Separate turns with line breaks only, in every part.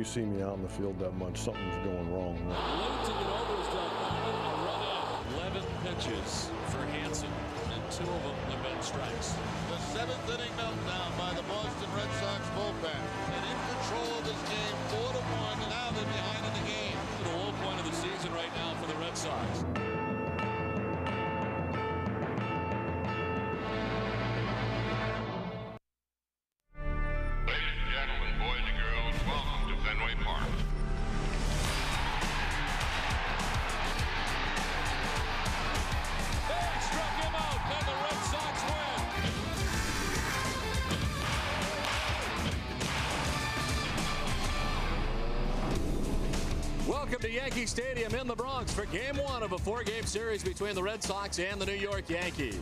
see me out in the field that much, something's going wrong.
Losing it over is done. A run out. 11 pitches for Hansen, and 2 of them have been strikes.
The 7th inning meltdown by the Boston Red Sox bullpen. And in control of this game, 4-1. Now they're behind in the game.
The low point of the season right now for the Red Sox. Welcome to Yankee Stadium in the Bronx for Game 1 of a 4-game series between the Red Sox and the New York Yankees.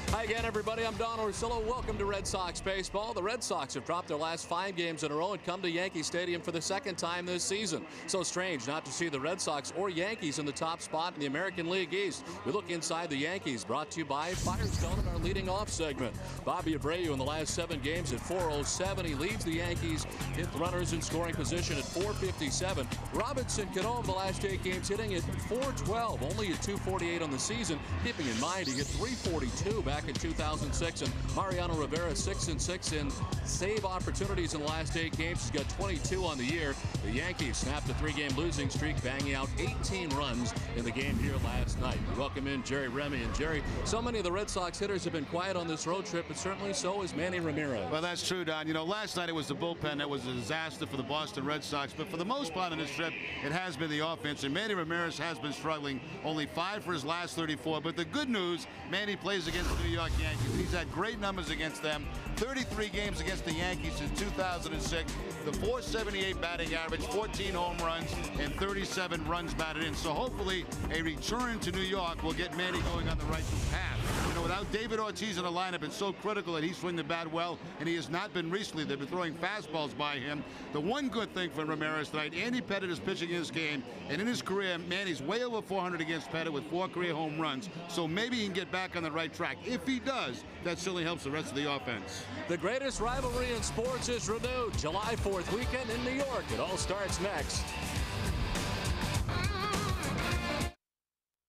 Hi again, everybody. I'm Don Orsillo. Welcome to Red Sox baseball. The Red Sox have dropped their last 5 games in a row and come to Yankee Stadium for the 2nd time this season. So strange not to see the Red Sox or Yankees in the top spot in the American League East. We look inside the Yankees, brought to you by Firestone in our leading off segment. Bobby Abreu in the last 7 games at .407. He leads the Yankees hit runners in scoring position at .457. Robinson Cano in the last 8 games hitting at .412, only at .248 on the season. Keeping in mind he hit .342 back in 2006, and Mariano Rivera 6-6 in save opportunities in the last 8 games. He's got 22 on the year. The Yankees snapped a 3-game losing streak, banging out 18 runs in the game here last night. We welcome in Jerry Remy. And Jerry, so many of the Red Sox hitters have been quiet on this road trip, but certainly so is Manny Ramirez.
Well, that's true, Don. You know, last night it was the bullpen that was a disaster for the Boston Red Sox, but for the most part on this trip, it has been the offense, and Manny Ramirez has been struggling. Only 5 for his last 34, but the good news, Manny plays against the New York Yankees. He's had great numbers against them. 33 games against the Yankees since 2006. The .478 batting average, 14 home runs, and 37 runs batted in. So hopefully a return to New York will get Manny going on the right path. You know, without David Ortiz in the lineup, it's so critical that he swing the bat well, and he has not been recently. They've been throwing fastballs by him. The one good thing for Ramirez tonight, Andy Pettitte is pitching in this game, and in his career, Manny's way over 400 against Pettitte with 4 career home runs. So maybe he can get back on the right track. If he does, that certainly helps the rest of the offense.
The greatest rivalry in sports is renewed July 4th weekend in New York. It all starts next.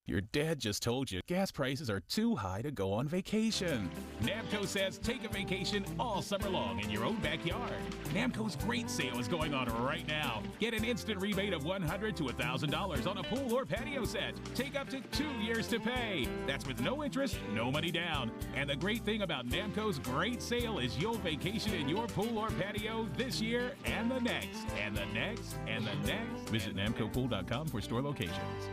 Your dad just told you gas prices are too high to go on vacation. Namco says take a vacation all summer long in your own backyard. Namco's great sale is going on right now. Get an instant rebate of $100 to $1,000 on a pool or patio set. Take up to 2 years to pay. That's with no interest, no money down. And the great thing about Namco's great sale is you'll vacation in your pool or patio this year and the next, and the next, and the next. Visit NamcoPool.com for store locations.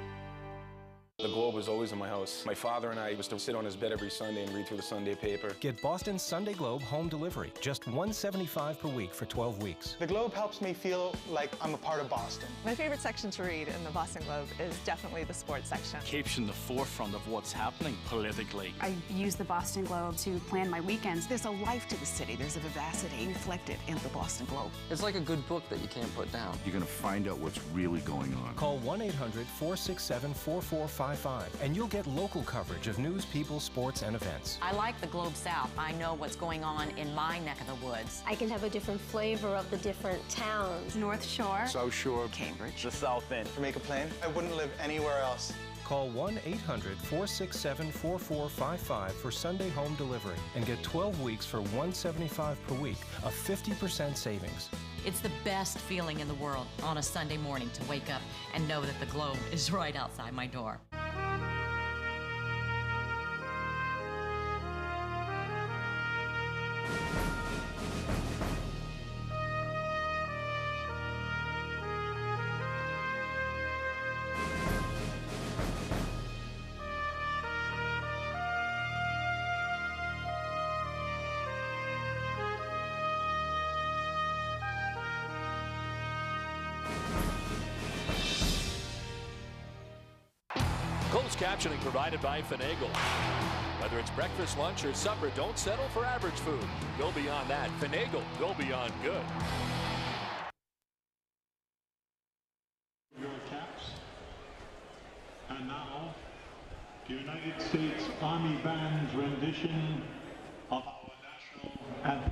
The Globe was always in my house. My father and I used to sit on his bed every Sunday and read through the Sunday paper.
Get Boston's Sunday Globe home delivery, just $175 per week for 12 weeks.
The Globe helps me feel like I'm a part of Boston.
My favorite section to read in the Boston Globe is definitely the sports section.
Keeps you in the forefront of what's happening politically.
I use the Boston Globe to plan my weekends. There's a life to the city. There's a vivacity reflected in the Boston Globe.
It's like a good book that you can't put down.
You're going to find out what's really going on.
Call 1-800-467-4455 and you'll get local coverage of news, people, sports, and events.
I like the Globe South. I know what's going on in my neck of the woods.
I can have a different flavor of the different towns.
North Shore,
South Shore,
Cambridge,
the South End. To make a plan, I wouldn't live anywhere else.
Call 1-800-467-4455 for Sunday home delivery and get 12 weeks for $175 per week, a 50% savings.
It's the best feeling in the world on a Sunday morning to wake up and know that the Globe is right outside my door.
Closed captioning provided by Finagle. Whether it's breakfast, lunch, or supper, don't settle for average food. Go beyond that. Finagle, go beyond good.
Your caps. And now, the United States Army Band's rendition of our national anthem.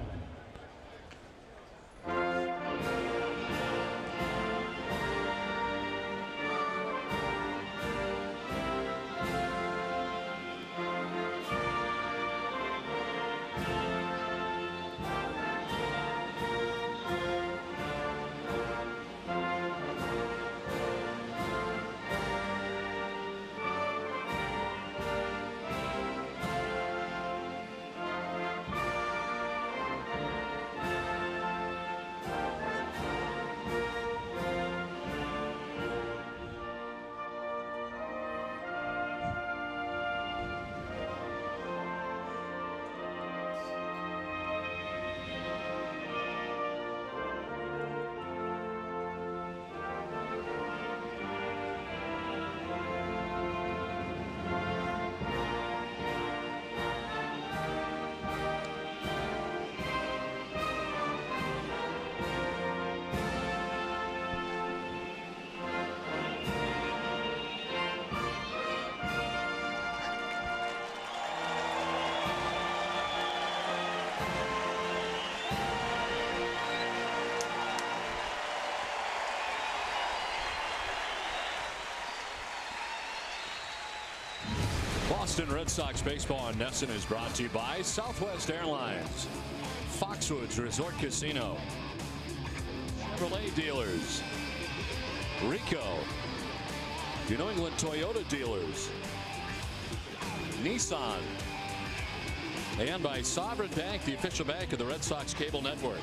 Boston Red Sox baseball on NESN is brought to you by Southwest Airlines, Foxwoods Resort Casino, Chevrolet dealers, Rico, New England Toyota dealers, Nissan, and by Sovereign Bank, the official bank of the Red Sox cable network.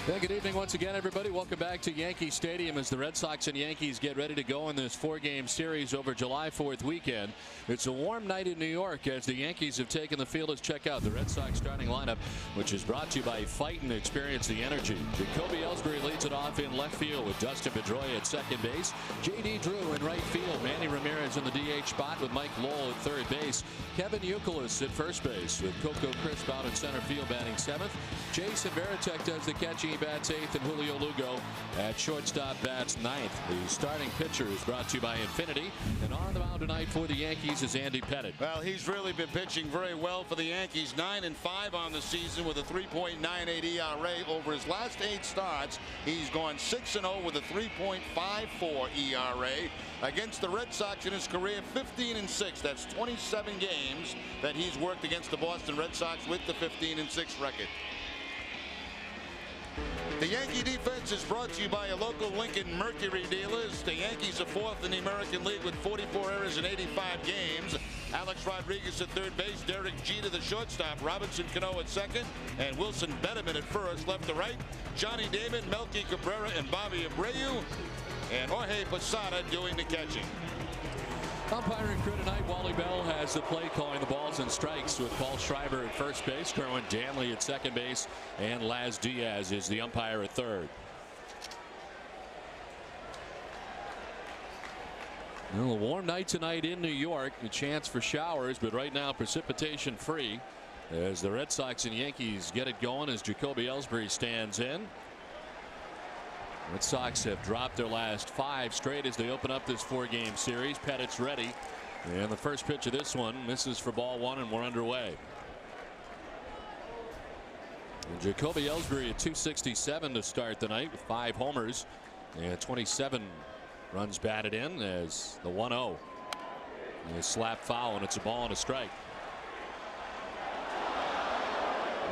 Well, good evening once again, everybody. Welcome back to Yankee Stadium as the Red Sox and Yankees get ready to go in this 4-game series over July 4th weekend. It's a warm night in New York as the Yankees have taken the field. Let's check out the Red Sox starting lineup, which is brought to you by Fight and Experience the Energy. Jacoby Ellsbury leads it off in left field with Dustin Pedroia at second base. J.D. Drew in right field. Manny Ramirez in the DH spot with Mike Lowell at third base. Kevin Youkilis at first base with Coco Crisp out in center field batting seventh. Jason Varitek does the catching. He bats eighth, and Julio Lugo at shortstop bats ninth. The starting pitcher is brought to you by Infinity, and on the mound tonight for the Yankees is Andy Pettitte.
Well, he's really been pitching very well for the Yankees. 9-5 on the season with a 3.98 ERA. Over his last 8 starts, he's gone 6-0 with a 3.54 ERA. Against the Red Sox in his career, 15-6. That's 27 games that he's worked against the Boston Red Sox with the 15-6 record. The Yankee defense is brought to you by a local Lincoln Mercury dealers. The Yankees are 4th in the American League with 44 errors in 85 games. Alex Rodriguez at third base, Derek Jeter the shortstop, Robinson Cano at second, and Wilson Betterman at first. Left to right, Johnny Damon, Melky Cabrera, and Bobby Abreu, and Jorge Posada doing the catching.
Umpiring crew tonight, Wally Bell has the play calling the balls and strikes with Paul Schreiber at first base, Kerwin Danley at second base, and Laz Diaz is the umpire at third. Well, a warm night tonight in New York. A chance for showers, but right now precipitation free as the Red Sox and Yankees get it going as Jacoby Ellsbury stands in. Red Sox have dropped their last 5 straight as they open up this 4-game series. Pettitte's ready, and the first pitch of this one misses for ball 1, and we're underway. And Jacoby Ellsbury at 267 to start the night with 5 homers and 27 runs batted in as the 1-0 is slap foul, and it's a ball and a strike.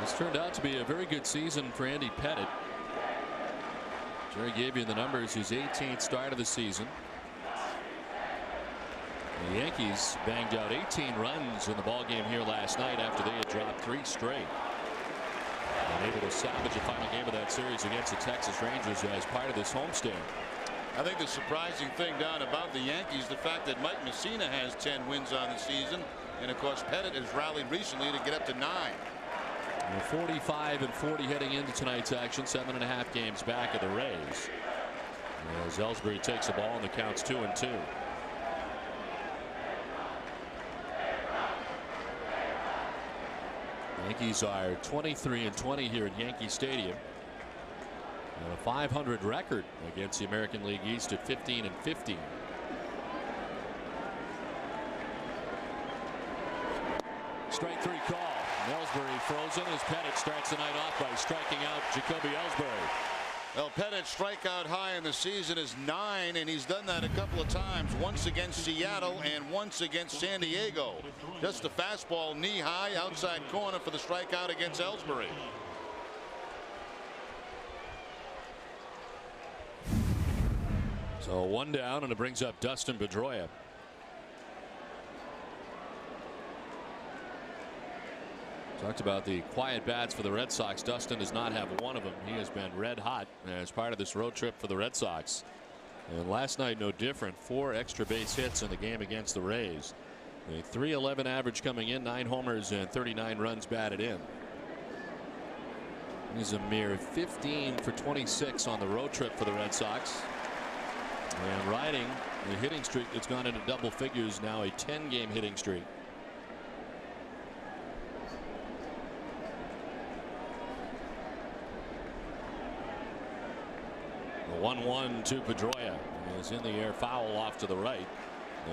This turned out to be a very good season for Andy Pettitte. Jerry gave you the numbers, his 18th start of the season. The Yankees banged out 18 runs in the ballgame here last night after they had dropped 3 straight. And able to salvage the final game of that series against the Texas Rangers as part of this homestand.
I think the surprising thing down about the Yankees, the fact that Mike Messina has 10 wins on the season, and of course Pettitte has rallied recently to get up to 9.
45-40 heading into tonight's action, 7.5 games back of the Rays. As Ellsbury takes the ball and the count's 2-2. Yankees are 23-20 here at Yankee Stadium. And a 500 record against the American League East at 15-15. Strike 3 call. Ellsbury frozen as Pettitte starts the night off by striking out Jacoby Ellsbury.
Well, Pettitte's strikeout high in the season is 9, and he's done that a couple of times, once against Seattle and once against San Diego. Just a fastball knee high outside corner for the strikeout against Ellsbury.
So 1 down, and it brings up Dustin Pedroia. Talked about the quiet bats for the Red Sox. Dustin does not have one of them. He has been red hot as part of this road trip for the Red Sox. And last night no different. 4 extra base hits in the game against the Rays. A .311 average coming in, 9 homers and 39 runs batted in. He's a mere 15 for 26 on the road trip for the Red Sox. And riding the hitting streak that's gone into double figures now, a 10-game hitting streak. The 1-1 to Pedroia is in the air, foul off to the right,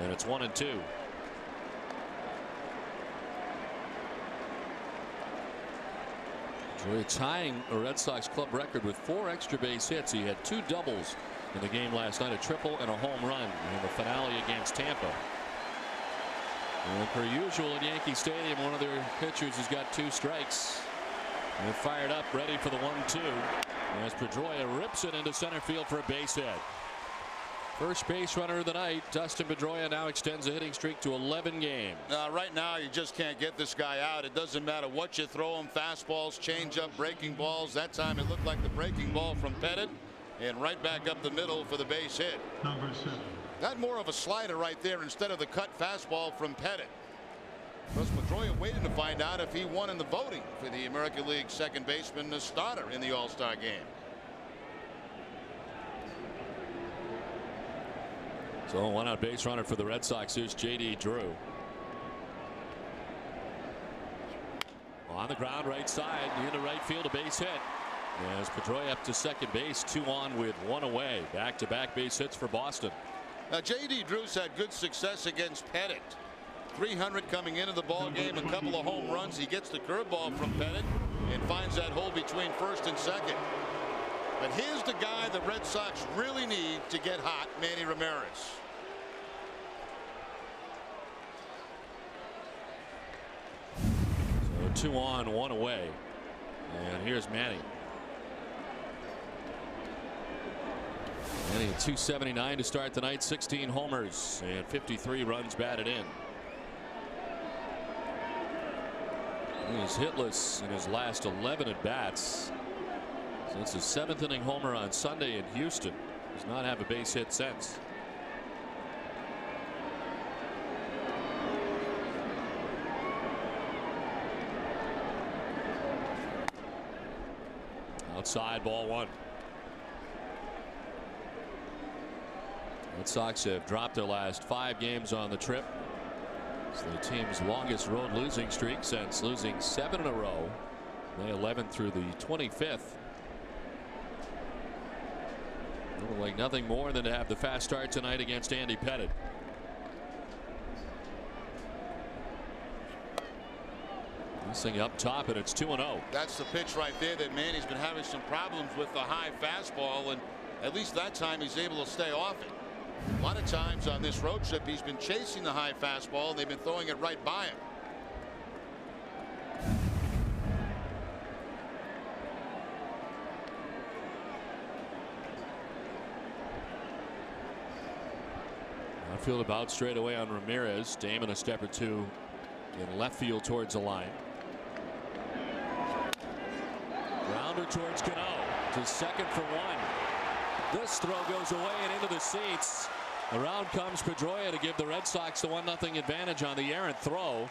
and it's 1-2. Pedroia tying a Red Sox club record with 4 extra base hits. He had 2 doubles in the game last night, a triple and a home run in the finale against Tampa. And per usual at Yankee Stadium, one of their pitchers has got 2 strikes. And fired up, ready for the 1-2. As Pedroia rips it into center field for a base hit. First base runner of the night, Dustin Pedroia, now extends a hitting streak to 11 games.
Right now, you just can't get this guy out. It doesn't matter what you throw him, fastballs, changeup, breaking balls. That time it looked like the breaking ball from Pettit, and right back up the middle for the base hit.
Number 7.
That more of a slider right there instead of the cut fastball from Pettit. Because Pedroia waited to find out if he won in the voting for the American League second baseman, the starter in the All-Star game.
So a 1-out base runner for the Red Sox. Here's J.D. Drew. On the ground, right side, into right field, a base hit. As Pedroia up to second base, 2 on with 1 away. Back-to-back base hits for Boston.
Now J.D. Drew's had good success against Pettit. 300 coming into the ball game, a couple of home runs. He gets the curveball from Pettit and finds that hole between first and second. But here's the guy the Red Sox really need to get hot, Manny Ramirez.
So 2 on, 1 away. And here's Manny. Manny at 279 to start the night, 16 homers and 53 runs batted in. He's hitless in his last 11 at bats. Since his 7th inning homer on Sunday in Houston. Does not have a base hit since. Outside, ball 1. Red Sox have dropped their last 5 games on the trip. It's the team's longest road losing streak since losing 7 in a row, May 11th through the 25th. Would like nothing more than to have the fast start tonight against Andy Pettit. This thing up top, and it's 2-0.
That's the pitch right there that Manny's been having some problems with, the high fastball, and at least that time he's able to stay off it. A lot of times on this road trip he's been chasing the high fastball, and they've been throwing it right by him.
Outfield about straight away on Ramirez. Damon a step or 2 in left field towards the line. Grounder towards Cano to second for 1. This throw goes away and into the seats. Around comes Pedroia to give the Red Sox the 1-0 advantage on the errant throw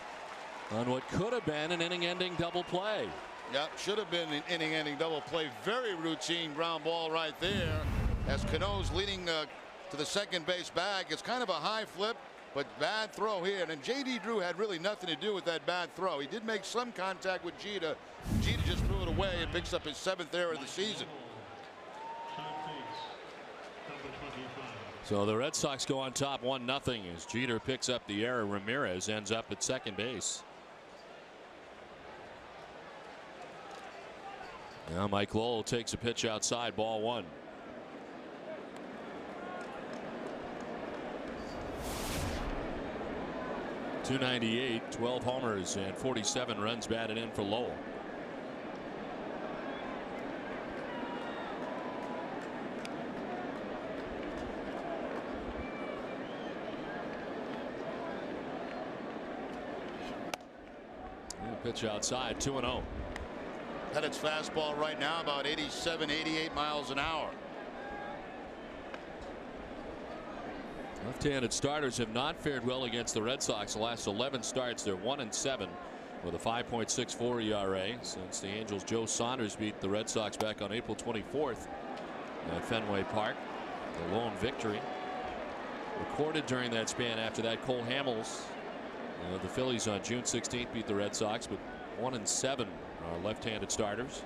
on what could have been an inning-ending double play.
Yep, should have been an inning-ending double play. Very routine ground ball right there as Cano's leading to the second base bag. It's kind of a high flip, but bad throw here. And J.D. Drew had really nothing to do with that bad throw. He did make some contact with Jeter. Jeter just threw it away and picks up his 7th error of the season.
So the Red Sox go on top 1-0 as Jeter picks up the error. Ramirez ends up at second base. Now Mike Lowell takes a pitch outside, ball 1. .298, 12 homers and 47 runs batted in for Lowell. Pitch outside, 2-0.
Pettit's fastball right now about 87, 88 miles an hour.
Left-handed starters have not fared well against the Red Sox. The last 11 starts, they're 1-7 with a 5.64 ERA since the Angels' Joe Saunders beat the Red Sox back on April 24th at Fenway Park. The lone victory recorded during that span. After that, Cole Hamels, the Phillies on June 16th beat the Red Sox, but 1-7 are left-handed starters.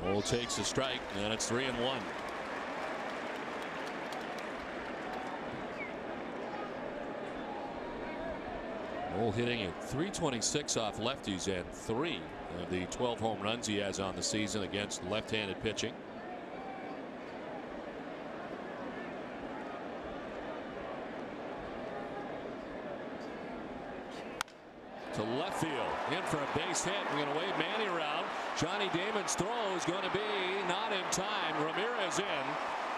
Lowell takes a strike, and it's 3-1. Lowell hitting at .326 off lefties and 3 of the 12 home runs he has on the season against left-handed pitching. To left field, in for a base hit. We're going to wave Manny around. Johnny Damon's throw is going to be not in time. Ramirez in,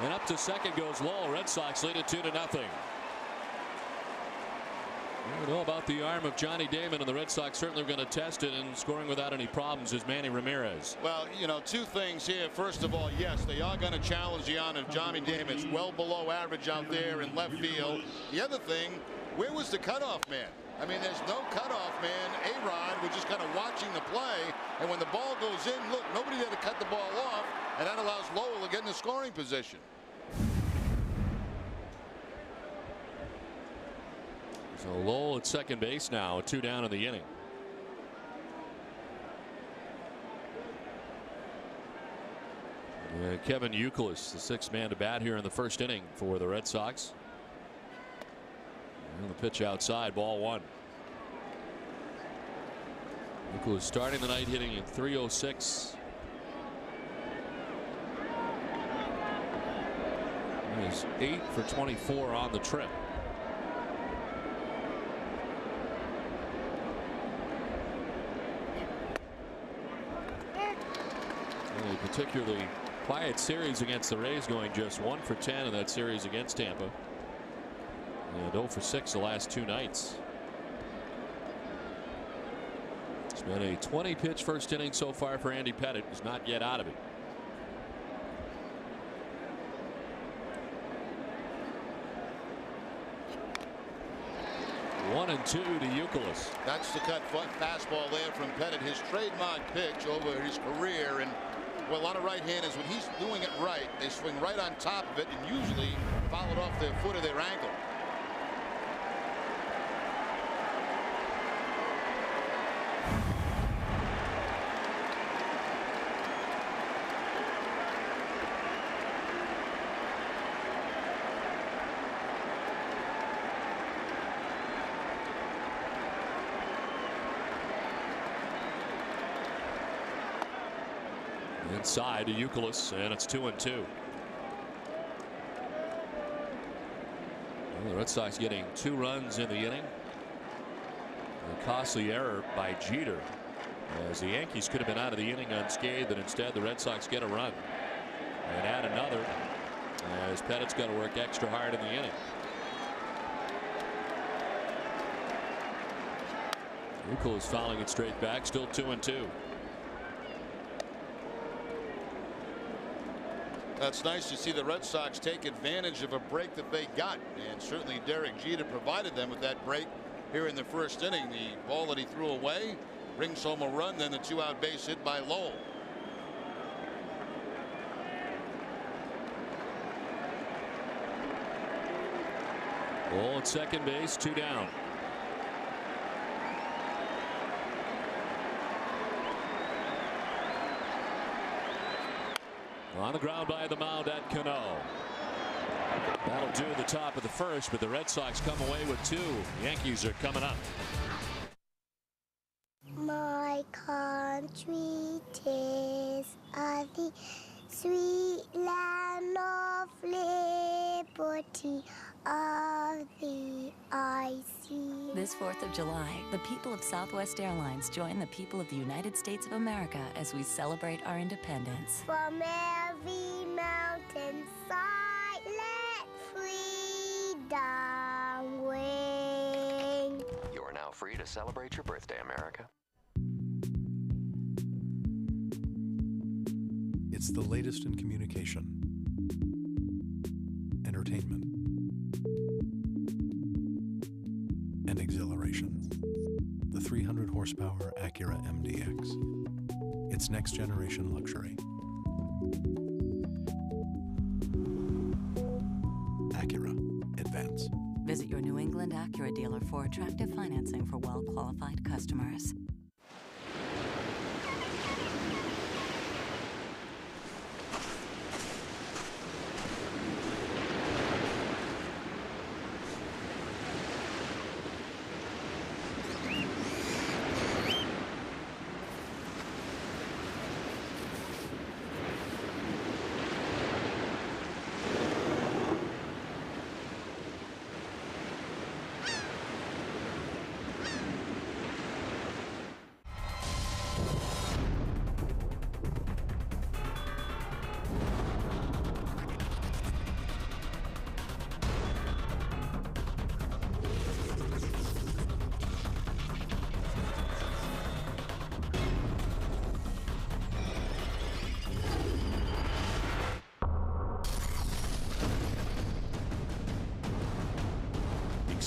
and up to second goes Lowell. Red Sox lead it 2-0. I don't know about the arm of Johnny Damon, and the Red Sox certainly are going to test it, and scoring without any problems is Manny Ramirez.
Well, you know, two things here. First of all, yes, they are going to challenge the arm of Johnny Damon. It's well below average out there in left field. The other thing, where was the cutoff man? I mean, there's no cutoff man. A-Rod was just kind of watching the play, and when the ball goes in, look, nobody there to cut the ball off, and that allows Lowell to get in the scoring position.
So Lowell at second base now, 2 down in the inning. Kevin Youkilis, the 6th man to bat here in the first inning for the Red Sox. And the pitch outside, ball 1. Youkilis starting the night hitting in .306. He is 8 for 24 on the trip. A particularly quiet series against the Rays, going just 1 for 10 in that series against Tampa. And 0 for 6 the last 2 nights. It's been a 20-pitch first inning so far for Andy Pettitte, who's not yet out of it. One and 2 to Youkilis.
That's the cut fastball there from Pettitte, his trademark pitch over his career. And well, a lot of right-handers, when he's doing it right, they swing right on top of it and usually foul it off their foot or their ankle.
Inside to Youkilis, and it's 2-2. Well, the Red Sox getting 2 runs in the inning. A costly error by Jeter, as the Yankees could have been out of the inning unscathed, but instead the Red Sox get a run and add another, as Pettitte's got to work extra hard in the inning. Youkilis fouling it straight back, still 2-2.
That's nice to see the Red Sox take advantage of a break that they got, and certainly Derek Jeter provided them with that break here in the first inning. The ball that he threw away brings home a run, then the 2-out base hit by Lowell.
Lowell at second base, 2 down. On the ground by the mound at Cano. That'll do the top of the first, but the Red Sox come away with 2. Yankees are coming up.
My country, 'tis the sweet land of liberty, of the icy.
This 4th of July, the people of Southwest Airlines join the people of the United States of America as we celebrate our independence.
From every mountainside, let freedom ring.
You are now free to celebrate your birthday, America.
It's the latest in communication, entertainment, and exhilaration. The 300 horsepower Acura MDX. It's next generation luxury. Acura Advance.
Visit your New England Acura dealer for attractive financing for well-qualified customers.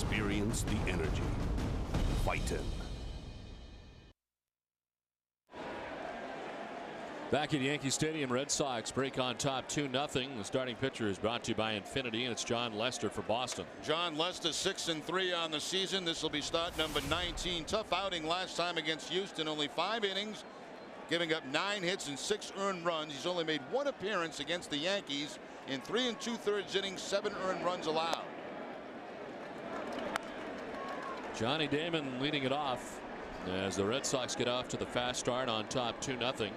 Experience the energy. Fightin'.
Back at Yankee Stadium, Red Sox break on top 2-0. The starting pitcher is brought to you by Infinity, and it's John Lester for Boston.
John Lester 6-3 on the season. This will be start number 19. Tough outing last time against Houston. Only 5 innings, giving up 9 hits and 6 earned runs. He's only made 1 appearance against the Yankees in 3 2/3 innings, 7 earned runs allowed.
Johnny Damon leading it off as the Red Sox get off to the fast start on top 2-0.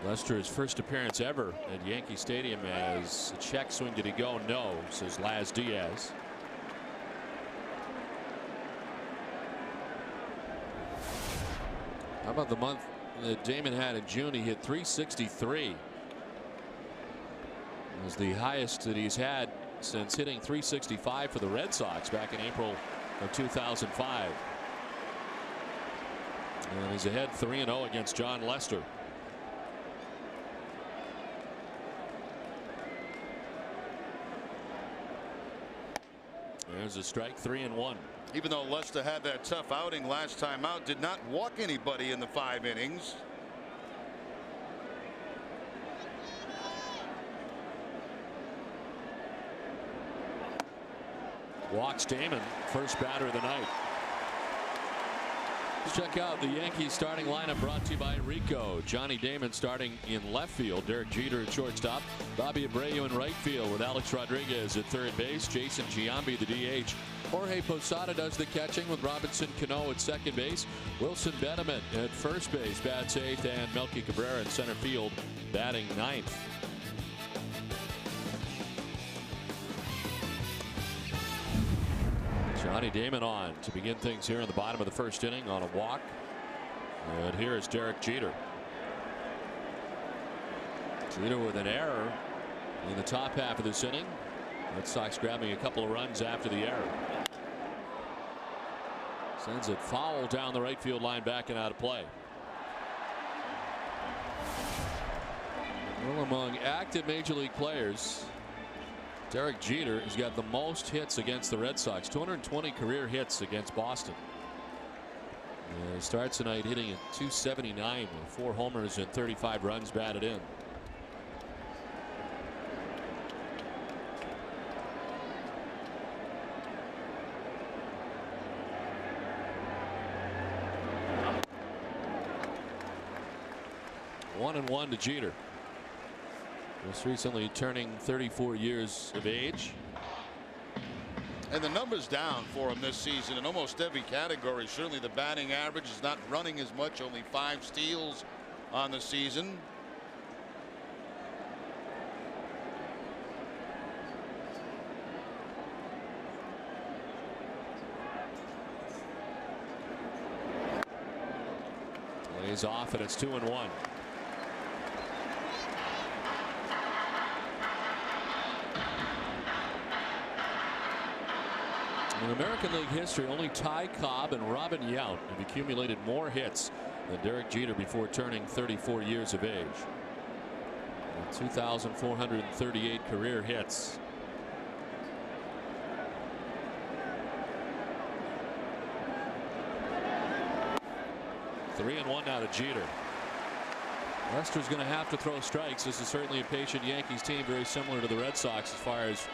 Lester, his first appearance ever at Yankee Stadium as a check swing. Did he go? No, says Laz Diaz. How about the month that Damon had in June? He hit .363. It was the highest that he's had since hitting .365 for the Red Sox back in April of 2005. And he's ahead 3-0 against John Lester. There's a strike, 3-1.
Even though Lester had that tough outing last time out, did not walk anybody in the 5 innings.
Walks Damon, first batter of the night. Let's check out the Yankees starting lineup brought to you by Rico. Johnny Damon starting in left field. Derek Jeter at shortstop. Bobby Abreu in right field with Alex Rodriguez at third base. Jason Giambi the DH. Jorge Posada does the catching with Robinson Cano at second base. Wilson Benjamin at first base bats 8th, and Melky Cabrera in center field batting 9th. Johnny Damon on to begin things here in the bottom of the first inning on a walk. And here is Derek Jeter. Jeter with an error in the top half of this inning. Red Sox grabbing a couple of runs after the error. Sends it foul down the right field line, back and out of play. Well, among active major league players, Derek Jeter has got the most hits against the Red Sox, 220 career hits against Boston. And he starts tonight hitting at .279 with 4 homers and 35 runs batted in. One and one to Jeter. Most recently turning 34 years of age.
And the numbers down for him this season in almost every category. Certainly the batting average is not running as much, only 5 steals on the season.
Lays off, and it's 2-1. In American League history, only Ty Cobb and Robin Yount have accumulated more hits than Derek Jeter before turning 34 years of age. 2,438 career hits. Three and one now to Jeter. Lester's going to have to throw strikes. This is certainly a patient Yankees team, very similar to the Red Sox as far as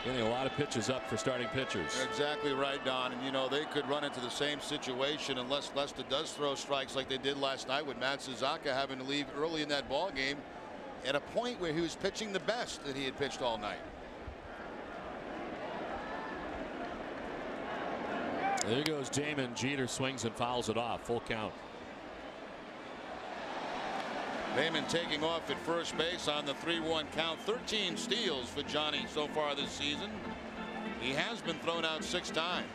getting a lot of pitches up for starting pitchers.
You're exactly right, Don. And you know, they could run into the same situation unless Lester does throw strikes like they did last night with Matt Suzaka having to leave early in that ball game at a point where he was pitching the best that he had pitched all night.
There goes Damon. Jeter swings and fouls it off. Full count.
Damon taking off at first base on the 3-1 count. 13 steals for Johnny so far this season. He has been thrown out 6 times.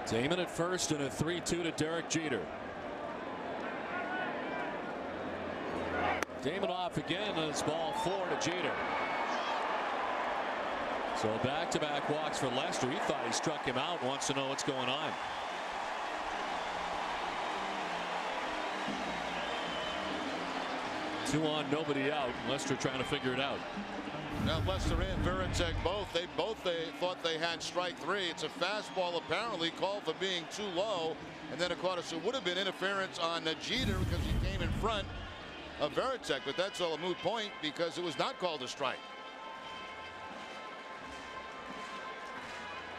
Damon at first and a 3-2 to Derek Jeter. Damon off again, and it's ball 4 to Jeter. So back-to-back walks for Lester. He thought he struck him out. Wants to know what's going on. Two on, nobody out. Lester trying to figure it out.
Now Lester and Varitek both thought they had strike three. It's a fastball apparently called for being too low, and then of course it would have been interference on Jeter because he came in front of Varitek, but that's all a moot point because it was not called a strike.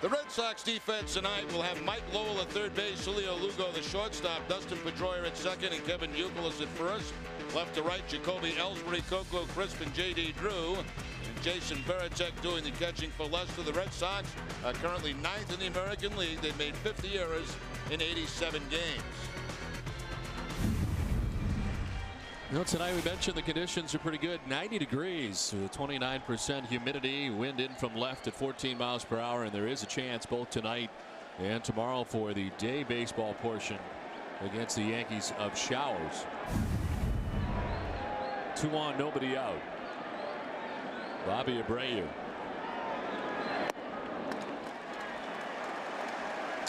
The Red Sox defense tonight will have Mike Lowell at third base, Julio Lugo the shortstop, Dustin Pedroia at second, and Kevin Youkilis at first. Left to right, Jacoby Ellsbury, Coco Crisp, and J.D. Drew. And Jason Varitek doing the catching for Lester. The Red Sox are currently 9th in the American League. They've made 50 errors in 87 games.
You know, tonight we mentioned the conditions are pretty good. 90 degrees with 29% humidity. Wind in from left at 14 miles per hour. And there is a chance both tonight and tomorrow for the day baseball portion against the Yankees of showers. 2 on, nobody out. Bobby Abreu.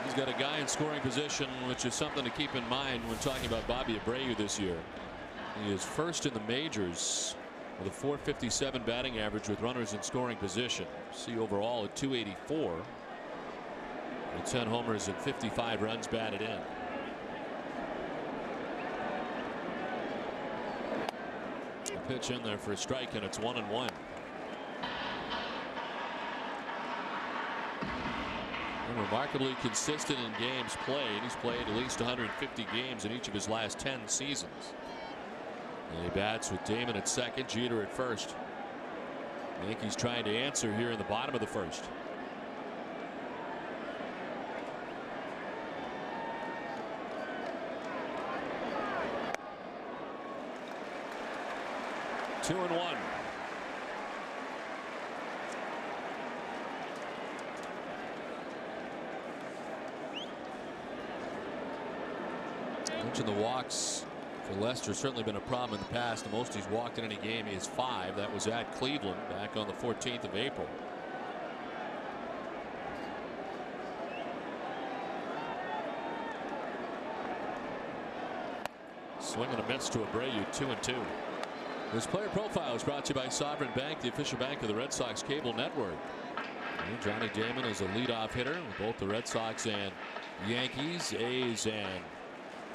He's got a guy in scoring position, which is something to keep in mind when talking about Bobby Abreu this year. He is first in the majors with a .457 batting average with runners in scoring position. See overall at .284. With 10 homers and 55 runs batted in. A pitch in there for a strike, and it's 1-1. And remarkably consistent in games played. He's played at least 150 games in each of his last 10 seasons. And he bats with Damon at second, Jeter at first. Yankees trying to answer here in the bottom of the first. Two and one. Mentioned the walks for Lester certainly been a problem in the past. The most he's walked in any game is 5. That was at Cleveland back on the 14th of April. Swing and a miss to Abreu. 2-2. This player profile is brought to you by Sovereign Bank, the official bank of the Red Sox cable network. And Johnny Damon is a leadoff hitter with both the Red Sox and Yankees, A's, and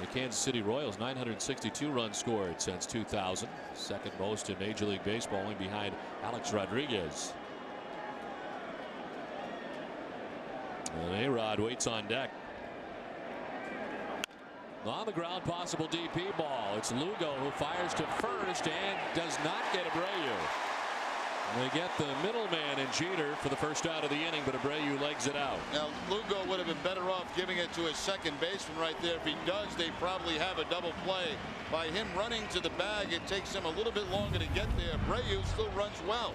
the Kansas City Royals. 962 runs scored since 2000. Second most in Major League Baseball, only behind Alex Rodriguez. And A-Rod waits on deck. On the ground, possible DP ball. It's Lugo who fires to first and does not get Abreu. They get the middleman in Jeter for the first out of the inning, but Abreu legs it out.
Now Lugo would have been better off giving it to his second baseman right there. If he does, they probably have a double play. By him running to the bag, it takes him a little bit longer to get there. Abreu still runs well.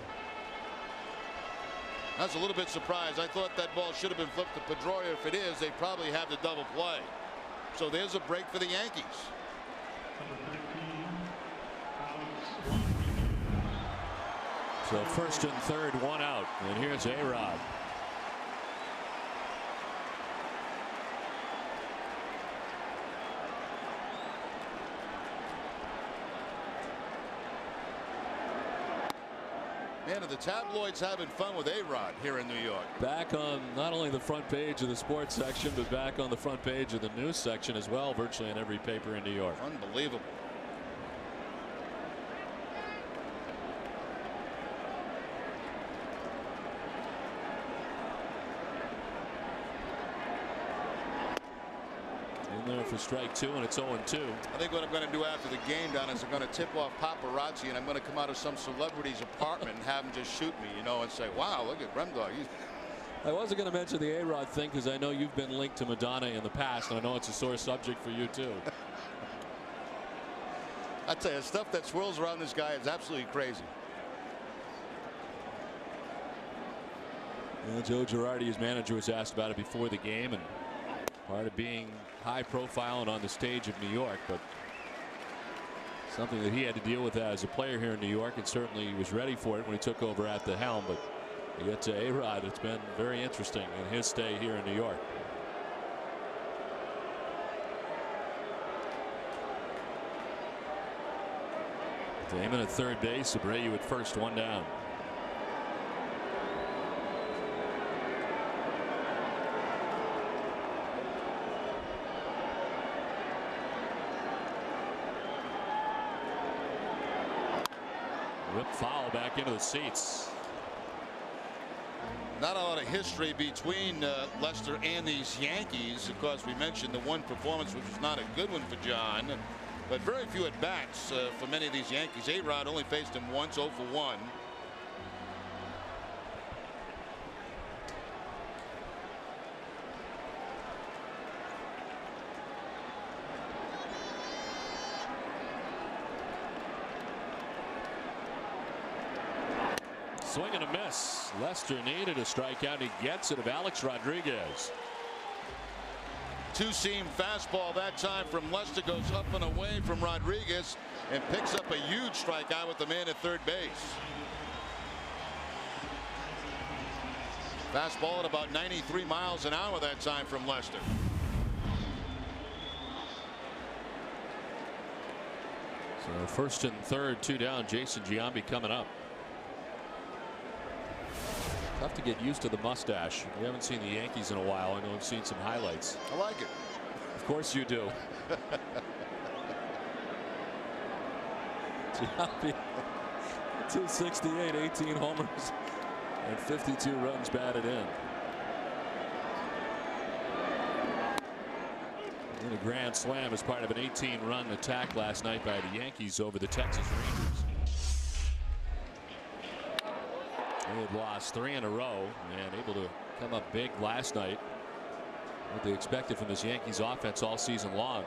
I was a little bit surprised. I thought that ball should have been flipped to Pedroia. If it is, they probably have the double play. So there's a break for the Yankees.
So first and third, 1 out. And here's A-Rod.
Man, are the tabloids having fun with A-Rod here in New York.
Back on not only the front page of the sports section, but back on the front page of the news section as well, virtually in every paper in New York.
Unbelievable.
In there for strike 2, and it's 0-2.
I think what I'm going to do after the game, Don, is I'm going to tip off paparazzi, and I'm going to come out of some celebrity's apartment and have them just shoot me, you know, and say, wow, look at Remdog.
I wasn't going to mention the A-Rod thing because I know you've been linked to Madonna in the past, and I know it's a sore subject for you too.
I tell you, stuff that swirls around this guy is absolutely crazy.
Well, Joe Girardi, his manager, was asked about it before the game, and part of being high profile and on the stage of New York, but something that he had to deal with as a player here in New York, and certainly he was ready for it when he took over at the helm. But You get to A-Rod. It's been very interesting in his stay here in New York. Damon at third base. Abreu at first, one down. Rip foul back into the seats.
Not a lot of history between Lester and these Yankees. Of course, we mentioned the one performance which was not a good one for John, but very few at bats for many of these Yankees. A-Rod only faced him once, 0 for 1.
Swing and a miss. Lester needed a strikeout. He gets it of Alex Rodriguez.
Two-seam fastball that time from Lester, goes up and away from Rodriguez and picks up a huge strikeout with the man at third base. Fastball at about 93 miles an hour that time from Lester.
So first and third, two down. Jason Giambi coming up. Tough to get used to the mustache. We haven't seen the Yankees in a while. I know I've seen some highlights.
I like it.
Of course you do. Giambi, 268, 18 homers, and 52 runs batted in. And a grand slam as part of an 18-run attack last night by the Yankees over the Texas Rangers. They had lost 3 in a row and able to come up big last night. What they expected from this Yankees offense all season long.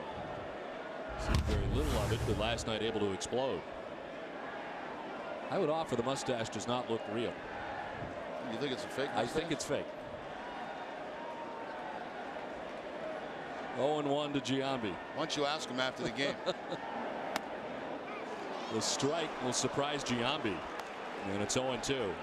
Seen very little of it, but last night able to explode. I would offer the mustache does not look real.
You think it's a fake
mustache? I think it's fake. 0-1 to Giambi.
Why don't you ask him after the game?
The strike will surprise Giambi, and it's 0-2.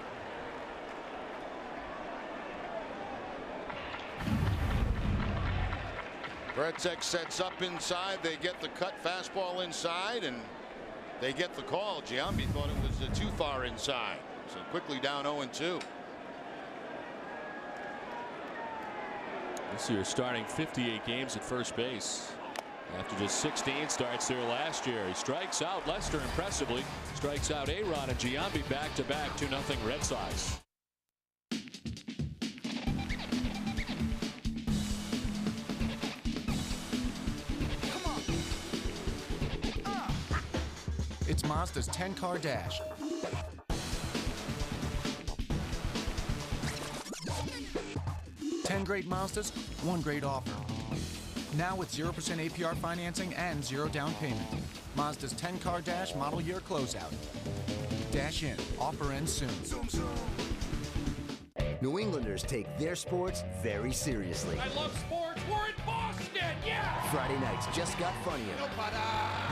Red Sox sets up inside. They get the cut fastball inside, and they get the call. Giambi thought it was too far inside, so quickly down 0-2.
This year starting 58 games at first base after just 16 starts there last year. He strikes out Lester impressively, strikes out A-Rod and Giambi back-to-back 2-0 Red Sox.
It's Mazda's 10-car dash. Ten great Mazdas, one great offer. Now with 0% APR financing and 0 down payment. Mazda's 10-car dash model year closeout. Dash in. Offer ends soon.
New Englanders take their sports very seriously.
I love sports. We're in Boston. Yeah!
Friday nights just got funnier.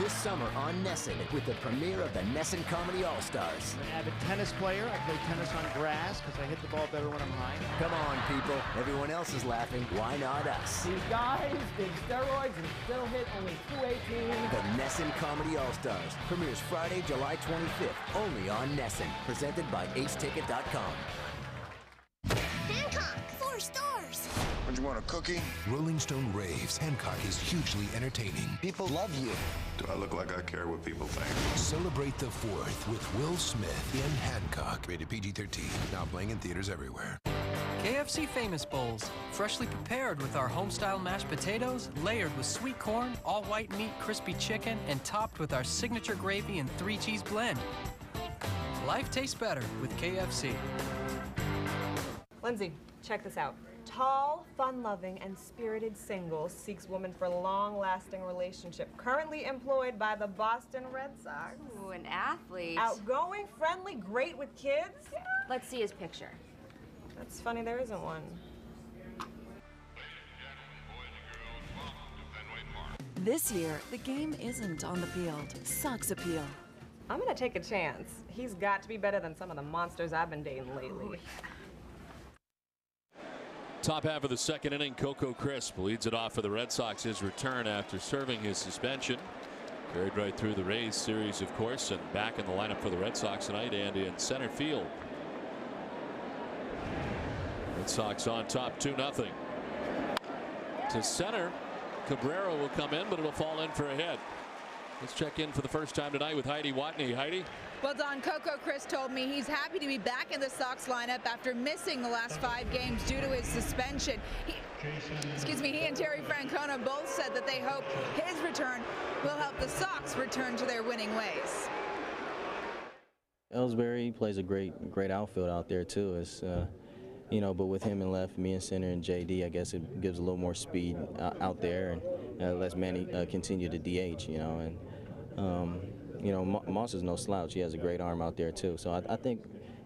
This summer on Nessun with the premiere of the Nessun Comedy All-Stars.
I'm an avid tennis player. I play tennis on grass because I hit the ball better when I'm high.
Come on, people. Everyone else is laughing. Why not us?
These guys did steroids and still hit only .218.
The Nessun Comedy All-Stars premieres Friday, July 25th, only on Nessun. Presented by aceticket.com.
Hancock, 4 stars.
Would you want a cookie?
Rolling Stone raves Hancock is hugely entertaining.
People love you.
Do I look like I care what people think?
Celebrate the 4th with Will Smith in Hancock. Rated PG-13. Now playing in theaters everywhere.
KFC Famous Bowls. Freshly prepared with our home-style mashed potatoes, layered with sweet corn, all-white meat, crispy chicken, and topped with our signature gravy and 3-cheese blend. Life tastes better with KFC.
Lindsay, check this out. Tall, fun-loving, and spirited single seeks woman for long-lasting relationship. Currently employed by the Boston Red Sox.
Ooh, an athlete.
Outgoing, friendly, great with kids.
Let's see his picture.
That's funny, there isn't one.
This year, the game isn't on the field. Sox appeal.
I'm gonna take a chance. He's got to be better than some of the monsters I've been dating lately.
Top half of the second inning, Coco Crisp leads it off for the Red Sox. His return after serving his suspension. Carried right through the Rays series, of course, and back in the lineup for the Red Sox tonight and in center field. Red Sox on top 2-0. To center, Cabrera will come in, but it'll fall in for a hit. Let's check in for the first time tonight with Heidi Watney. Heidi.
Well, Don, Coco Crisp told me he's happy to be back in the Sox lineup after missing the last 5 games due to his suspension. He and Terry Francona both said that they hope his return will help the Sox return to their winning ways.
Ellsbury plays a great outfield out there too. It's you know, but with him in left, me in center, and JD, I guess it gives a little more speed out there and lets Manny continue to DH. You know, and you know, Moss is no slouch. He has a great arm out there too. So I think,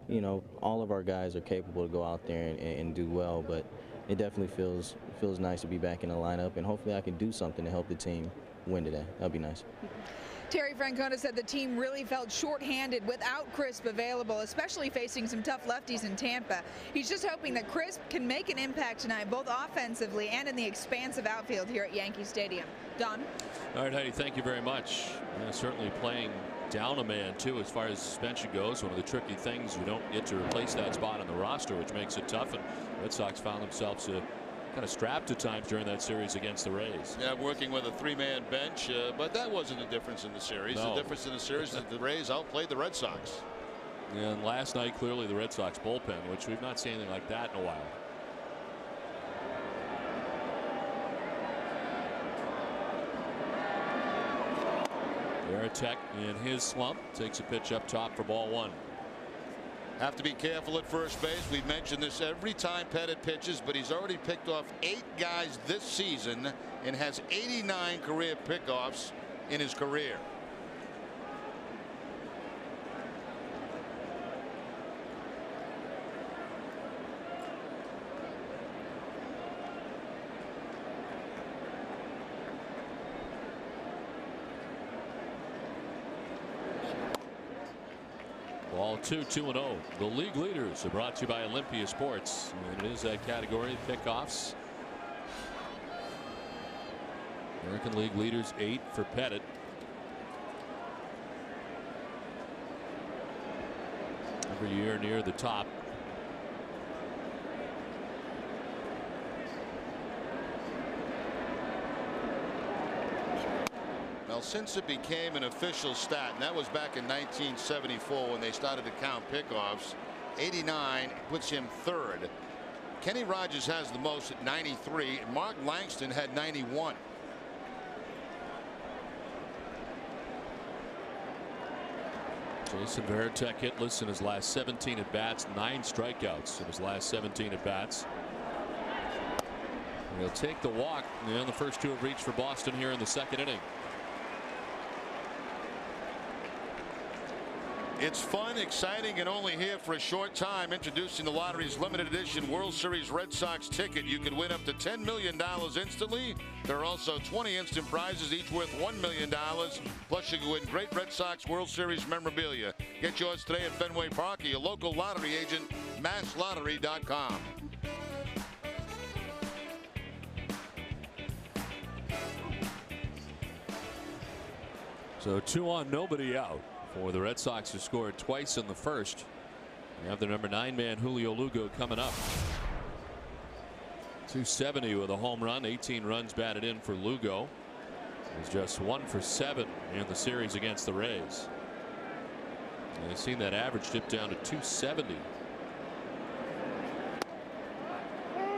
you know, all of our guys are capable to go out there and do well. But it definitely feels nice to be back in the lineup, and hopefully I can do something to help the team win today. That'd be nice.
Terry Francona said the team really felt shorthanded without Crisp available, especially facing some tough lefties in Tampa. He's just hoping that Crisp can make an impact tonight, both offensively and in the expansive outfield here at Yankee Stadium. Don?
All right, Heidi, thank you very much. Certainly playing down a man, too, as far as suspension goes. One of the tricky things, you don't get to replace that spot on the roster, which makes it tough. And Red Sox found themselves kind of strapped at times during that series against the Rays.
Yeah, working with a 3-man bench, but that wasn't the difference in the series.
No.
The difference in the series is that the Rays outplayed the Red Sox.
And last night, clearly the Red Sox bullpen, which we've not seen anything like that in a while. Veritek in his slump takes a pitch up top for ball 1.
Have to be careful at first base. We've mentioned this every time Pettit pitches, but he's already picked off 8 guys this season and has 89 career pickoffs in his career.
Ball 2, 2-0. The league leaders are brought to you by Olympia Sports. And it is that category, pickoffs. American League leaders 8 for Pettit. Every year near the top.
Well, since it became an official stat, and that was back in 1974 when they started to count pickoffs, 89 puts him 3rd. Kenny Rogers has the most at 93. Mark Langston had 91.
Jason Veritek hitless in his last 17 at bats, 9 strikeouts in his last 17 at bats. He'll take the walk. And the first 2 have reached for Boston here in the second inning.
It's fun, exciting, and only here for a short time. Introducing the lottery's limited edition World Series Red Sox ticket. You can win up to $10 million instantly. There are also 20 instant prizes, each worth $1 million. Plus, you can win great Red Sox World Series memorabilia. Get yours today at Fenway Park or your local lottery agent, masslottery.com.
So 2 on, nobody out for the Red Sox, who scored twice in the first. You have the number 9 man Julio Lugo coming up. 270 with a home run, 18 runs batted in for Lugo. He's just 1 for 7 in the series against the Rays. And you've seen that average dip down to 270.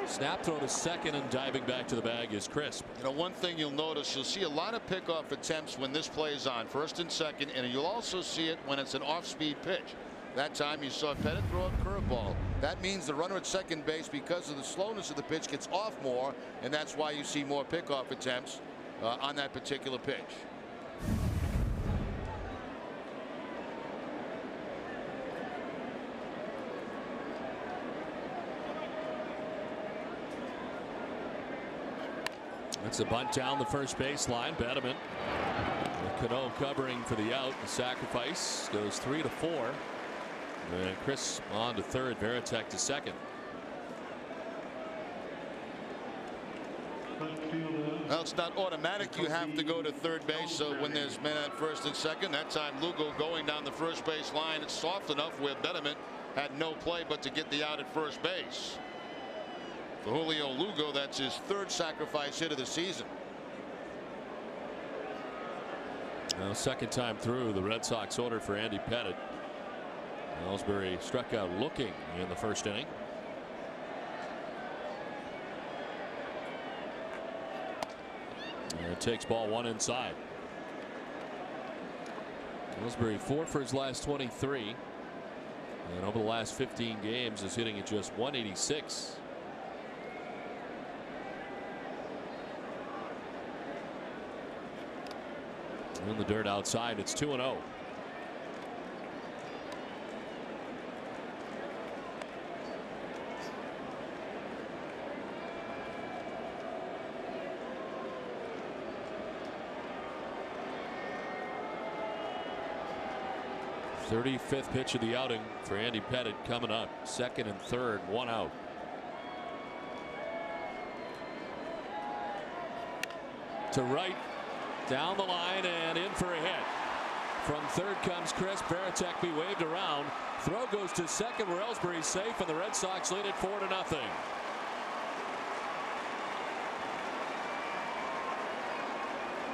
Snap throw to second, and diving back to the bag is Crisp.
You know, one thing you'll notice, you'll see a lot of pickoff attempts when this play is on, first and second, and you'll also see it when it's an off-speed pitch. That time you saw Pettit throw a curveball. That means the runner at second base, because of the slowness of the pitch, gets off more, and that's why you see more pickoff attempts on that particular pitch.
It's a bunt down the first baseline. Bedeman. Cano covering for the out. The sacrifice goes 3 to 4. And Chris on to third. Veritek to second.
Well, it's not automatic. You have to go to third base. So when there's men at first and second, that time Lugo going down the first base line. It's soft enough where Betterman had no play but to get the out at first base. For Julio Lugo, that's his third sacrifice hit of the season.
Well, second time through, the Red Sox order for Andy Pettitte. Ellsbury struck out looking in the first inning. And it takes ball one inside. Ellsbury 4 for his last 23. And over the last 15 games is hitting at just 186. In the dirt outside, it's 2-0. Thirty-fifth pitch of the outing for Andy Pettitte coming up. Second and third, one out. To right, down the line and in for a hit. From third comes Chris. Baratek be waved around. Throw goes to second where Ellsbury's safe, and the Red Sox lead it 4-0.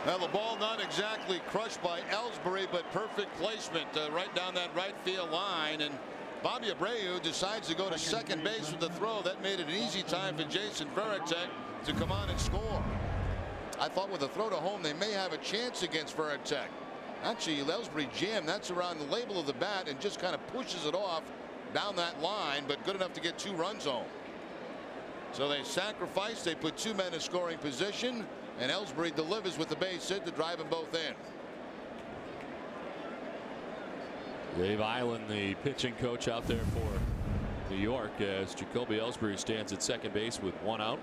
Well, the ball not exactly crushed by Ellsbury, but perfect placement right down that right field line. And Bobby Abreu decides to go to second base with the throw. That made it an easy time for Jason Varitek to come on and score. I thought with a throw to home they may have a chance against Varitek. Actually, Ellsbury jammed. That's around the label of the bat and just kind of pushes it off down that line, but good enough to get 2 runs home. So they sacrifice. They put 2 men in scoring position, and Ellsbury delivers with the base hit to drive them both in.
Dave Eiland, the pitching coach out there for New York, as Jacoby Ellsbury stands at second base with 1 out.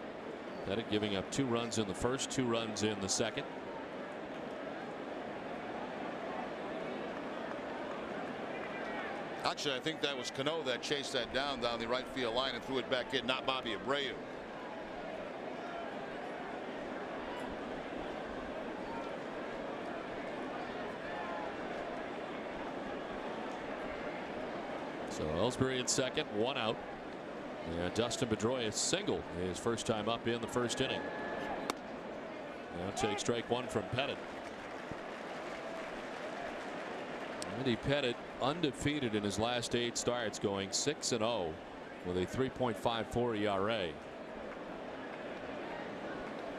Pettitte giving up 2 runs in the first, 2 runs in the second.
Actually, I think that was Cano that chased that down the right field line and threw it back in, not Bobby Abreu.
So Ellsbury at second, 1 out. And Dustin Pedroia single his first time up in the first inning. Now take strike 1 from Pettitte. Andy Pettitte undefeated in his last 8 starts, going 6-0 with a 3.54 ERA.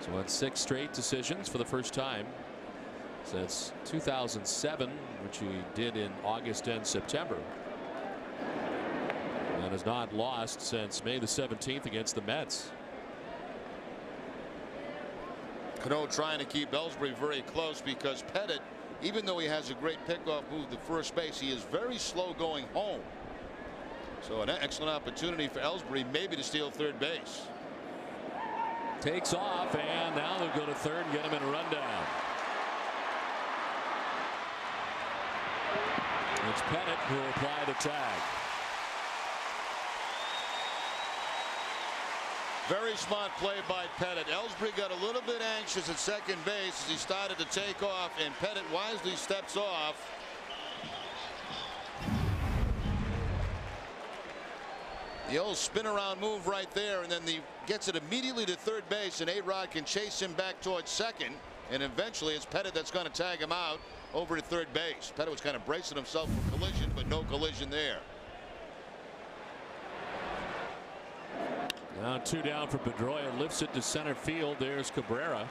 So on 6 straight decisions for the first time since 2007, which he did in August and September. And has not lost since May the 17th against the Mets.
Cano trying to keep Ellsbury very close because Pettitte, even though he has a great pickoff move to first base, he is very slow going home. So an excellent opportunity for Ellsbury maybe to steal third base.
Takes off, and now they'll go to third and get him in a rundown. It's Pettitte who will apply the tag.
Very smart play by Pettitte. Ellsbury got a little bit anxious at second base as he started to take off, and Pettitte wisely steps off. The old spin around move right there, and then he gets it immediately to third base, and A-Rod can chase him back towards second, and eventually it's Pettitte that's going to tag him out over to third base. Pettitte was kind of bracing himself for collision, but no collision there.
Now 2 down for Pedroia, lifts it to center field. There's Cabrera.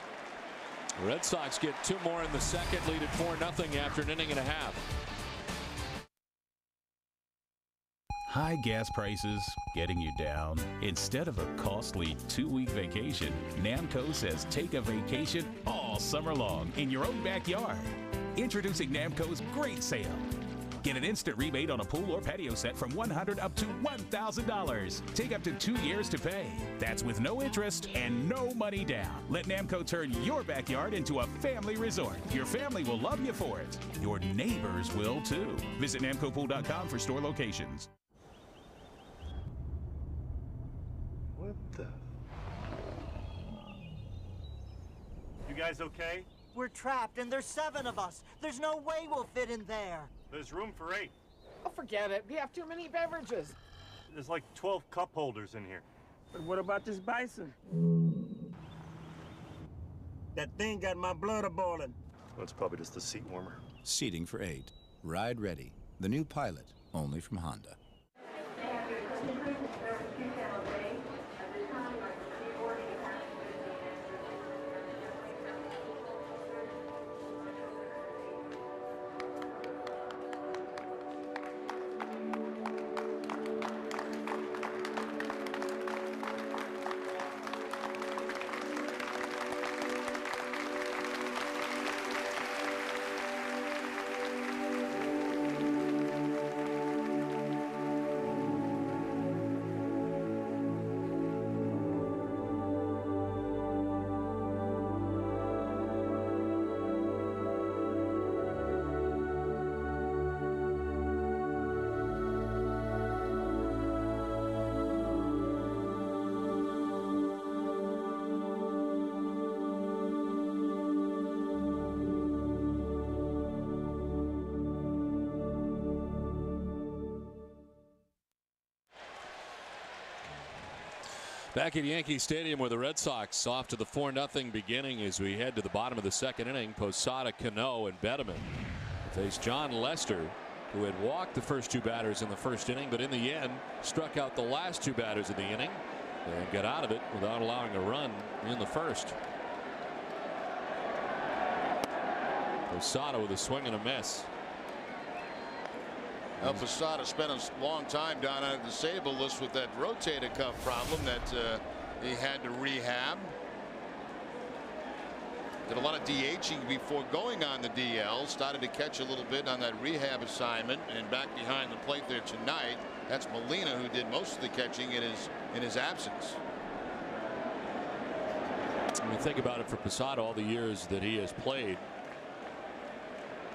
The Red Sox get 2 more in the second, lead at 4-0 after an inning and a half.
High gas prices getting you down. Instead of a costly 2-week vacation, Namco says take a vacation all summer long in your own backyard. Introducing Namco's great sale. Get an instant rebate on a pool or patio set from $100 up to $1,000. Take up to 2 years to pay. That's with no interest and no money down. Let Namco turn your backyard into a family resort. Your family will love you for it. Your neighbors will too. Visit NamcoPool.com for store locations.
What the?
You guys okay?
We're trapped, and there's 7 of us. There's no way we'll fit in there.
There's room for 8.
Oh, forget it. We have too many beverages.
There's like 12 cup holders in here.
But what about this bison?
That thing got my blood a-boiling. Well, it's probably just the seat warmer.
Seating for 8. Ride Ready. The new Pilot, only from Honda.
Back at Yankee Stadium where the Red Sox off to the 4-0 beginning as we head to the bottom of the second inning. Posada, Cano, and Bedeman face John Lester, who had walked the first 2 batters in the first inning, but in the end struck out the last 2 batters of the inning and got out of it without allowing a run in the first. Posada with a swing and a miss.
Posada spent a long time down on the disabled list with that rotator cuff problem that he had to rehab. Did a lot of DHing before going on the DL. Started to catch a little bit on that rehab assignment, and back behind the plate there tonight. That's Molina, who did most of the catching in his absence.
When you think about it, for Posada, all the years that he has played,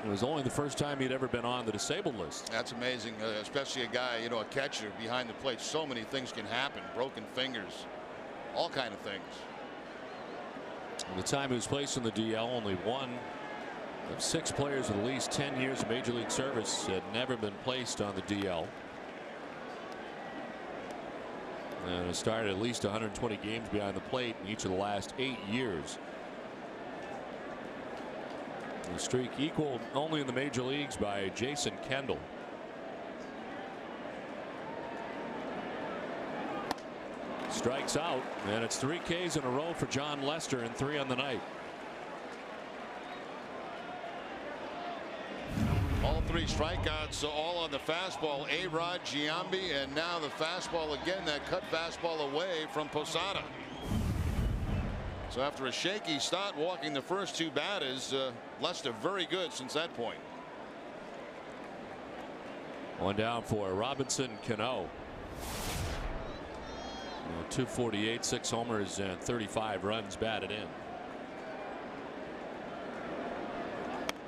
it was only the first time he'd ever been on the disabled list.
That's amazing, especially a guy, a catcher behind the plate. So many things can happen. Broken fingers, all kind of things.
At the time he was placed in the DL, only one of 6 players with at least 10 years of major league service had never been placed on the DL. And it started at least 120 games behind the plate in each of the last 8 years. The streak equaled only in the major leagues by Jason Kendall. Strikes out, and it's 3 Ks in a row for John Lester and 3 on the night.
All 3 strikeouts, all on the fastball. A-Rod, Giambi, and now the fastball again. That cut fastball away from Posada. So after a shaky start walking the first 2 batters, Lester very good since that point.
One down for Robinson Cano. 248, 6 homers, and 35 runs batted in.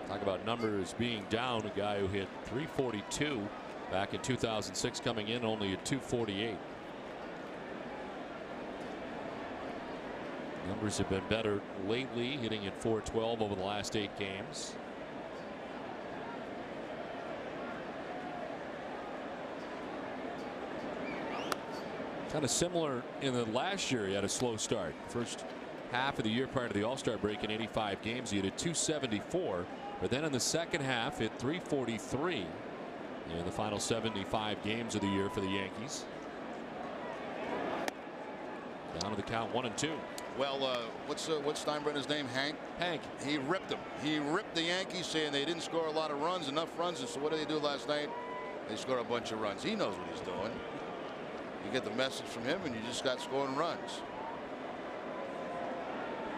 Talk about numbers being down. A guy who hit 342 back in 2006, coming in only at 248. Numbers have been better lately, hitting at 412 over the last 8 games. Kind of similar in the last year. He had a slow start. First half of the year prior to the All-Star break in 85 games, he hit at 274. But then in the second half, hit 343 in the final 75 games of the year for the Yankees. Down to the count, 1-2.
Well, what's Steinbrenner's name? Hank. He ripped them. He ripped the Yankees, saying they didn't score a lot of runs, enough runs. And so what did they do last night? They scored a bunch of runs. He knows what he's doing. You get the message from him, and you just got scoring runs.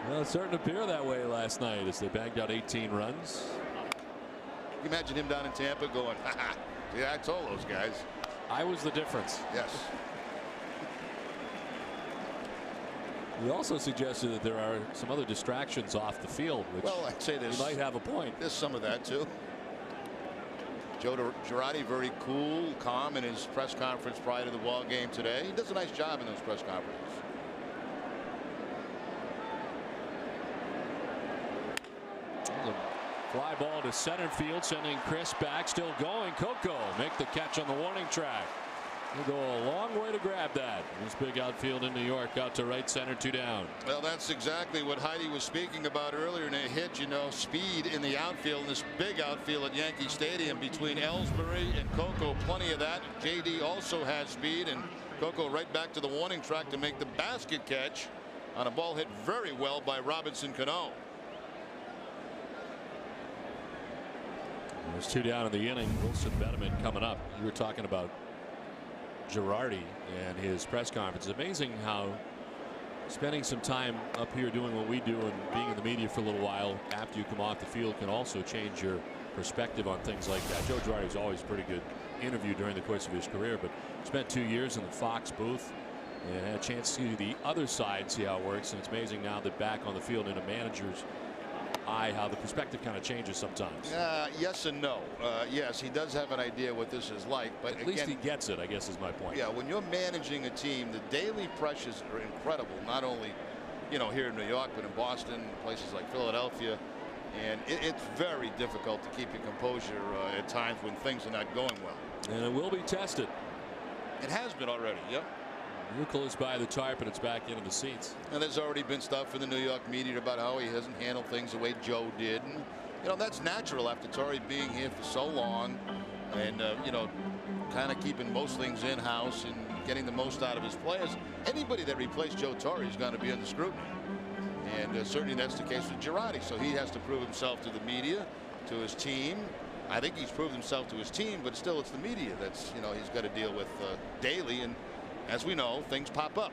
Well, it's starting to appear that way last night as they bagged out 18 runs.
Can you imagine him down in Tampa going, ha, yeah, I told those guys.
I was the difference.
Yes.
He also suggested that there are some other distractions off the field, which
I'd say
he might have a point.
There's some of that too. Joe Girardi very cool, calm in his press conference prior to the ball game today. He does a nice job in those press conferences.
Fly ball to center field, sending Chris back, still going. Coco make the catch on the warning track. He'll go a long way to grab that. This big outfield in New York, out to right center, 2 down.
Well, that's exactly what Heidi was speaking about earlier in a hit. You know, speed in the outfield, in this big outfield at Yankee Stadium between Ellsbury and Coco. Plenty of that. JD also has speed, and Coco right back to the warning track to make the basket catch on a ball hit very well by Robinson Cano.
There's 2 down in the inning. Wilson Beneman coming up. You were talking about Girardi and his press conference. It's amazing how spending some time up here doing what we do and being in the media for a little while after you come off the field can also change your perspective on things like that. Joe Girardi was always a pretty good interview during the course of his career, but spent 2 years in the Fox booth and had a chance to see the other side, see how it works. And it's amazing now that back on the field in a manager's eye, how the perspective kind of changes sometimes.
Yes and no. Yes, he does have an idea what this is like, but
at least he gets it, I guess, is my point.
Yeah, when you're managing a team, the daily pressures are incredible. Not only, you know, here in New York, but in Boston, places like Philadelphia, and it's very difficult to keep your composure at times when things are not going well.
And it will be tested.
It has been already. Yep.
Euclid is by the tarp, and it's back into the seats.
And there's already been stuff in the New York media about how he hasn't handled things the way Joe did. And, you know, that's natural after Torrey being here for so long and, you know, kind of keeping most things in-house and getting the most out of his players. Anybody that replaced Joe Torrey is going to be under scrutiny. And certainly that's the case with Girardi. So he has to prove himself to the media, to his team. I think he's proved himself to his team, but still it's the media that's, you know, he's got to deal with daily. And as we know, things pop up.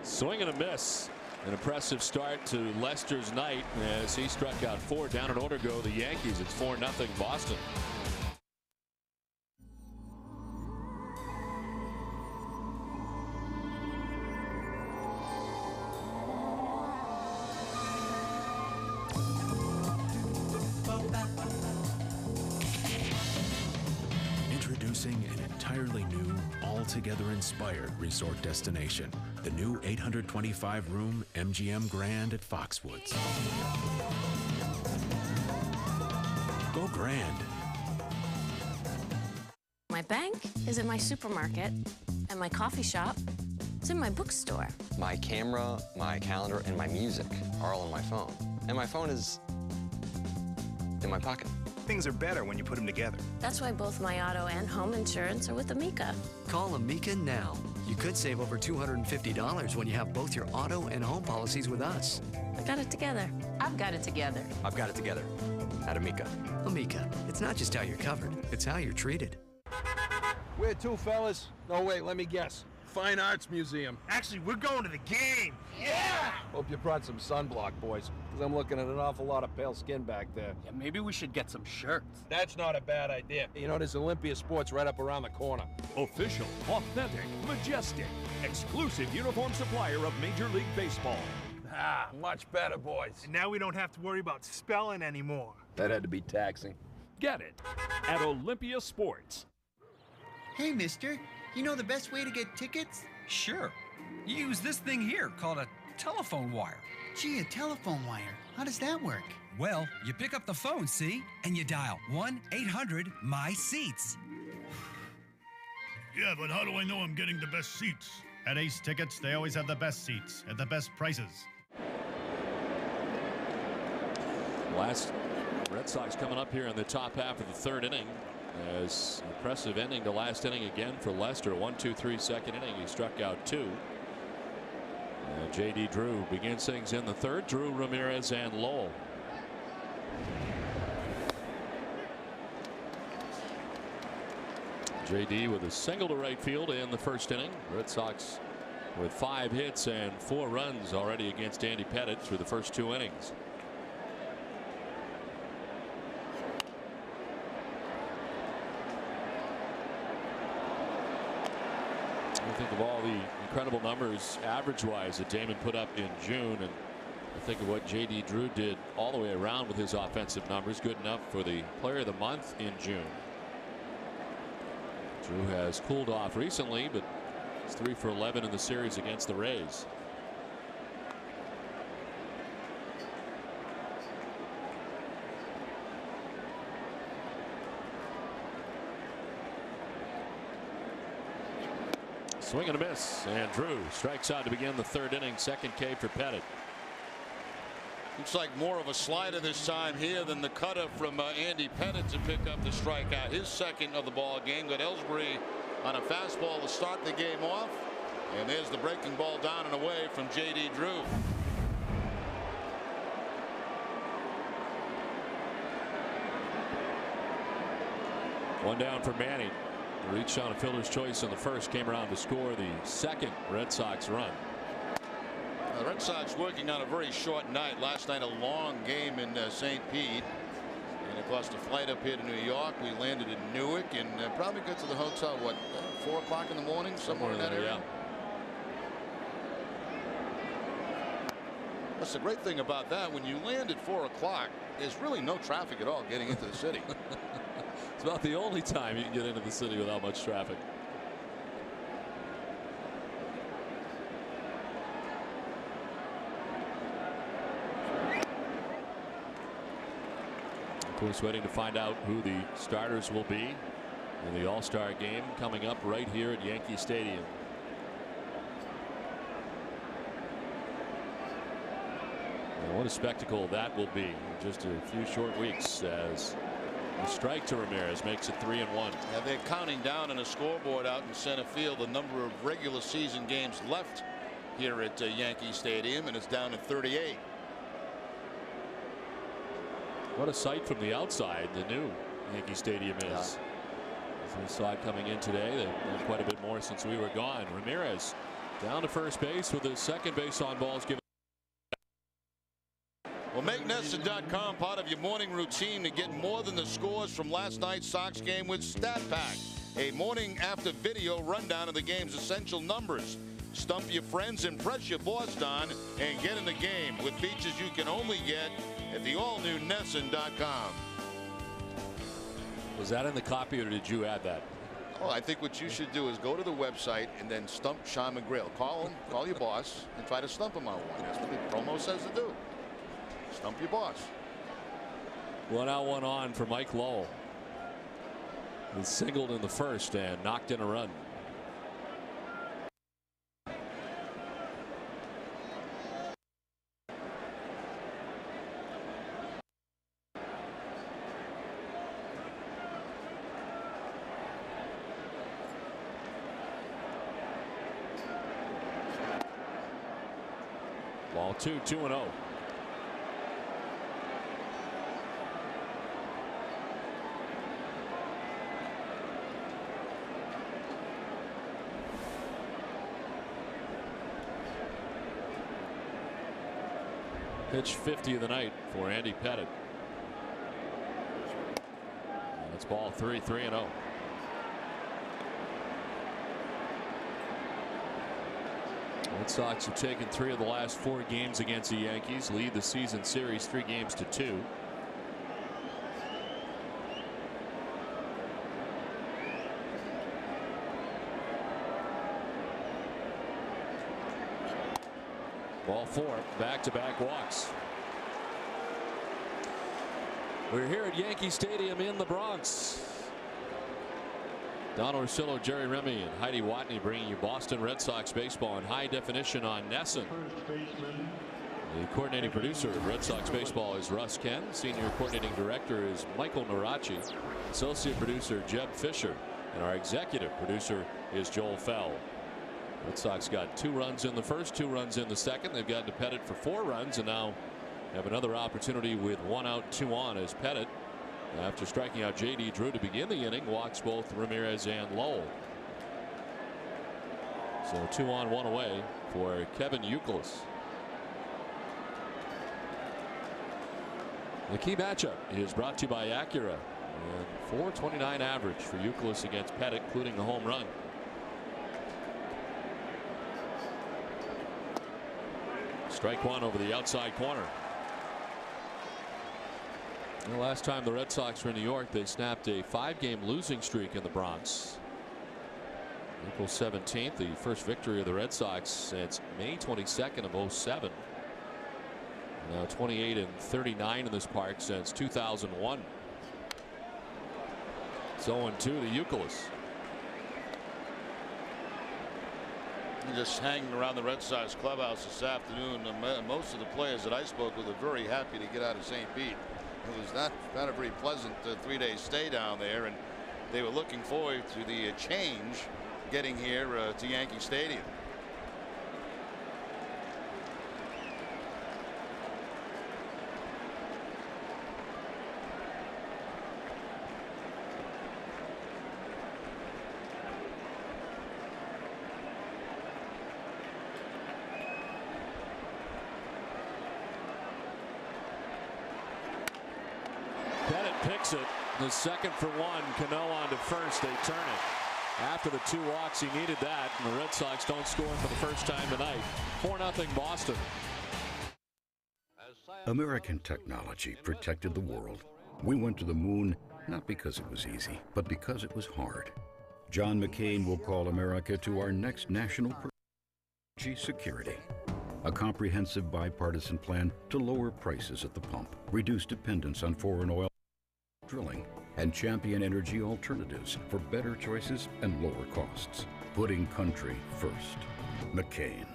Swing and a miss. An impressive start to Lester's night as he struck out 4. Down in order go the Yankees. It's 4-0 Boston.
Introducing an entirely new, altogether inspired resort destination. The new 825-room MGM Grand at Foxwoods. Go Grand.
My bank is in my supermarket, and my coffee shop is in my bookstore.
My camera, my calendar, and my music are all on my phone. And my phone is in my pocket.
Things are better when you put them together.
That's why both my auto and home insurance are with Amica.
Call Amica now. You could save over $250 when you have both your auto and home policies with us.
I got it together. I've got it together.
I've got it together at Amica.
Amica, it's not just how you're covered, it's how you're treated.
Where to, fellas? No, wait, let me guess. Fine Arts Museum.
Actually, we're going to the game. Yeah!
Hope you brought some sunblock, boys, because I'm looking at an awful lot of pale skin back there.
Yeah, maybe we should get some shirts.
That's not a bad idea. You know, there's Olympia Sports right up around the corner.
Official, authentic, majestic, exclusive uniform supplier of Major League Baseball.
Ah, much better, boys.
And now we don't have to worry about spelling anymore.
That had to be taxing.
Get it at Olympia Sports.
Hey, mister, you know the best way to get tickets?
Sure. You use this thing here called a telephone wire.
Gee, a telephone wire. How does that work?
Well, you pick up the phone, see? And you dial 1-800-MY-SEATS.
Yeah, but how do I know I'm getting the best seats? At Ace Tickets, they always have the best seats at the best prices.
Last Red Sox coming up here in the top half of the 3rd inning. As impressive ending to last inning again for Lester. 1-2-3 second inning. He struck out 2. J.D. Drew begins things in the 3rd. Drew, Ramirez, and Lowell. J.D. with a single to right field in the 1st inning. Red Sox with 5 hits and 4 runs already against Andy Pettitte through the first 2 innings. Think of all the incredible numbers average-wise that Damon put up in June, and I think of what J.D. Drew did all the way around with his offensive numbers. Good enough for the Player of the Month in June. Drew has cooled off recently, but he's 3 for 11 in the series against the Rays. Swing and a miss, and Drew strikes out to begin the third inning. Second K for Pettit.
Looks like more of a slider this time here than the cutter from Andy Pettit to pick up the strikeout. His second of the ball game. Got Ellsbury on a fastball to start the game off. And there's the breaking ball down and away from J.D. Drew.
One down for Manning. Reached on a fielder's choice in the first. Came around to score the second Red Sox run.
The Red Sox working on a very short night. Last night a long game in St. Pete. And of course the flight up here to New York. We landed in Newark and probably got to the hotel, what, 4 o'clock in the morning? Somewhere in that area.
Yeah.
That's the great thing about that. When you land at 4 o'clock, there's really no traffic at all getting into the city.
It's about the only time you can get into the city without much traffic. Of course, waiting to find out who the starters will be in the All-Star game coming up right here at Yankee Stadium. And what a spectacle that will be in just a few short weeks as the strike to Ramirez makes it 3-1.
Yeah, they're counting down on a scoreboard out in center field the number of regular season games left here at Yankee Stadium, and it's down to 38.
What a sight from the outside the new Yankee Stadium is.
Yeah.
As we saw it coming in today, they've done quite a bit more since we were gone. Ramirez down to first base with his second base on balls given.
Well, make NESN.com part of your morning routine to get more than the scores from last night's Sox game with StatPack, a morning after video rundown of the game's essential numbers. Stump your friends, impress your boss, Don, and get in the game with features you can only get at the all-new NESN.com.
Was that in the copy or did you add that?
Oh, I think what you should do is go to the website and then stump Sean McGrail. Call him, call your boss, and try to stump him on one. That's what the promo says to do. Stump your boss.
1 out, 1 on for Mike Lowell. He singled in the first and knocked in a run. Ball 2, 2-0. Pitch 50 of the night for Andy Pettit. That's ball 3, 3-0. Red Sox have taken 3 of the last 4 games against the Yankees, lead the season series 3 games to 2. Ball 4, back-to-back walks. We're here at Yankee Stadium in the Bronx. Don Orsillo, Jerry Remy, and Heidi Watney bringing you Boston Red Sox baseball in high definition on NESN. The coordinating producer of Red Sox baseball is Russ Ken. Senior coordinating director is Michael Narachi. Associate producer Jeb Fisher. And our executive producer is Joel Fell. Red Sox got 2 runs in the first, 2 runs in the second. They've gotten to Pettit for 4 runs and now have another opportunity with 1 out, 2 on as Pettit, after striking out J.D. Drew to begin the inning, walks both Ramirez and Lowell. So 2 on, 1 away for Kevin Youkilis. The key matchup is brought to you by Acura. And 429 average for Youkilis against Pettit, including the home run. Strike 1 over the outside corner. The last time the Red Sox were in New York, they snapped a 5-game losing streak in the Bronx. April 17th, the first victory of the Red Sox since May 22nd of 07. Now 28-39 in this park since 2001. It's 0-2 to Youkilis.
Just hanging around the Red Sox clubhouse this afternoon. Most of the players that I spoke with are very happy to get out of St. Pete. It was not a very pleasant 3-day stay down there, and they were looking forward to the change getting here to Yankee Stadium.
Picks it. The second for one. Cano on to first. They turn it. After the 2 walks, he needed that. And the Red Sox don't score for the first time tonight. 4-0 Boston.
American technology protected the world. We went to the moon not because it was easy, but because it was hard. John McCain will call America to our next national energy security. A comprehensive bipartisan plan to lower prices at the pump, reduce dependence on foreign oil drilling, and champion energy alternatives for better choices and lower costs. Putting country first. McCain.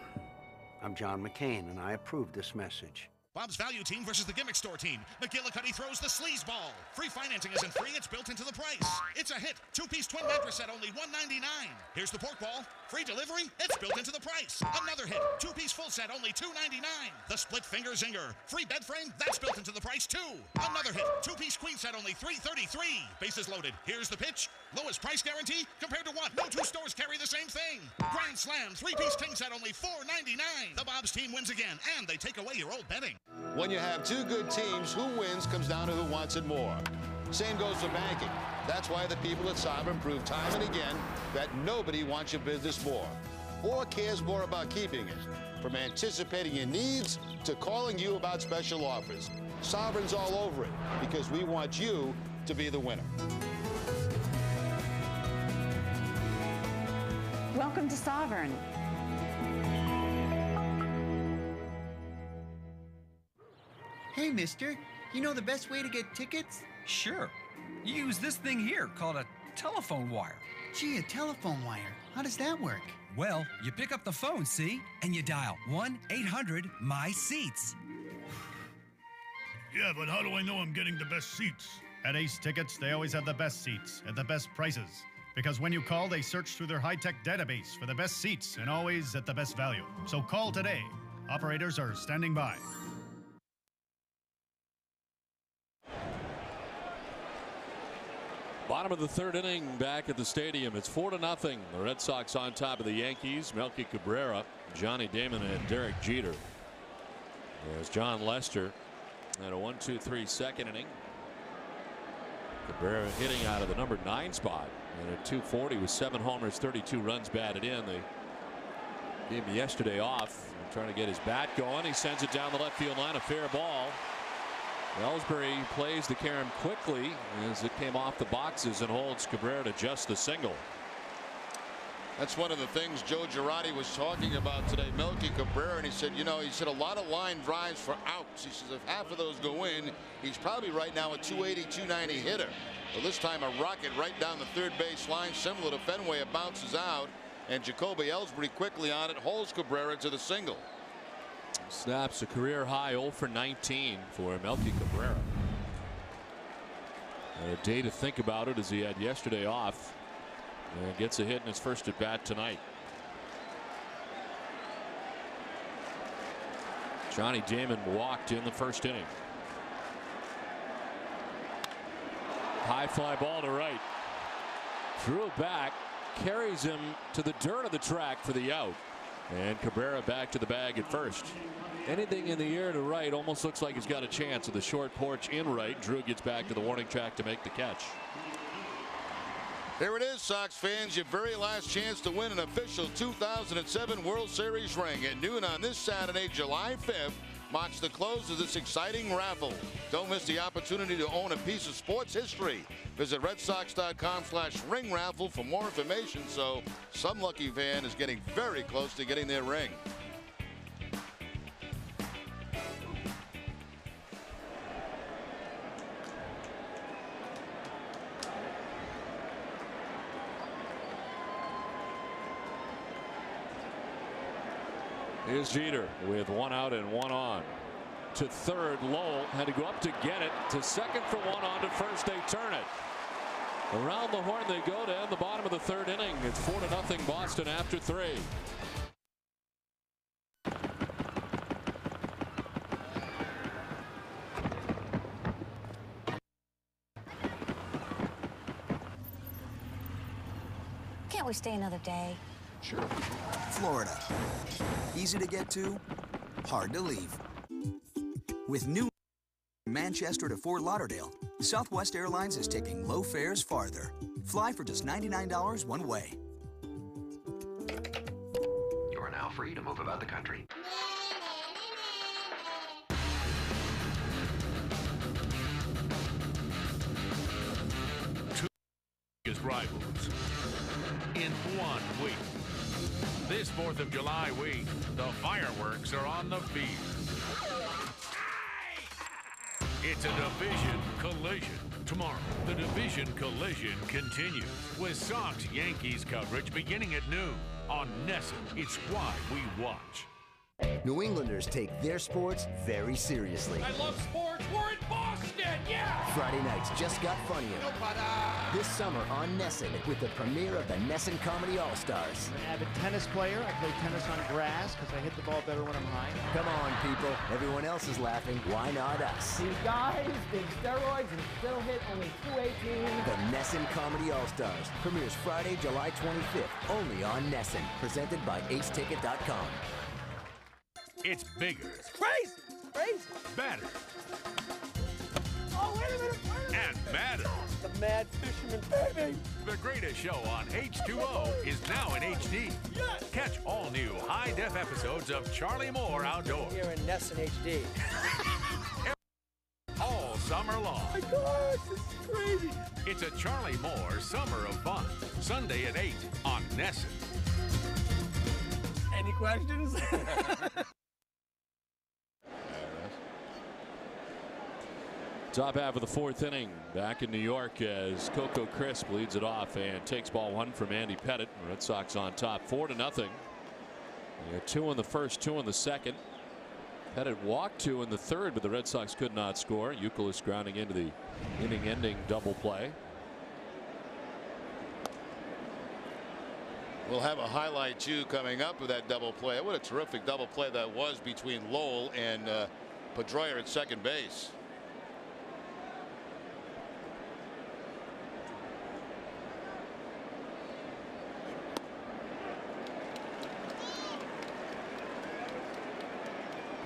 I'm John McCain, and I approve this message.
Bob's Value Team versus the Gimmick Store Team. McGillicuddy throws the sleaze ball. Free financing isn't free, it's built into the price. It's a hit. 2-piece twin mattress set, only $199. Here's the pork ball. Free delivery, it's built into the price. Another hit. 2-piece full set, only $299. The split finger zinger. Free bed frame, that's built into the price too. Another hit. 2-piece queen set, only $333. Bases loaded. Here's the pitch. Lowest price guarantee compared to what? No 2 stores carry the same thing. Grand Slam. 3-piece king set, only $499. The Bob's team wins again, and they take away your old betting.
When you have 2 good teams, who wins comes down to who wants it more. Same goes for banking. That's why the people at Sovereign prove time and again that nobody wants your business more or cares more about keeping it. From anticipating your needs to calling you about special offers. Sovereign's all over it because we want you to be the winner.
Welcome to Sovereign.
Hey, mister, you know the best way to get tickets?
Sure. You use this thing here called a telephone wire.
Gee, a telephone wire. How does that work?
Well, you pick up the phone, see? And you dial 1-800-MY-SEATS.
Yeah, but how do I know I'm getting the best seats? At Ace Tickets, they always have the best seats at the best prices. Because when you call, they search through their high-tech database for the best seats and always at the best value. So call today. Operators are standing by.
Bottom of the 3rd inning back at the stadium. It's 4-0. The Red Sox on top of the Yankees. Melky Cabrera, Johnny Damon, and Derek Jeter. There's John Lester at a 1-2-3 second inning. Cabrera hitting out of the number 9 spot. And at 240 with 7 homers, 32 runs batted in. They gave him yesterday off. Trying to get his bat going. He sends it down the left field line. A fair ball. Ellsbury plays the carom quickly as it came off the boxes and holds Cabrera to just the single.
That's one of the things Joe Girardi was talking about today, Melky Cabrera, and he said, you know, he said a lot of line drives for outs. He says if half of those go in, he's probably right now a 280, 290 hitter. Well, this time a rocket right down the 3rd base line, similar to Fenway. It bounces out, and Jacoby Ellsbury quickly on it holds Cabrera to the single.
Snaps a career high 0 for 19 for Melky Cabrera. And a day to think about it as he had yesterday off. And gets a hit in his first at bat tonight. Johnny Damon walked in the 1st inning. High fly ball to right. Threw it back. Carries him to the dirt of the track for the out. And Cabrera back to the bag at first. Anything in the air to right almost looks like he's got a chance of the short porch in right. Drew gets back to the warning track to make the catch.
Here it is, Sox fans, your very last chance to win an official 2007 World Series ring at noon on this Saturday, July 5th. Marks the close of this exciting raffle. Don't miss the opportunity to own a piece of sports history. Visit redsox.com/ring raffle for more information. So some lucky fan is getting very close to getting their ring.
Here's Jeter with one out and one on. To third, Lowell had to go up to get it. To second for one, on to first. They turn it. Around the horn they go to end the bottom of the third inning. It's 4-0 Boston after 3.
Can't we stay another day?
Sure. Florida. Easy to get to, hard to leave. With new Manchester to Fort Lauderdale, Southwest Airlines is taking low fares farther. Fly for just $99 one way.
You are now free to move about the country.
Two biggest rivals in 1 week. This 4th of July week, the fireworks are on the field. It's a division collision. Tomorrow, the division collision continues with Sox-Yankees coverage beginning at noon on NESN. It's why we watch.
New Englanders take their sports very seriously.
I love sports. We're in Boston, yeah!
Friday nights just got funnier. This summer on NESN with the premiere of the NESN Comedy All-Stars.
I'm an avid tennis player. I play tennis on grass because I hit the ball better when I'm high.
Come on, people. Everyone else is laughing. Why not us?
These guys did steroids and still hit only .218.
The NESN Comedy All-Stars premieres Friday, July 25th, only on NESN. Presented by aceticket.com.
It's bigger.
It's crazy. It's crazy.
Better.
Oh, wait a minute.
And badder.
The Mad Fisherman, baby.
The greatest show on H2O is now in HD.
Yes.
Catch all new high-def episodes of Charlie Moore Outdoors.
Here in NESN HD.
All summer long.
Oh my gosh, this is crazy.
It's a Charlie Moore Summer of Fun. Sunday at 8 on NESN.
Any questions?
Top half of the 4th inning back in New York as Coco Crisp leads it off and takes ball 1 from Andy Pettitte. Red Sox on top 4-0. They got 2 in the first, 2 in the second. Pettitte walked 2 in the third, but the Red Sox could not score. Youkilis grounding into the inning-ending double play.
We'll have a highlight too coming up with that double play. What a terrific double play that was between Lowell and Pedroia at second base.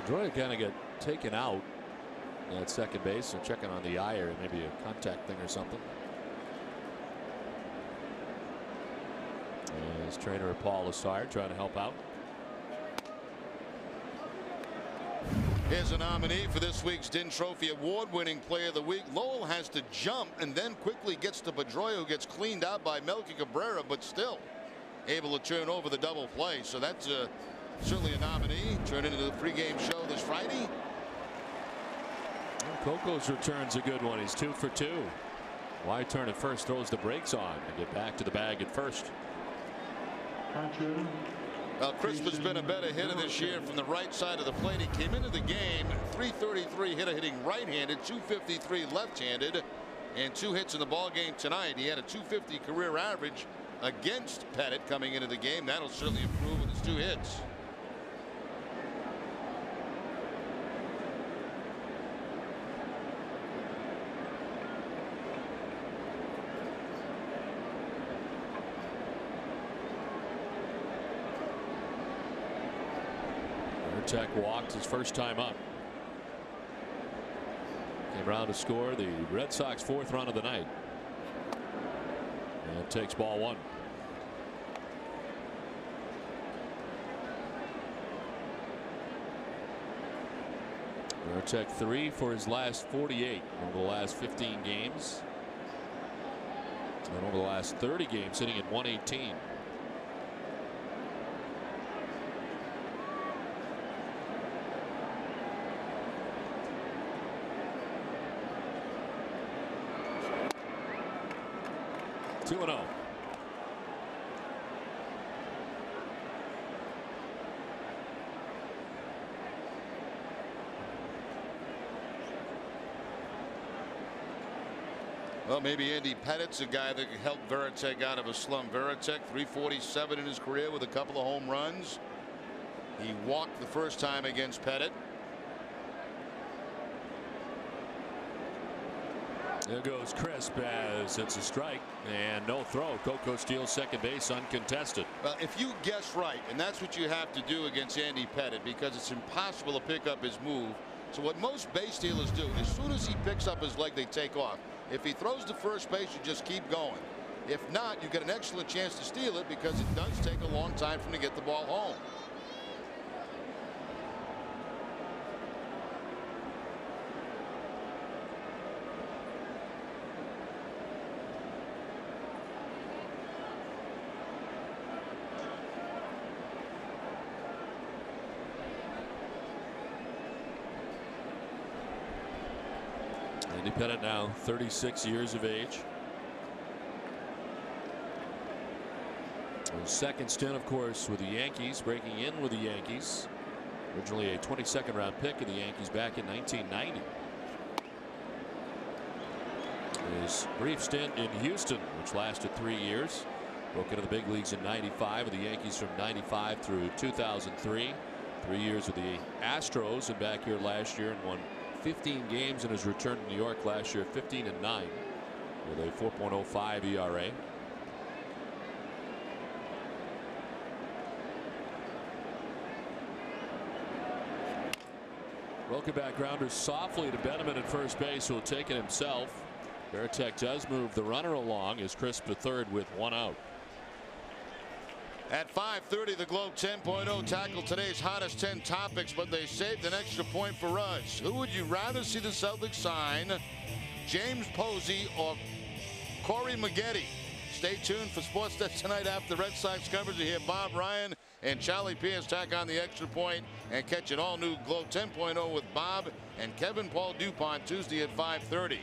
Pedroia kind of got taken out at second base and checking on the eye or maybe a contact thing or something. His trainer Paul Lassard trying to help out.
Here's a nominee for this week's DIN Trophy award-winning Player of the Week. Lowell has to jump and then quickly gets to Pedroia, who gets cleaned out by Melky Cabrera, but still able to turn over the double play. So that's certainly a nominee. Turn into the pregame show this Friday.
Coco's return's a good one. He's 2 for 2. Wide turn at first, throws the brakes on and get back to the bag at first.
Well, Crisp has been a better hitter this year from the right side of the plate. He came into the game .333 hitter, hitting right-handed, .253 left-handed, and 2 hits in the ball game tonight. He had a .250 career average against Pettitte coming into the game. That'll certainly improve with his 2 hits.
Tech walked his first time up. Came around to score the Red Sox 4th run of the night. And takes ball 1. Tech 3 for his last 48 over the last 15 games. And over the last 30 games sitting at 118. Two and 0.
Well, maybe Andy Pettit's a guy that can help Veritek out of a slump. Veritek, 347 in his career with a couple of home runs. He walked the first time against Pettit.
There goes Crisp as it's a strike and no throw. Coco steals second base uncontested.
Well, if you guess right, and that's what you have to do against Andy Pettit, because it's impossible to pick up his move. So what most base stealers do, as soon as he picks up his leg, they take off. If he throws to first base, you just keep going. If not, you get an excellent chance to steal it, because it does take a long time for him to get the ball home.
Andy Pettit now 36 years of age. His second stint, of course, with the Yankees, breaking in with the Yankees. Originally a 22nd round pick of the Yankees back in 1990. His brief stint in Houston, which lasted 3 years. Broke into the big leagues in '95 with the Yankees from '95 through 2003. 3 years with the Astros and back here last year and won 15 games in his return to New York last year, 15-9 with a 4.05 ERA. Broken back grounder softly to Benjamin at first base, who will take it himself. Veritek does move the runner along as Crisp to third with one out.
At 5:30, the Globe 10.0 tackled today's hottest 10 topics, but they saved an extra point for us. Who would you rather see the Celtics sign, James Posey or Corey Maggette? Stay tuned for Sportsnet tonight after the Red Sox coverage. You hear Bob Ryan and Charlie Pierce tack on the extra point and catch an all-new Globe 10.0 with Bob and Kevin Paul DuPont Tuesday at 5:30.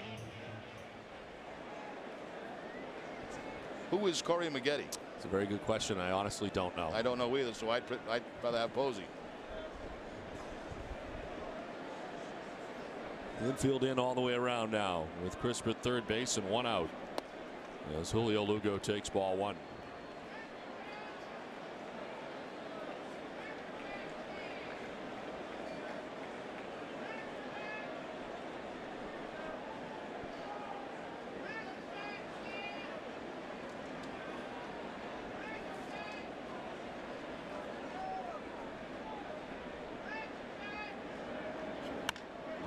Who is Corey Maggette?
It's a very good question. I honestly don't know.
I don't know either, so I'd rather have Posey.
Infield in all the way around now with Crisp at third base and one out as Julio Lugo takes ball one.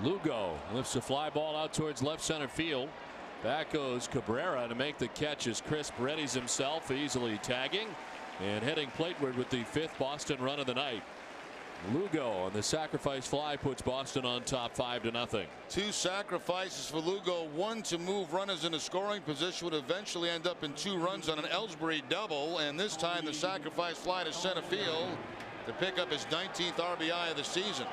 Lugo lifts a fly ball out towards left center field. Back goes Cabrera to make the catch as Crisp readies himself, easily tagging and heading plateward with the 5th Boston run of the night. Lugo on the sacrifice fly puts Boston on top 5-0.
2 sacrifices for Lugo. One to move runners in a scoring position, would eventually end up in 2 runs on an Ellsbury double, and this time the sacrifice fly to center field to pick up his 19th RBI of the season.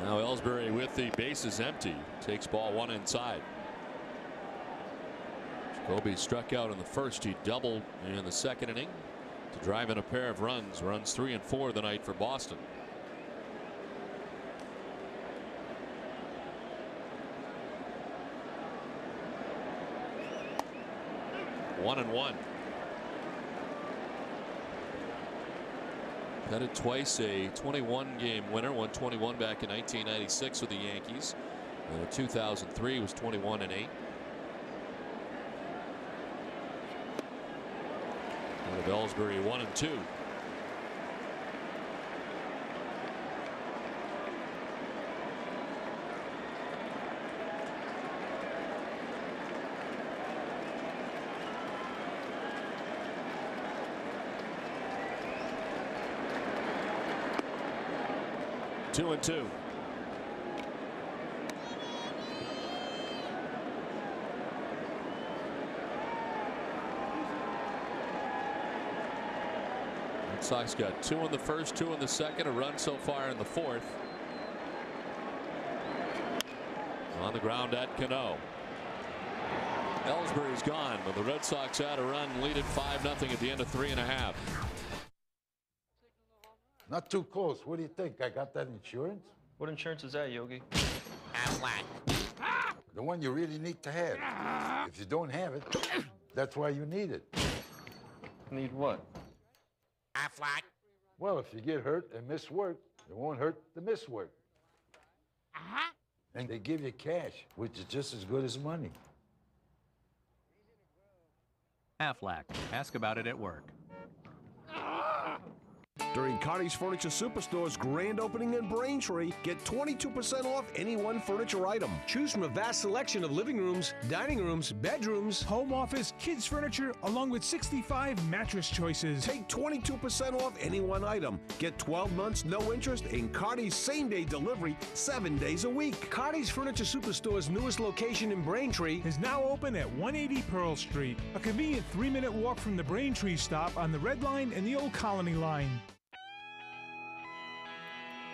Now Ellsbury, with the bases empty, takes ball one inside. Jacoby struck out in the first. He doubled in the second inning to drive in a pair of runs. Runs 3 and 4 the night for Boston. One and one. Pettit twice a 21-game winner, 121 back in 1996 with the Yankees. 2003 was 21-8. Out of Ellsbury, 1 and 2. Two and two. Red Sox got 2 in the first, 2 in the second, a run so far in the 4th. On the ground at Cano. Ellsbury's gone, but the Red Sox had a run, lead at 5-0 at the end of 3.5.
Not too close. What do you think? I got that insurance?
What insurance is that, Yogi?
Aflac. The one you really need to have. If you don't have it, that's why you need it.
Need what?
Aflac. Well, if you get hurt and miss work, it won't hurt to miss work. And they give you cash, which is just as good as money.
Aflac. Ask about it at work.
During Cardi's Furniture Superstore's grand opening in Braintree, get 22% off any one furniture item.
Choose from a vast selection of living rooms, dining rooms, bedrooms,
home office, kids furniture, along with 65 mattress choices.
Take 22% off any one item. Get 12 months, no interest, and Cardi's same-day delivery 7 days a week.
Cardi's Furniture Superstore's newest location in Braintree
is now open at 180 Pearl Street, a convenient 3-minute walk from the Braintree stop on the Red Line and the Old Colony Line.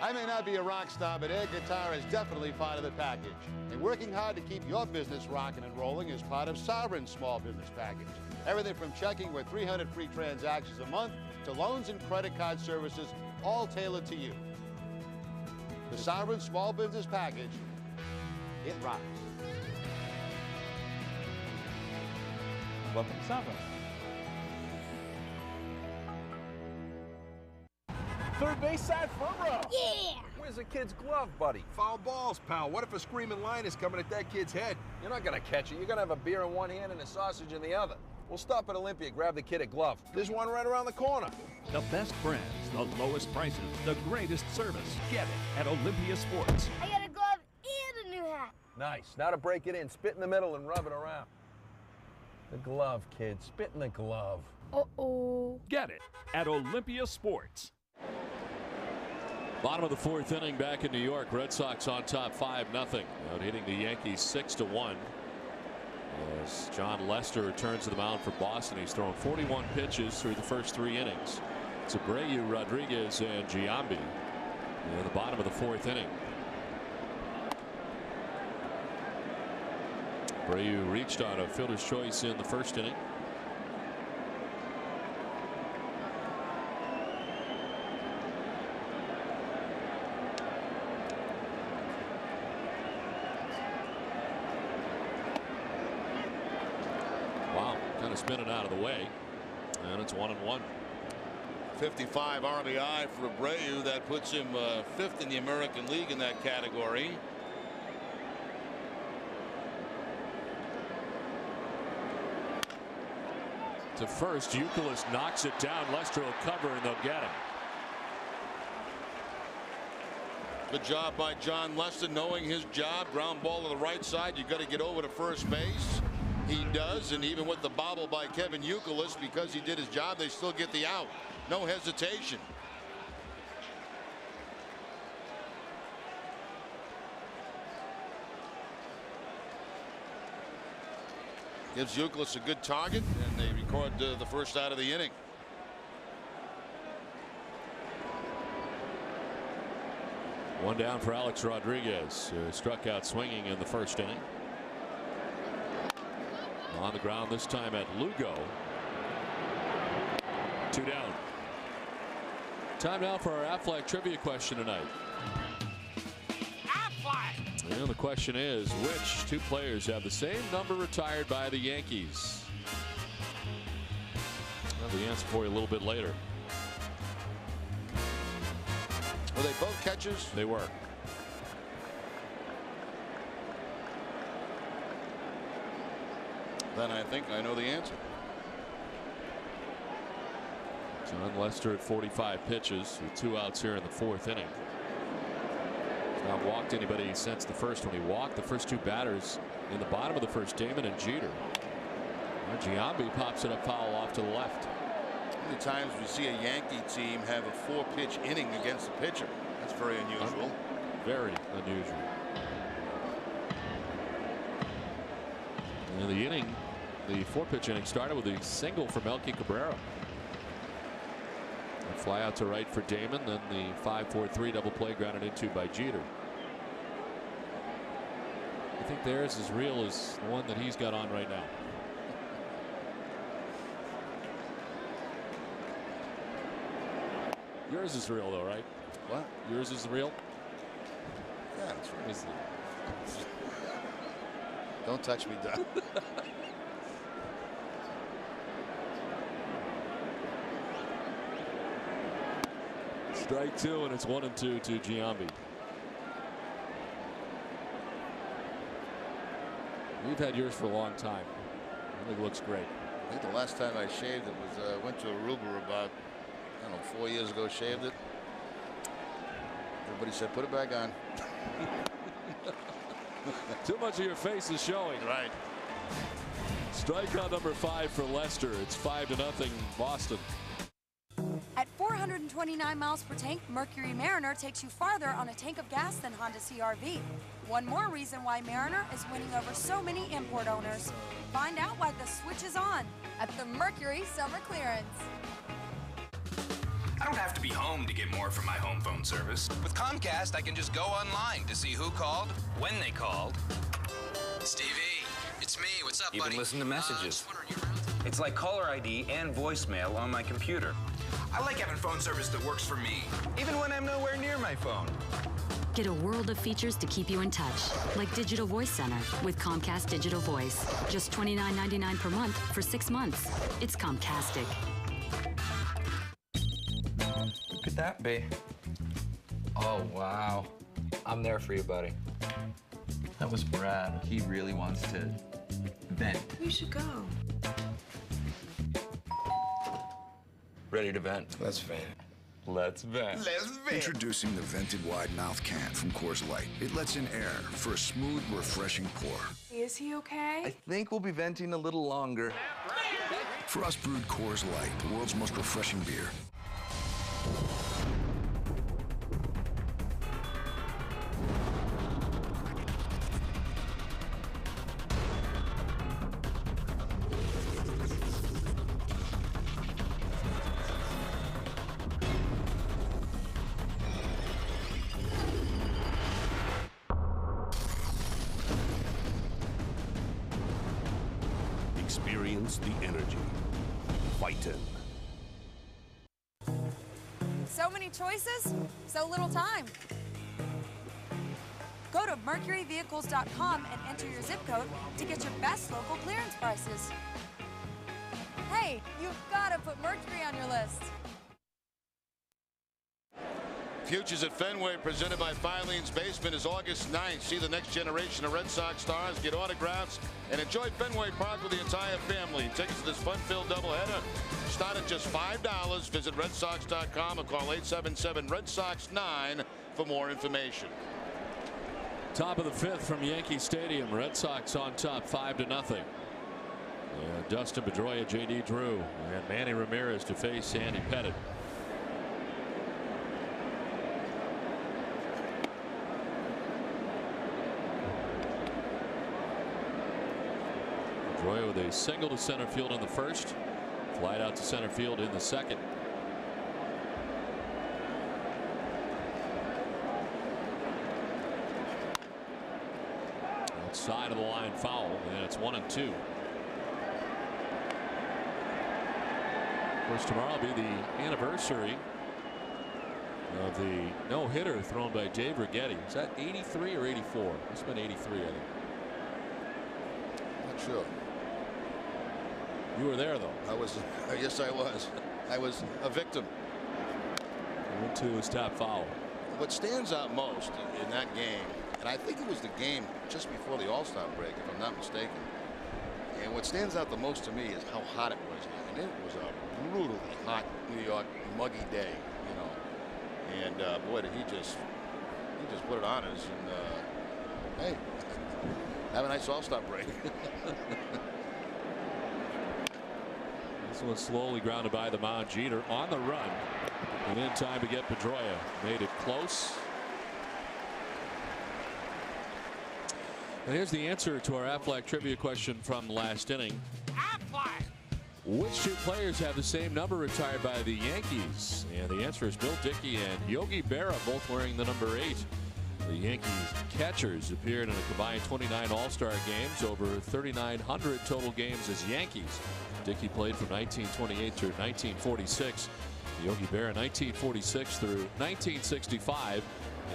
I may not be a rock star, but air guitar is definitely part of the package. And working hard to keep your business rocking and rolling is part of Sovereign's small business package. Everything from checking with 300 free transactions a month to loans and credit card services, all tailored to you. The Sovereign Small Business Package, it rocks.
Welcome to Sovereign.
Third base side front row.
Yeah!
Where's the kid's glove, buddy? Foul balls, pal. What if a screaming lion is coming at that kid's head? You're not gonna catch it. You're gonna have a beer in one hand and a sausage in the other. We'll stop at Olympia, grab the kid a glove. There's one right around the corner.
The best brands, the lowest prices, the greatest service. Get it at Olympia Sports.
I got a glove and a new hat.
Nice. Now to break it in. Spit in the middle and rub it around. The glove, kid. Spit in the glove.
Uh-oh.
Get it at Olympia Sports.
Bottom of the fourth inning back in New York. Red Sox on top 5-0. Out hitting the Yankees 6-1. As John Lester returns to the mound for Boston. He's thrown 41 pitches through the first 3 innings. It's Abreu, Rodriguez, and Giambi in the bottom of the fourth inning. Abreu reached on a fielder's choice in the first inning. Spinning out of the way, and it's 1-1.
55 RBI for Abreu. That puts him 5th in the American League in that category.
To first, Youkilis knocks it down. Lester will cover, and they'll get him.
Good job by John Lester, knowing his job. Ground ball to the right side. You got to get over to first base. He does, and even with the bobble by Kevin Youkilis, because he did his job, they still get the out. No hesitation. Gives Youkilis a good target, and they record the first out of the inning.
One down for Alex Rodriguez, who struck out swinging in the first inning. On the ground this time at Lugo. 2 down. Time now for our Aflac trivia question tonight.
Aflac!
And the question is, which 2 players have the same number retired by the Yankees? I'll have the answer for you a little bit later.
Were they both catchers?
They were.
Then I think I know the answer.
John Lester at 45 pitches with 2 outs here in the 4th inning. He's not walked anybody since the first one. He walked the first 2 batters in the bottom of the first, Damon and Jeter. Giambi pops it up foul off to the left.
How many times we see a Yankee team have a 4-pitch inning against a pitcher? That's very unusual.
Very unusual. And the inning, the 4-pitch inning, started with a single from Melky Cabrera. A fly out to right for Damon, then the 5-4-3 double play grounded into by Jeter. I think theirs is as real as the one that he's got on right now. Yours is real, though, right?
What?
Yours is real?
Yeah, it's real. Don't touch me, Doc.
Strike two, and it's 1-2 to Giambi. We've had yours for a long time. I think it looks great.
I think the last time I shaved it was went to Aruba about, I don't know, 4 years ago. Shaved it. Everybody said, put it back on.
Too much of your face is showing.
Right.
Strikeout number 5 for Lester. It's 5-0 Boston.
At 429 miles per tank, Mercury Mariner takes you farther on a tank of gas than Honda CR-V. One more reason why Mariner is winning over so many import owners. Find out why the switch is on at the Mercury Summer Clearance.
I don't have to be home to get more from my home phone service. With Comcast, I can just go online to see who called, when they called. Stevie, it's me. What's up, buddy? You can listen to messages. It's like caller ID and voicemail on my computer. I like having phone service that works for me, even when I'm nowhere near my phone.
Get a world of features to keep you in touch, like Digital Voice Center with Comcast Digital Voice. Just $29.99 per month for 6 months. It's Comcastic.
Who could that be? Oh, wow. I'm there for you, buddy. That was Brad. He really wants to vent.
We should go.
Ready to vent? Let's vent. Let's vent.
Let's vent. Introducing the vented wide mouth can from Coors Light. It lets in air for a smooth, refreshing pour.
Is he okay?
I think we'll be venting a little longer.
Frost brewed Coors Light, the world's most refreshing beer.
Experience the energy. Fightin'.
So many choices, so little time. Go to mercuryvehicles.com and enter your zip code to get your best local clearance prices. Hey, you've got to put Mercury on your list.
Futures at Fenway, presented by Filene's Basement, is August 9th. See the next generation of Red Sox stars, get autographs, and enjoy Fenway Park with the entire family. Tickets to this fun-filled doubleheader start at just $5. Visit redsox.com or call 877-RED-SOX-9 for more information.
Top of the 5th from Yankee Stadium. Red Sox on top 5-0. Dustin Pedroia, J.D. Drew, and Manny Ramirez to face Andy Pettitte. Pedroia with a single to center field in the first. Flight out to center field in the second. Outside of the line foul, and it's 1-2. Of course, tomorrow will be the anniversary of the no-hitter thrown by Dave Righetti. Is that 83 or 84? It's been 83, I think.
Not sure.
You were there, though.
I was. Yes, I was. I was a victim.
1-2 is top foul.
What stands out most in that game, and I think it was the game just before the All-Star break, if I'm not mistaken. And what stands out the most to me is how hot it was. And it was a brutally hot New York muggy day, you know. And boy, did he just put it on us. And hey, have a nice All-Star break.
This one slowly grounded by the mound. Jeter on the run, and in time to get Pedroia. Made it close. And here's the answer to our Aflac trivia question from last inning.
Aflac!
Which two players have the same number retired by the Yankees? And the answer is Bill Dickey and Yogi Berra, both wearing the number 8. The Yankees catchers appeared in a combined 29 All-Star games, over 3,900 total games as Yankees. Dickey played from 1928 to 1946. Yogi Berra, 1946 through 1965.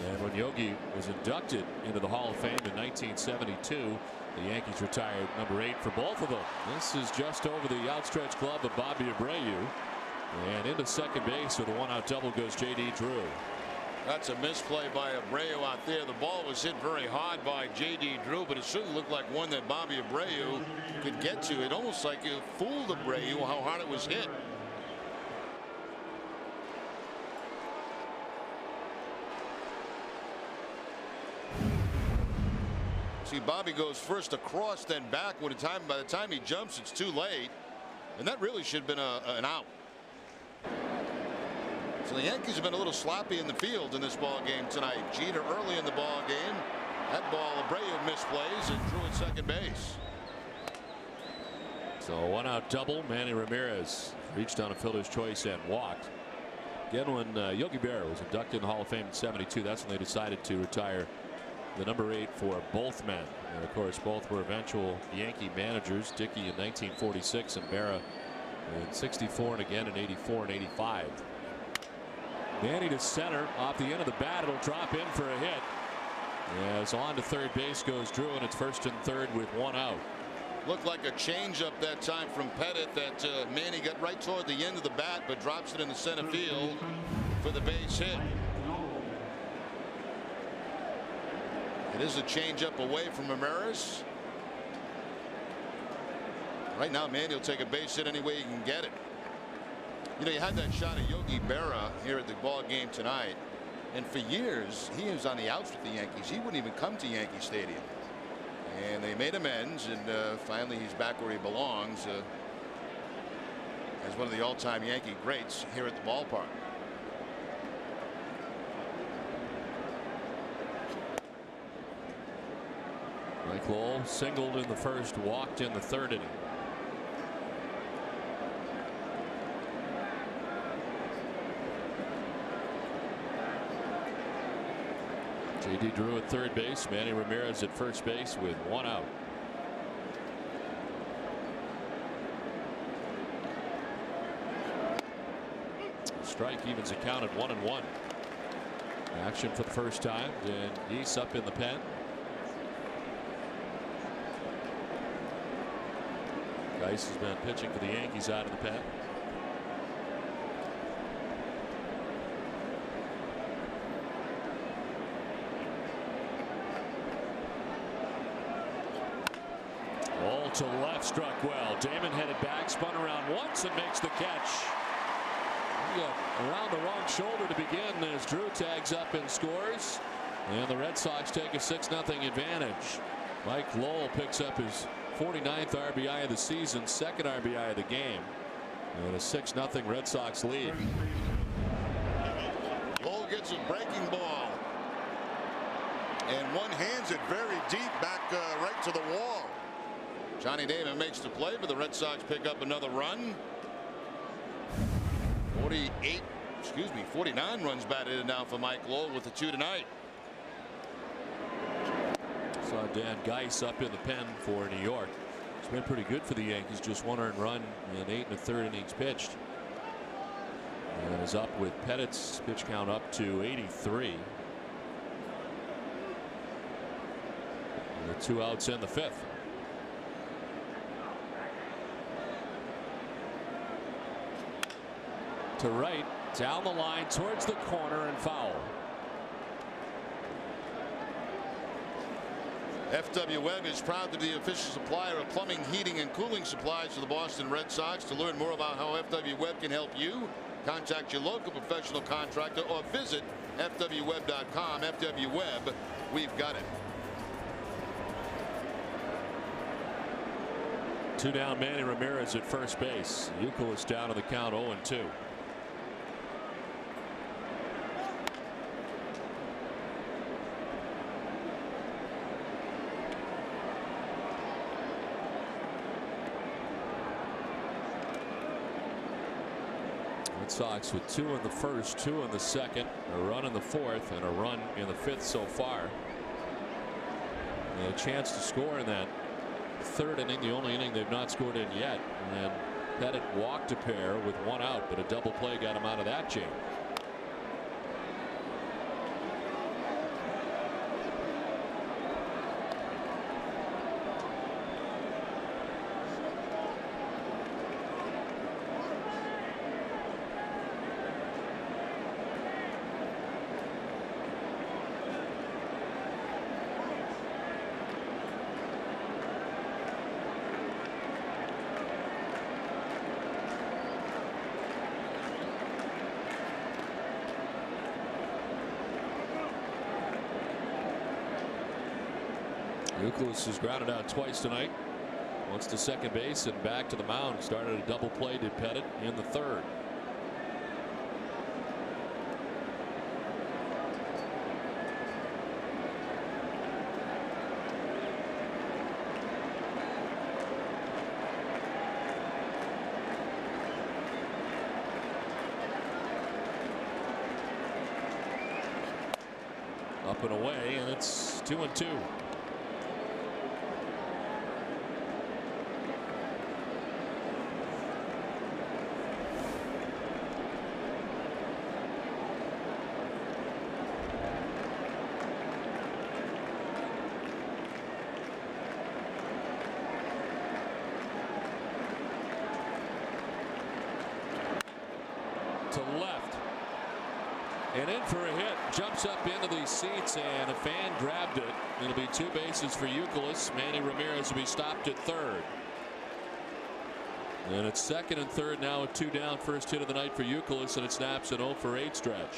And when Yogi was inducted into the Hall of Fame in 1972, the Yankees retired number 8 for both of them. This is just over the outstretched glove of Bobby Abreu. And into second base with a one-out double goes J.D. Drew.
That's a misplay by Abreu out there. The ball was hit very hard by J.D. Drew, but it certainly looked like one that Bobby Abreu could get to. It almost like it fooled Abreu how hard it was hit. See, Bobby goes first across, then back. By the time he jumps, it's too late. And that really should have been an out. So the Yankees have been a little sloppy in the field in this ball game tonight. Jeter early in the ball game. That ball Abreu misplays and Drew at second base.
So a one-out double. Manny Ramirez reached on a fielder's choice and walked. Again, when Yogi Berra was inducted in the Hall of Fame in '72, that's when they decided to retire the number 8 for both men. And of course, both were eventual Yankee managers. Dickey in 1946 and Berra in '64 and again in '84 and '85. Manny to center off the end of the bat. It'll drop in for a hit. As on to third base goes Drew, and it's first and third with one out.
Looked like a changeup that time from Pettit that Manny got right toward the end of the bat, but drops it in the center field for the base hit. It is a changeup away from Ramirez. Right now, Manny will take a base hit any way he can get it. You know, you had that shot of Yogi Berra here at the ball game tonight, and for years he was on the outs with the Yankees. He wouldn't even come to Yankee Stadium, and they made amends, and finally he's back where he belongs as one of the all-time Yankee greats here at the ballpark.
Mike Lowell singled in the first, walked in the third inning. J.D. Drew at third base, Manny Ramirez at first base with one out. Strike evens the count at 1-1. Action for the first time, and Geese up in the pen. Geis has been pitching for the Yankees out of the pen. Ball to left, struck well. Damon headed back, spun around once and makes the catch. He got around the wrong shoulder to begin as Drew tags up and scores. And the Red Sox take a 6-0 advantage. Mike Lowell picks up his 49th RBI of the season, second RBI of the game, and a 6-0 Red Sox lead.
Lowell gets a breaking ball, and one hands it very deep back right to the wall. Johnny Damon makes the play, but the Red Sox pick up another run. 49 runs batted in now for Mike Lowell with the 2 tonight.
Saw Dan Geis up in the pen for New York. It's been pretty good for the Yankees. Just 1 earned run in 8 1/3 innings pitched. And is up with Pettit's pitch count up to 83. And the 2 outs in the 5th. To right, down the line towards the corner and foul.
FW Webb is proud to be the official supplier of plumbing, heating, and cooling supplies to the Boston Red Sox. To learn more about how FW Webb can help you, contact your local professional contractor or visit fwweb.com. FW Webb, we've got it.
2 down, Manny Ramirez at first base. Youkilis down to the count 0-2. Red Sox with 2 in the first, 2 in the second, a run in the 4th, and a run in the 5th so far. And a chance to score in that 3rd inning, the only inning they've not scored in yet. And then Pettit walked a pair with one out, but a double play got him out of that jam. Youkilis has grounded out twice tonight. Once to second base and back to the mound. Started a double play, did Pettit, in the third. Up and away, and it's 2-2. To left and in for a hit. Jumps up into these seats and a fan grabbed it. It'll be two bases for Youkilis. Manny Ramirez will be stopped at third. And it's second and third now with two down. First hit of the night for Youkilis, and it snaps an 0 for 8 stretch.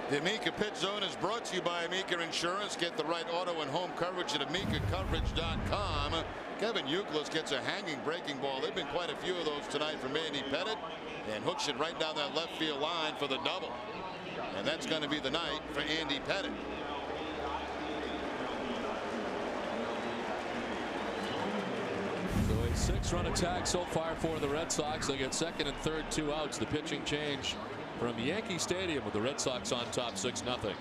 The Amica Pit Zone is brought to you by Amica Insurance. Get the right auto and home coverage at AmicaCoverage.com. Kevin Youkilis gets a hanging breaking ball. There've been quite a few of those tonight from Andy Pettit, and hooks it right down that left field line for the double. And that's going to be the night for Andy Pettit.
So a 6-run attack so far for the Red Sox. They get second and third, 2 outs. The pitching change from Yankee Stadium with the Red Sox on top 6-0.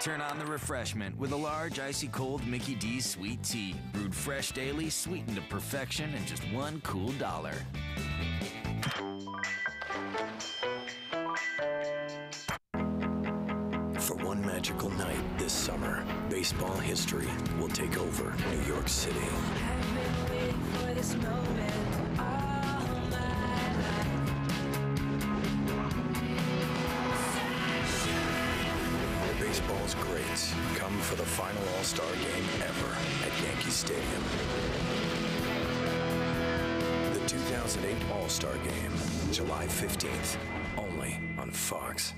Turn on the refreshment with a large icy cold Mickey D's sweet tea. Brewed fresh daily, sweetened to perfection, and just $1 cool.
For one magical night this summer, baseball history will take over New York City.
I've been waiting for this moment all my life.
Baseball's greats come for the final All-Star game ever at Yankee Stadium. The 2008 All-Star Game, July 15th, only on Fox.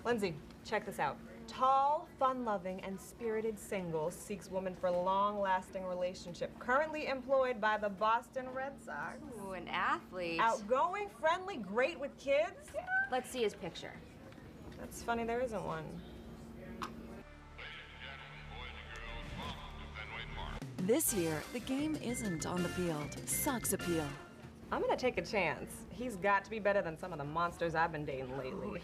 Lindsay, check this out. Tall, fun-loving, and spirited single seeks woman for long-lasting relationship. Currently employed by the Boston Red Sox.
Ooh, an athlete.
Outgoing, friendly, great with kids.
Let's see his picture.
That's funny, there isn't one.
This year, the game isn't on the field. Sox appeal.
I'm gonna take a chance. He's got to be better than some of the monsters I've been dating lately.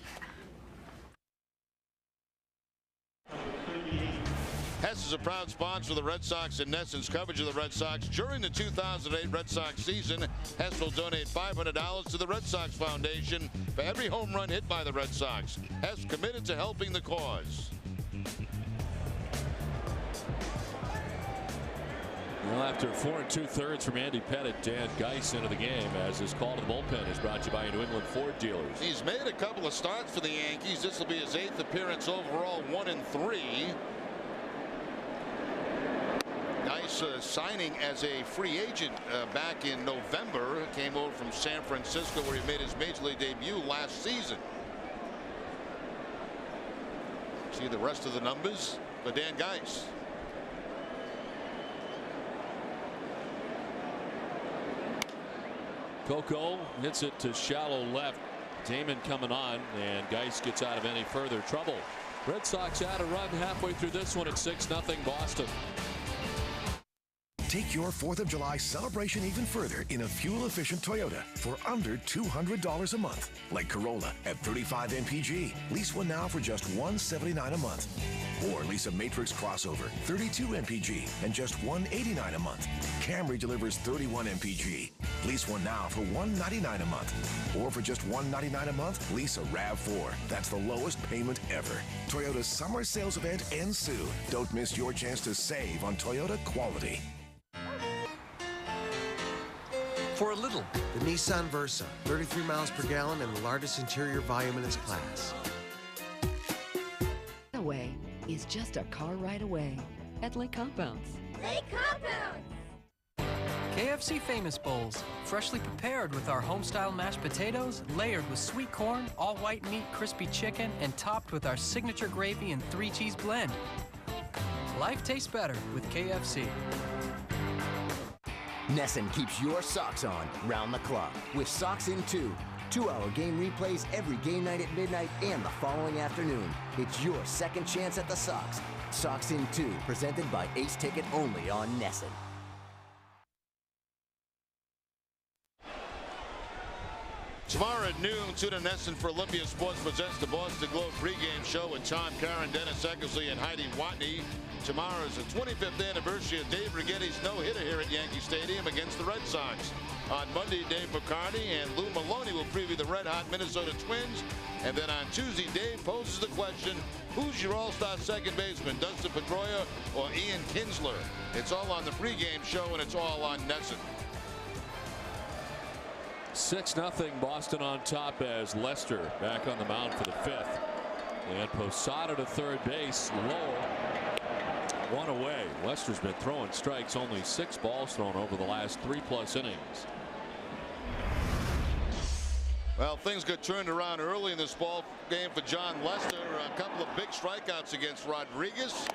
Hess is a proud sponsor of the Red Sox and Nesson's coverage of the Red Sox. During the 2008 Red Sox season, Hess will donate $500 to the Red Sox Foundation for every home run hit by the Red Sox. Hess committed to helping the cause.
Well, after 4 2/3 from Andy Pettit, Dan Geis into the game as his call to the bullpen is brought to you by New England Ford dealers.
He's made a couple of starts for the Yankees. This will be his 8th appearance overall, 1-3. Geis signing as a free agent back in November. Came over from San Francisco where he made his major league debut last season. See the rest of the numbers for Dan Geis.
Coco hits it to shallow left. Damon coming on, and Geis gets out of any further trouble. Red Sox add a run halfway through this one at 6-0 Boston.
Take your 4th of July celebration even further in a fuel-efficient Toyota for under $200 a month. Like Corolla at 35 mpg. Lease one now for just $179 a month. Or lease a Matrix crossover, 32 mpg, and just $189 a month. Camry delivers 31 mpg. Lease one now for $199 a month. Or for just $199 a month, lease a RAV4. That's the lowest payment ever. Toyota's summer sales event ends soon. Don't miss your chance to save on Toyota quality.
For a little, the Nissan Versa, 33 miles per gallon and the largest interior volume in its class.
Away is just a car ride away at Lake Compounds.
Lake Compounds!
KFC Famous Bowls, freshly prepared with our home-style mashed potatoes, layered with sweet corn, all-white meat, crispy chicken, and topped with our signature gravy and 3-cheese blend. Life tastes better with KFC.
Nesson keeps your socks on round the clock with Socks in 2. 2-hour game replays every game night at midnight and the following afternoon. It's your second chance at the Sox. Socks in 2, presented by Ace Ticket only on Nesson.
Tomorrow at noon, tune in Nesson for Olympia Sports presents the Boston Globe pregame show with Tom Caron, Dennis Eckersley, and Heidi Watney. Tomorrow is the 25th anniversary of Dave Righetti's no-hitter here at Yankee Stadium against the Red Sox. On Monday, Dave McCarty and Lou Maloney will preview the red-hot Minnesota Twins. And then on Tuesday, Dave poses the question, who's your all-star second baseman, Dustin Pedroia or Ian Kinsler? It's all on the pregame show, and it's all on Nesson.
6-0 Boston on top as Lester back on the mound for the 5th. And Posada to third base. Lowell, one away. Lester's been throwing strikes, only 6 balls thrown over the last 3+ innings.
Well, things got turned around early in this ball game for John Lester. A couple of big strikeouts against Rodriguez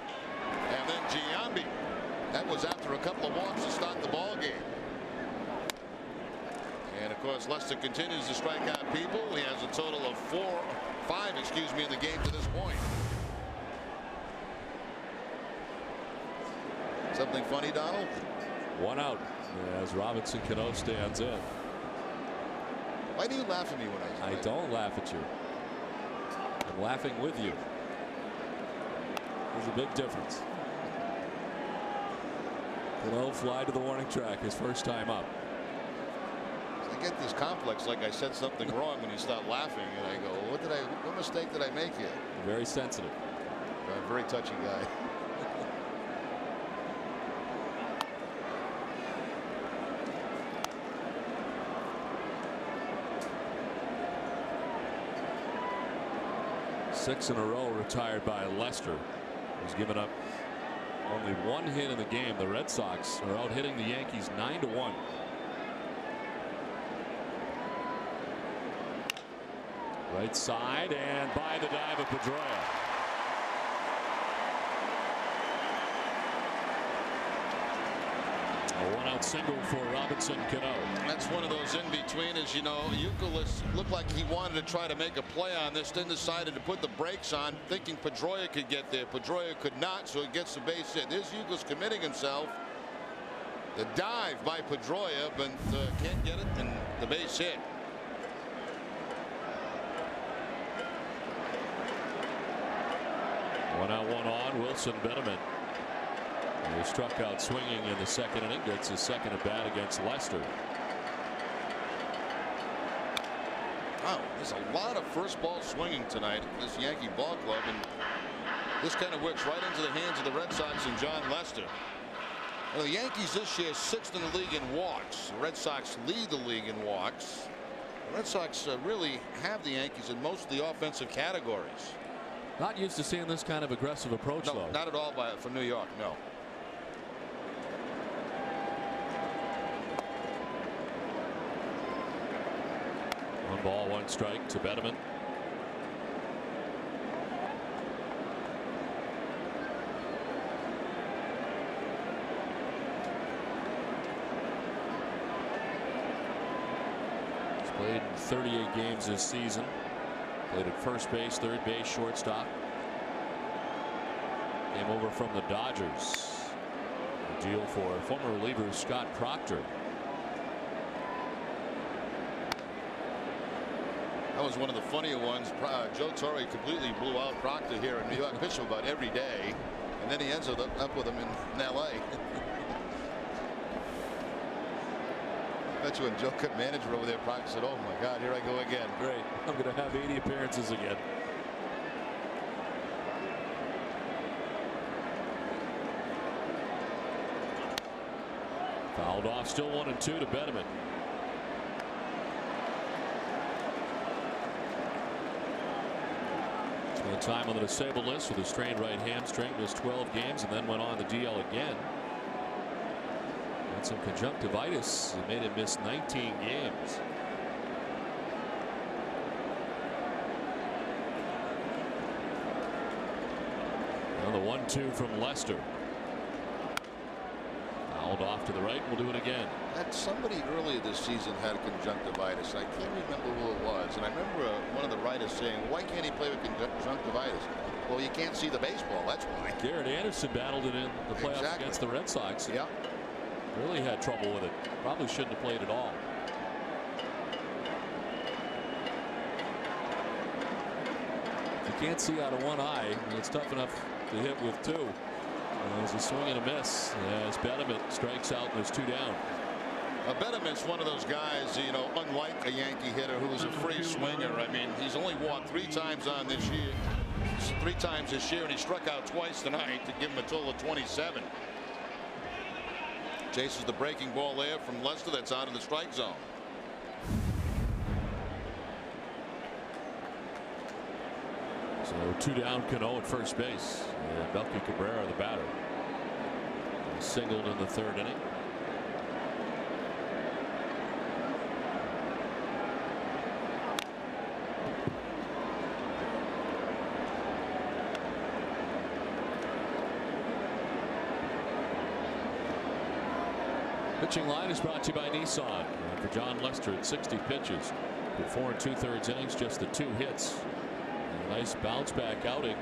and then Giambi. That was after a couple of walks to start the ball game. And of course, Lester continues to strike out people. He has a total of 5 in the game to this point. Something funny, Donald?
1 out as Robinson Cano stands in.
Why do you laugh at me when
I don't laugh at you. I'm laughing with you. There's a big difference. Cano fly to the warning track his first time up.
I get this complex like I said something wrong when you start laughing and I go, what mistake did I make here?
Very sensitive.
A very touchy guy.
Six in a row retired by Lester, who's given up only 1 hit in the game. The Red Sox are out hitting the Yankees 9-1. Right side and by the dive of Pedroia. A 1-out single for Robinson Cano.
That's one of those in between, as you know. Youkilis looked like he wanted to try to make a play on this, then decided to put the brakes on, thinking Pedroia could get there. Pedroia could not, so he gets the base hit. There's Youkilis committing himself. The dive by Pedroia, but can't get it, and the base hit.
One out, one on. Wilson Benjamin. He struck out swinging in the second inning. Gets his second at bat against Lester.
Wow, there's a lot of first ball swinging tonight at this Yankee ball club, and this kind of works right into the hands of the Red Sox and John Lester. Well, the Yankees this year 6th in the league in walks. The Red Sox lead the league in walks. The Red Sox really have the Yankees in most of the offensive categories.
Not used to seeing this kind of aggressive approach,
no,
though.
Not at all from New York, no.
One ball, one strike to Benjamin. Played in 38 games this season. Played at first base, third base, shortstop. Came over from the Dodgers. A deal for former reliever Scott Proctor.
That was one of the funnier ones. Joe Torre completely blew out Proctor here in New York. Pitched him about every day, and then he ends up with him in L.A. I bet you when Joe cut manager over there, Proctor said, "Oh my God, here I go again."
Great, I'm going to have 80 appearances again. Fouled off, still 1-2 to Bedeman. Spent time on the disabled list with a strained right hamstring, missed 12 games and then went on the DL again. Had some conjunctivitis that made him miss 19 games. Now the 1-2 from Lester. Fouled off to the right. We'll do it again.
That somebody earlier this season had conjunctivitis. I can't remember who it was. And I remember one of the writers saying, "Why can't he play with conjunctivitis?" Well, you can't see the baseball. That's why.
Garrett Anderson battled it in the playoffs against the Red Sox.
Yeah.
Really had trouble with it. Probably shouldn't have played at all. If you can't see out of one eye, it's tough enough to hit with two. There's a swing and a miss as Bedeman strikes out and there's 2 down.
Bedeman's one of those guys, you know, unlike a Yankee hitter who is a free swinger. I mean, he's only walked 3 times on this year. 3 times this year, and he struck out twice tonight to give him a total of 27. Chases the breaking ball there from Lester that's out of the strike zone.
So 2 down, Cano at first base. And Melky Cabrera, the batter. He singled in the 3rd inning. Pitching line is brought to you by Nissan. For John Lester at 60 pitches. With 4 2/3 innings, just the 2 hits. A nice bounce back outing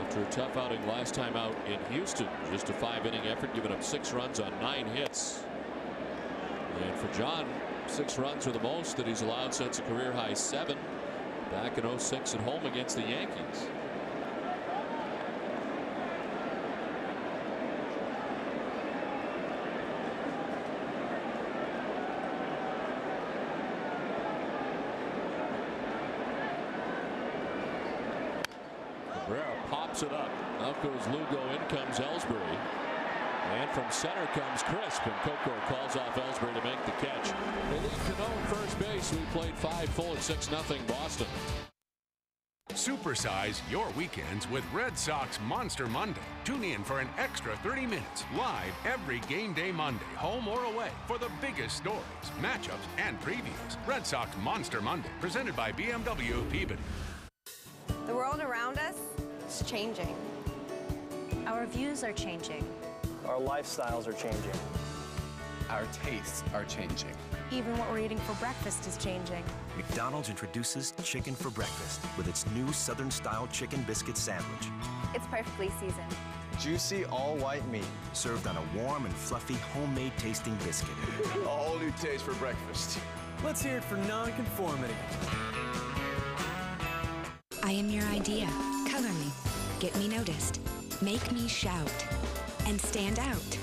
after a tough outing last time out in Houston. Just a 5-inning effort, giving up 6 runs on 9 hits. And for John, 6 runs are the most that he's allowed since a career high 7 back in 06 at home against the Yankees. Pops it up. Out goes Lugo. In comes Ellsbury. And from center comes Crisp. And Coco calls off Ellsbury to make the catch. They lead Cano at first base. We played 5 full at 6-0 Boston.
Supersize your weekends with Red Sox Monster Monday. Tune in for an extra 30 minutes live every game day Monday, home or away, for the biggest stories, matchups, and previews. Red Sox Monster Monday, presented by BMW Peabody.
The world around us is changing.
Our views are changing.
Our lifestyles are changing.
Our tastes are changing.
Even what we're eating for breakfast is changing.
McDonald's introduces chicken for breakfast with its new Southern-style chicken biscuit sandwich.
It's perfectly seasoned.
Juicy, all-white meat.
Served on a warm and fluffy homemade-tasting biscuit.
A whole new taste for breakfast.
Let's hear it for nonconformity.
I am your idea. Color me. Get me noticed. Make me shout. And stand out.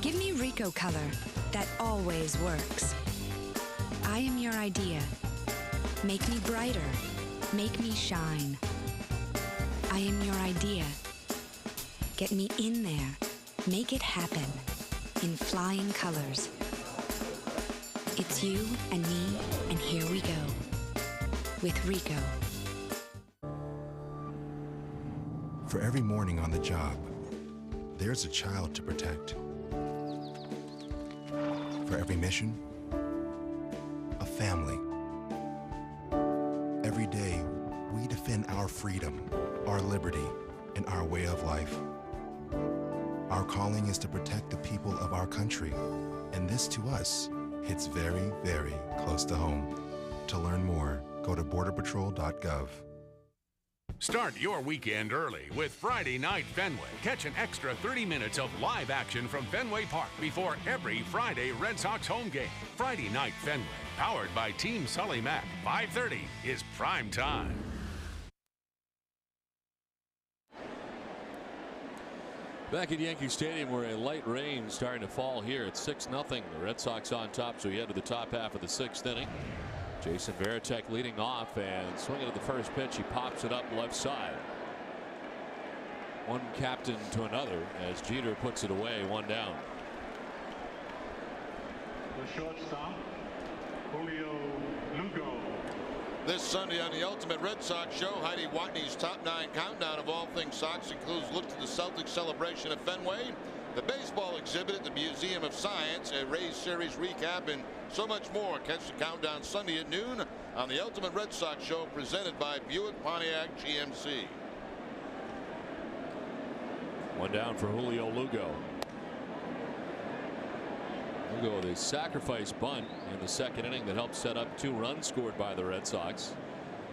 Give me Rico color that always works. I am your idea. Make me brighter. Make me shine. I am your idea. Get me in there. Make it happen. In flying colors. It's you and me, and here we go. With Rico.
For every morning on the job, there's a child to protect. For every mission, a family. Every day, we defend our freedom, our liberty, and our way of life. Our calling is to protect the people of our country, and this to us hits very, very close to home. To learn more, go to borderpatrol.gov.
Start your weekend early with Friday Night Fenway. Catch an extra 30 minutes of live action from Fenway Park before every Friday Red Sox home game. Friday Night Fenway, powered by Team Sully Mack. 5:30 is prime time.
Back at Yankee Stadium, where a light rain starting to fall here. It's 6-0. The Red Sox on top, so we head to the top half of the 6th inning. Jason Varitek leading off and swinging at the first pitch. He pops it up left side. One captain to another as Jeter puts it away, 1 down.
The shortstop, Julio Lugo.
This Sunday on the Ultimate Red Sox Show, Heidi Watney's Top 9 countdown of all things Sox includes look to the Celtics celebration at Fenway, the baseball exhibit at the Museum of Science, a Rays series recap, and so much more. Catch the countdown Sunday at noon on the Ultimate Red Sox Show, presented by Buick Pontiac GMC.
1 down for Julio Lugo. Lugo with a sacrifice bunt in the 2nd inning that helped set up 2 runs scored by the Red Sox,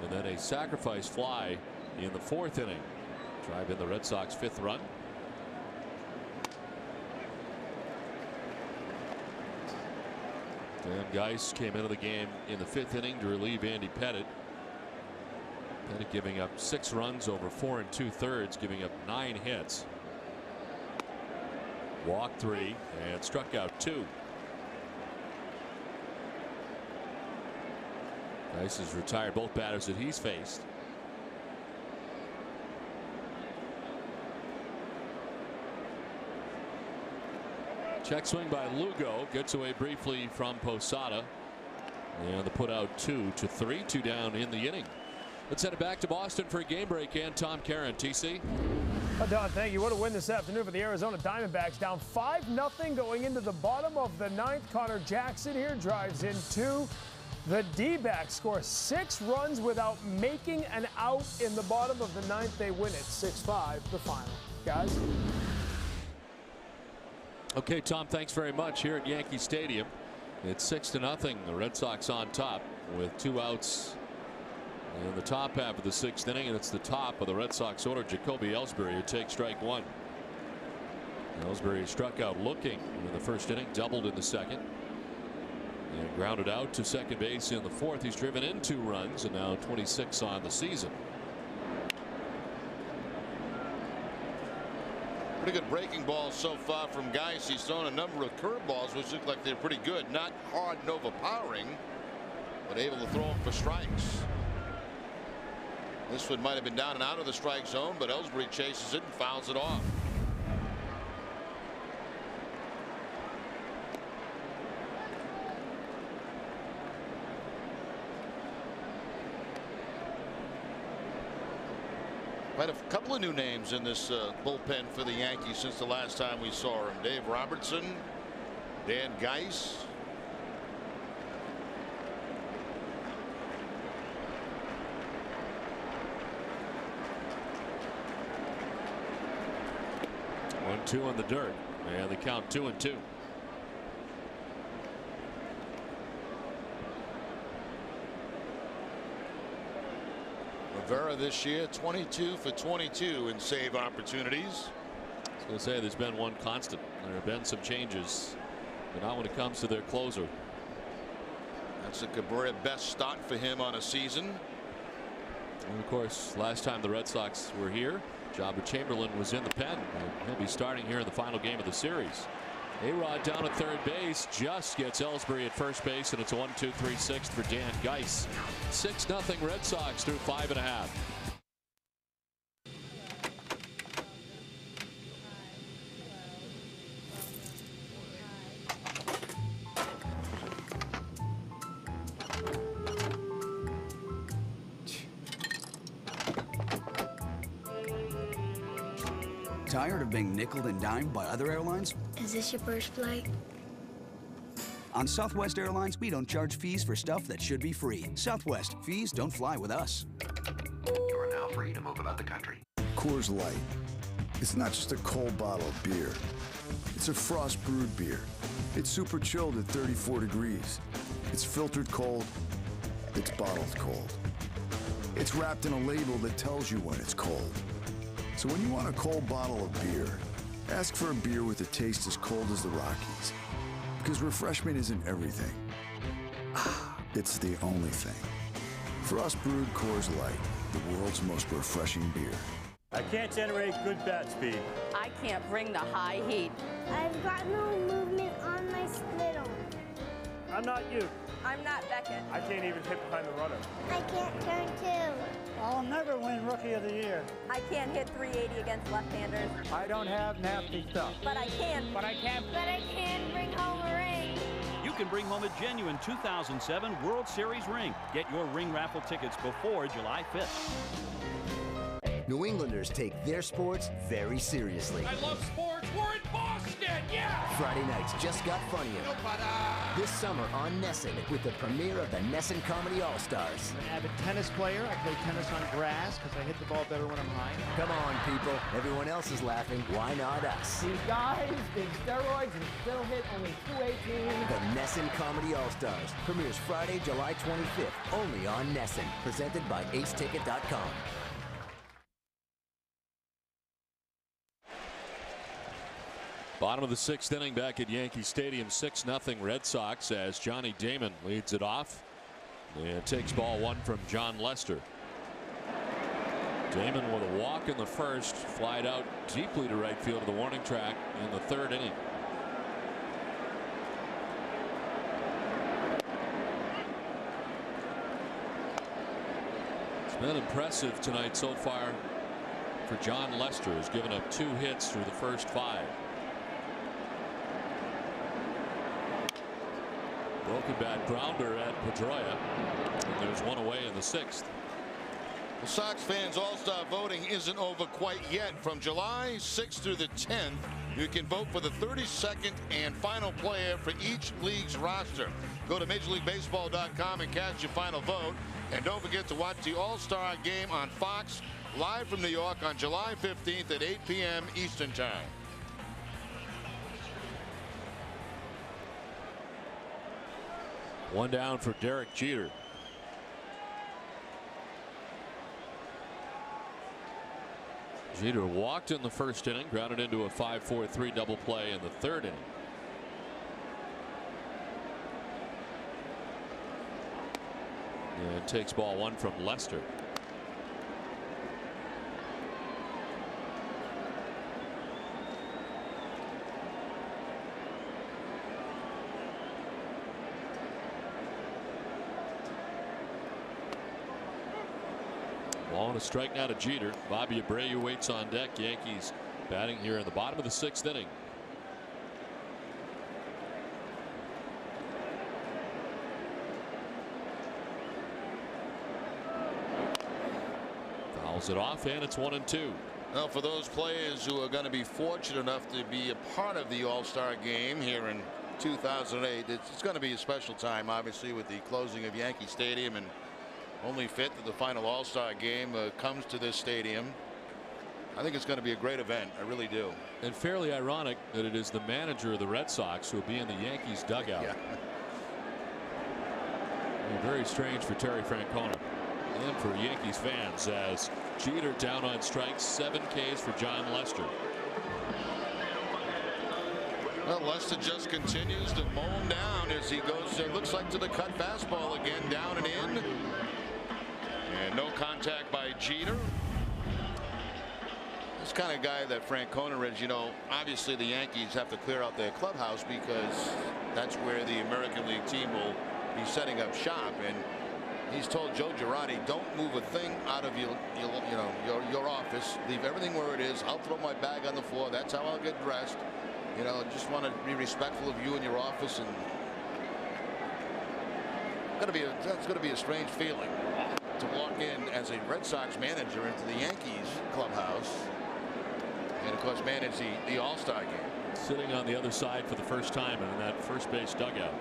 and then a sacrifice fly in the 4th inning. Drive in the Red Sox 5th run. Dan Geis came into the game in the 5th inning to relieve Andy Pettitte. Pettitte giving up 6 runs over 4 2/3, giving up 9 hits. Walked 3 and struck out 2. Geis has retired both batters that he's faced. Check swing by Lugo, gets away briefly from Posada, and the put out 2-3, 2 down in the inning. Let's head it back to Boston for a game break, and Tom Caron. TC.
Don, thank you. What a win this afternoon for the Arizona Diamondbacks, down 5-0 going into the bottom of the 9th. Connor Jackson here drives in 2. The D-backs score 6 runs without making an out in the bottom of the 9th. They win it 6-5, the final. Guys.
Okay, Tom, thanks very much. Here at Yankee Stadium, it's 6-0. The Red Sox on top with 2 outs in the top half of the 6th inning, and it's the top of the Red Sox order. Jacoby Ellsbury who takes strike 1. Ellsbury struck out looking in the 1st inning, doubled in the 2nd, and grounded out to second base in the 4th. He's driven in 2 runs and now 26 on the season.
Pretty good breaking balls so far from Geis. He's thrown a number of curveballs which look like they're pretty good, not hard and overpowering, but able to throw them for strikes. This one might have been down and out of the strike zone, but Ellsbury chases it and fouls it off. Quite a couple of new names in this bullpen for the Yankees since the last time we saw him. Dave Robertson, Dan Geis.
One, 2 on the dirt, and they count 2-2.
Rivera this year 22 for 22 in save opportunities.
I was going to say there's been one constant. There have been some changes, but not when it comes to their closer.
That's a career best start for him on a season.
And of course, last time the Red Sox were here, Jabba Chamberlain was in the pen. He'll be starting here in the final game of the series. A-Rod down at third base, just gets Ellsbury at first base, and it's a 1-2-3 6th for Dan Geis. 6-0 Red Sox through 5.5.
Tired of being nickeled and dimed by other airlines?
Is this your first flight?
On Southwest Airlines, we don't charge fees for stuff that should be free. Southwest, fees don't fly with us.
You are now free to move about the country.
Coors Light. It's not just a cold bottle of beer. It's a frost brewed beer. It's super chilled at 34 degrees. It's filtered cold it's bottled cold. It's wrapped in a label that tells you when it's cold. So when you want a cold bottle of beer, ask for a beer with a taste as cold as the Rockies. Because refreshment isn't everything. It's the only thing. For us brewed Coors Light, the world's most refreshing beer.
I can't generate good bat speed.
I can't bring the high heat.
I've got no movement on my split arm.
I'm not you.
I'm not Beckett.
I can't even hit behind the runner.
I can't turn two.
I'll never win Rookie of the Year.
I can't hit 380 against left-handers.
I don't have nasty stuff.
But I can.
But I can.
But I can bring home a ring.
You can bring home a genuine 2007 World Series ring. Get your ring raffle tickets before July 5th.
New Englanders take their sports very seriously.
I love sports. We're in Boston, yeah!
Friday nights just got funnier. This summer on Nesson with the premiere of the Nesson Comedy All-Stars.
I'm an avid tennis player. I play tennis on grass because I hit the ball better when I'm high.
Come on, people. Everyone else is laughing. Why not us?
These guys did steroids and still hit only 218.
The Nesson Comedy All-Stars premieres Friday, July 25th, only on Nesson. Presented by aceticket.com.
Bottom of the 6th inning back at Yankee Stadium, 6-0 Red Sox as Johnny Damon leads it off and takes ball 1 from John Lester. Damon with a walk in the first, flied out deeply to right field of the warning track in the 3rd inning. It's been impressive tonight so far for John Lester, who's given up 2 hits through the first 5. Broken bat grounder at Pedroia, and there's 1 away in the 6th.
The Sox fans All-Star voting isn't over quite yet. From July 6th through the 10th, you can vote for the 32nd and final player for each league's roster. Go to MajorLeagueBaseball.com and cast your final vote. And don't forget to watch the All-Star game on Fox live from New York on July 15th at 8 p.m. Eastern Time.
One down for Derek Jeter. Jeter walked in the first inning, grounded into a 5-4-3 double play in the 3rd inning. And takes ball 1 from Lester. Ball and a strike now to Jeter. Bobby Abreu waits on deck. Yankees batting here in the bottom of the 6th inning. Fouls it off, and it's 1-2.
Well, for those players who are going to be fortunate enough to be a part of the All-Star game here in 2008, it's going to be a special time, obviously, with the closing of Yankee Stadium, and only fit that the final All-Star game comes to this stadium. I think it's going to be a great event. I really do.
And fairly ironic that it is the manager of the Red Sox who will be in the Yankees dugout.
Yeah.
Very strange for Terry Francona and for Yankees fans, as Jeter down on strikes, 7 Ks for John Lester.
Well, Lester just continues to mow him down as he goes, looks like to the cut fastball again, down and in. And no contact by Jeter. This kind of guy that Francona is, you know, obviously the Yankees have to clear out their clubhouse because that's where the American League team will be setting up shop. And he's told Joe Girardi, don't move a thing out of your office. Leave everything where it is. I'll throw my bag on the floor. That's how I'll get dressed. You know, just want to be respectful of you and your office. And that's going to be a strange feeling to walk in as a Red Sox manager into the Yankees clubhouse and of course manage the All-Star game.
Sitting on the other side for the first time in that first base dugout.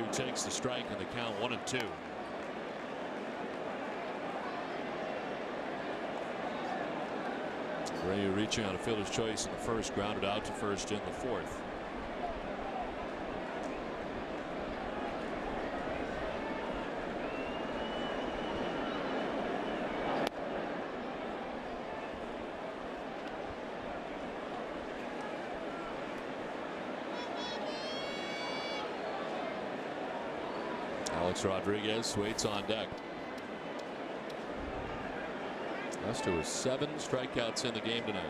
Abreu takes the strike and the count 1-2. Abreu reaching on a fielder's choice in the first, grounded out to first in the fourth. Alex Rodriguez waits on deck. Lester with 7 strikeouts in the game tonight.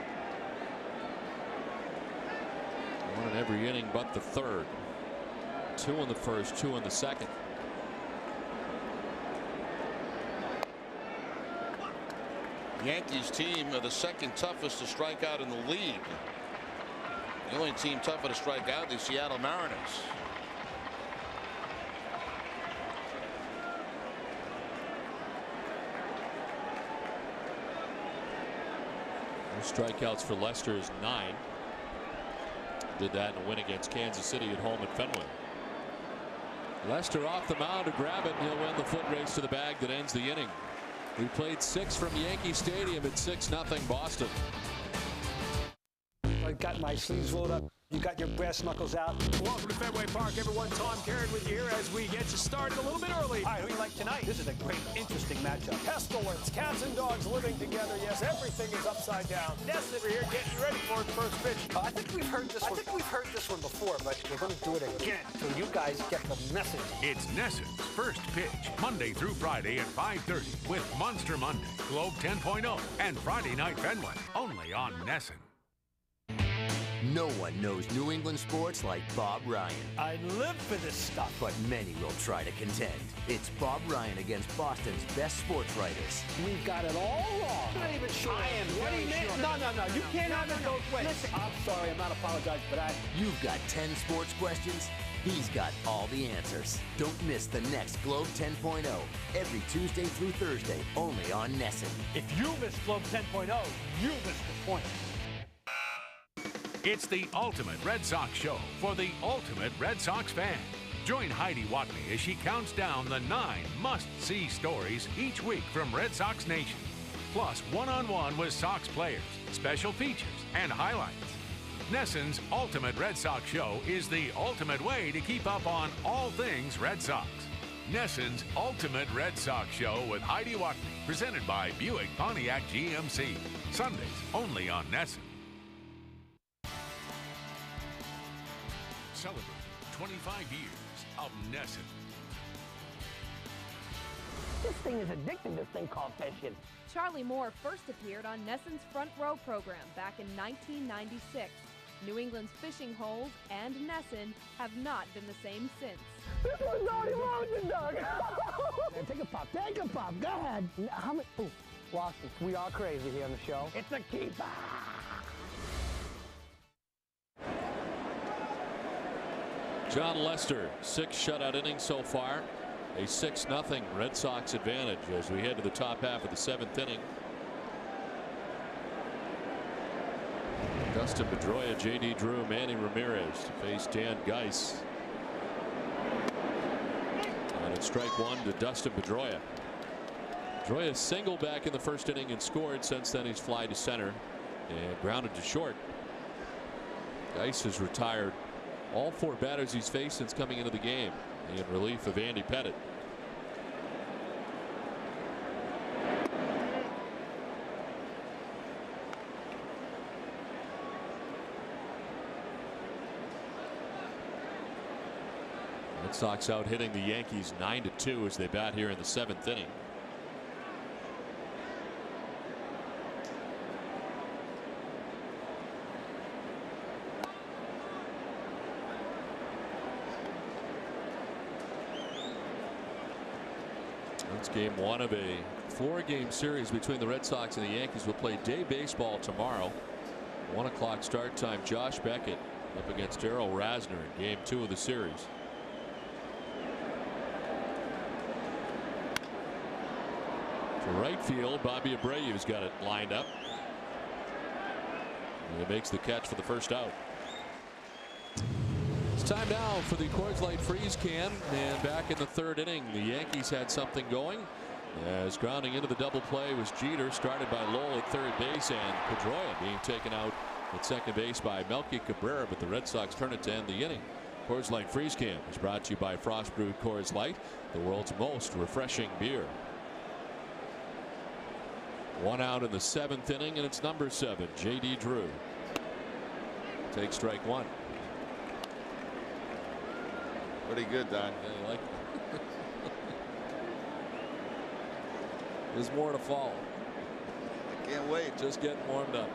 1 in every inning but the third. 2 in the first, 2 in the second.
Yankees team are the second toughest to strike out in the league. The only team tougher to strike out, the Seattle Mariners.
Strikeouts for Lester is 9. Did that in a win against Kansas City at home at Fenway. Lester off the mound to grab it, and he'll win the foot race to the bag that ends the inning. We played 6 from Yankee Stadium at 6-0 Boston.
I've got my sleeves rolled up. You got your brass knuckles out.
Welcome to Fenway Park, everyone. Tom Caron with you here as we get you started a little bit early.
All right, who do you like tonight? This is a great, interesting matchup.
Pestilence, cats and dogs living together. Yes, everything is upside down. Ness over here getting you ready for the first pitch.
I think we've heard this one. I think we've heard this one before, but we're going to do it again so you guys get the message.
It's Nesson's First Pitch, Monday through Friday at 5:30 with Monster Monday, Globe 10.0, and Friday Night Fenway, only on Nesson.
No one knows New England sports like Bob Ryan.
I live for this stuff.
But many will try to contend. It's Bob Ryan against Boston's best sports writers.
We've got it all wrong. I'm not even sure. I am very sure. No. You can't have it both ways. Listen, I'm sorry. I'm not apologizing for that.
You've got 10 sports questions. He's got all the answers. Don't miss the next Globe 10.0 every Tuesday through Thursday, only on Nesson.
If you miss Globe 10.0, you missed the point.
It's the ultimate Red Sox show for the ultimate Red Sox fan. Join Heidi Watney as she counts down the 9 must-see stories each week from Red Sox Nation. Plus one-on-one with Sox players, special features, and highlights. Nesson's Ultimate Red Sox Show is the ultimate way to keep up on all things Red Sox. Nesson's Ultimate Red Sox Show with Heidi Watney, presented by Buick Pontiac GMC. Sundays only on Nesson. Celebrate 25 years of Nesson.
This thing is addicting, this thing called fishing.
Charlie Moore first appeared on Nesson's Front Row program back in 1996. New England's fishing holes and Nesson have not been the same since.
This one's already loaded, Doug. Take a pop. Take a pop. Go ahead. How many? Ooh, lost it. We are crazy here on the show. It's a keeper.
John Lester, 6 shutout innings so far. A 6-0 Red Sox advantage as we head to the top half of the 7th inning. Dustin Pedroia, J.D. Drew, Manny Ramirez to face Dan Geis. And it's strike 1 to Dustin Pedroia. Pedroia singled back in the first inning and scored. Since then he's fly to center and grounded to short. Geis has retired all 4 batters he's faced since coming into the game in relief of Andy Pettitte. Red Sox out hitting the Yankees 9-2 as they bat here in the 7th inning. It's game 1 of a 4-game series between the Red Sox and the Yankees. Will play day baseball tomorrow. 1 o'clock start time. Josh Beckett up against Darryl Rasner in game 2 of the series. To right field, Bobby Abreu's got it lined up. And he makes the catch for the first out. Time now for the Coors Light Freeze Can, and back in the third inning, the Yankees had something going. As grounding into the double play was Jeter, started by Lowell at third base, and Pedroia being taken out at second base by Melky Cabrera, but the Red Sox turn it to end the inning. Coors Light Freeze Can is brought to you by Frost Brewed Coors Light, the world's most refreshing beer. One out in the seventh inning, and it's number 7, J.D. Drew. Takes strike one.
Pretty good, Don.
Yeah, you like it. There's more to follow.
I can't wait.
Just getting warmed up.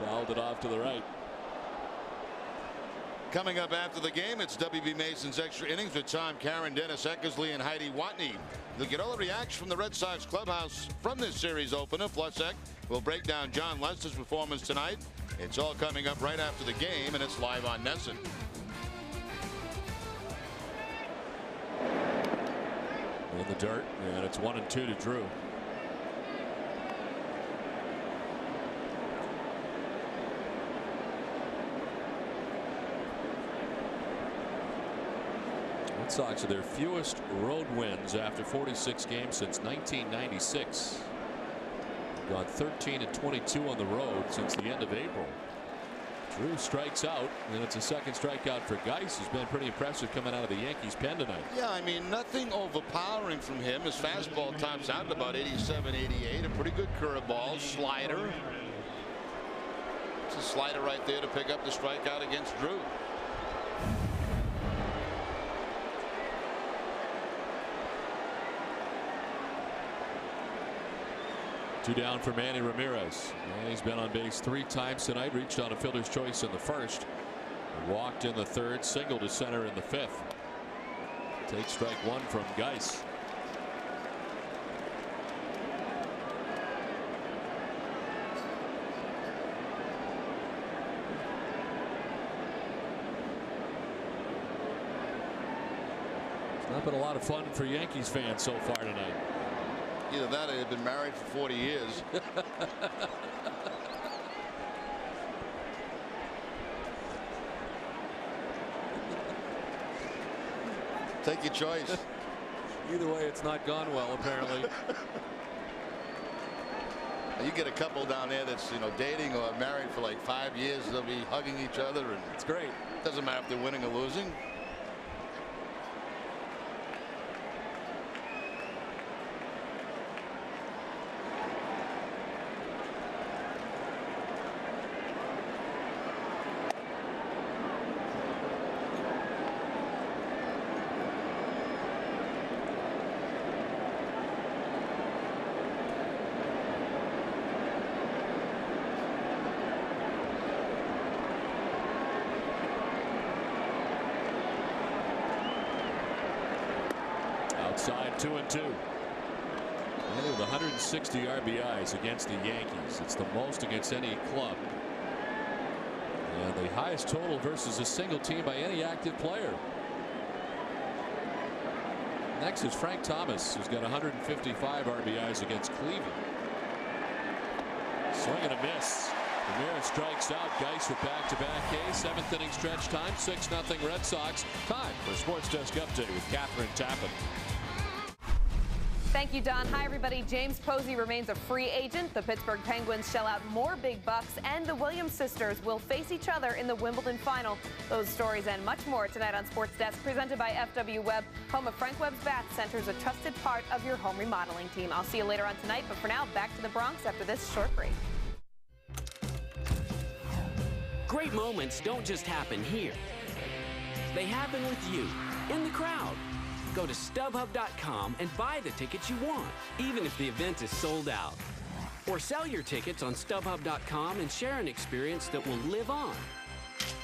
Fouled it off to the right.
Coming up after the game, it's W.B. Mason's Extra Innings with Tom Caron, Dennis Eckersley, and Heidi Watney. You'll get all the reaction from the Red Sox clubhouse from this series opener. Plus, we'll break down John Lester's performance tonight. It's all coming up right after the game, and it's live on NESN.
In the dirt, and it's 1-2 to Drew. Red Sox are their fewest road wins after 46 games since 1996. Gone 13-22 on the road since the end of April. Drew strikes out, and it's a second strikeout for Geis, who's been pretty impressive coming out of the Yankees pen tonight.
Yeah, I mean, nothing overpowering from him. His fastball tops out at about 87, 88. A pretty good curveball, slider. It's a slider right there to pick up the strikeout against Drew.
Two down for Manny Ramirez. Manny's been on base 3 times tonight, reached on a fielder's choice in the first, walked in the third, singled to center in the 5th. Takes strike one from Geis. It's not been a lot of fun for Yankees fans so far tonight.
Either that or they've been married for 40 years. Take your choice.
Either way, it's not gone well, apparently.
You get a couple down there that's, dating or married for like 5 years. They'll be hugging each other, and
it's great.
Doesn't matter if they're winning or losing.
Outside 2-2. And with 160 RBIs against the Yankees. It's the most against any club. And the highest total versus a single team by any active player. Next is Frank Thomas, who's got 155 RBIs against Cleveland. Swing and a miss. Ramirez strikes out. Geis with back-to-back Ks. 7th inning stretch time. 6-0 Red Sox. Time for Sports Desk Update with Catherine Tappan.
Thank you, Don. Hi, everybody. James Posey remains a free agent. The Pittsburgh Penguins shell out more big bucks, and the Williams sisters will face each other in the Wimbledon final. Those stories and much more tonight on Sports Desk, presented by FW Webb. Home of Frank Webb's Bath Center is a trusted part of your home remodeling team. I'll see you later on tonight, but for now, back to the Bronx after this short break.
Great moments don't just happen here. They happen with you, in the crowd. Go to StubHub.com and buy the tickets you want, even if the event is sold out. Or sell your tickets on StubHub.com and share an experience that will live on.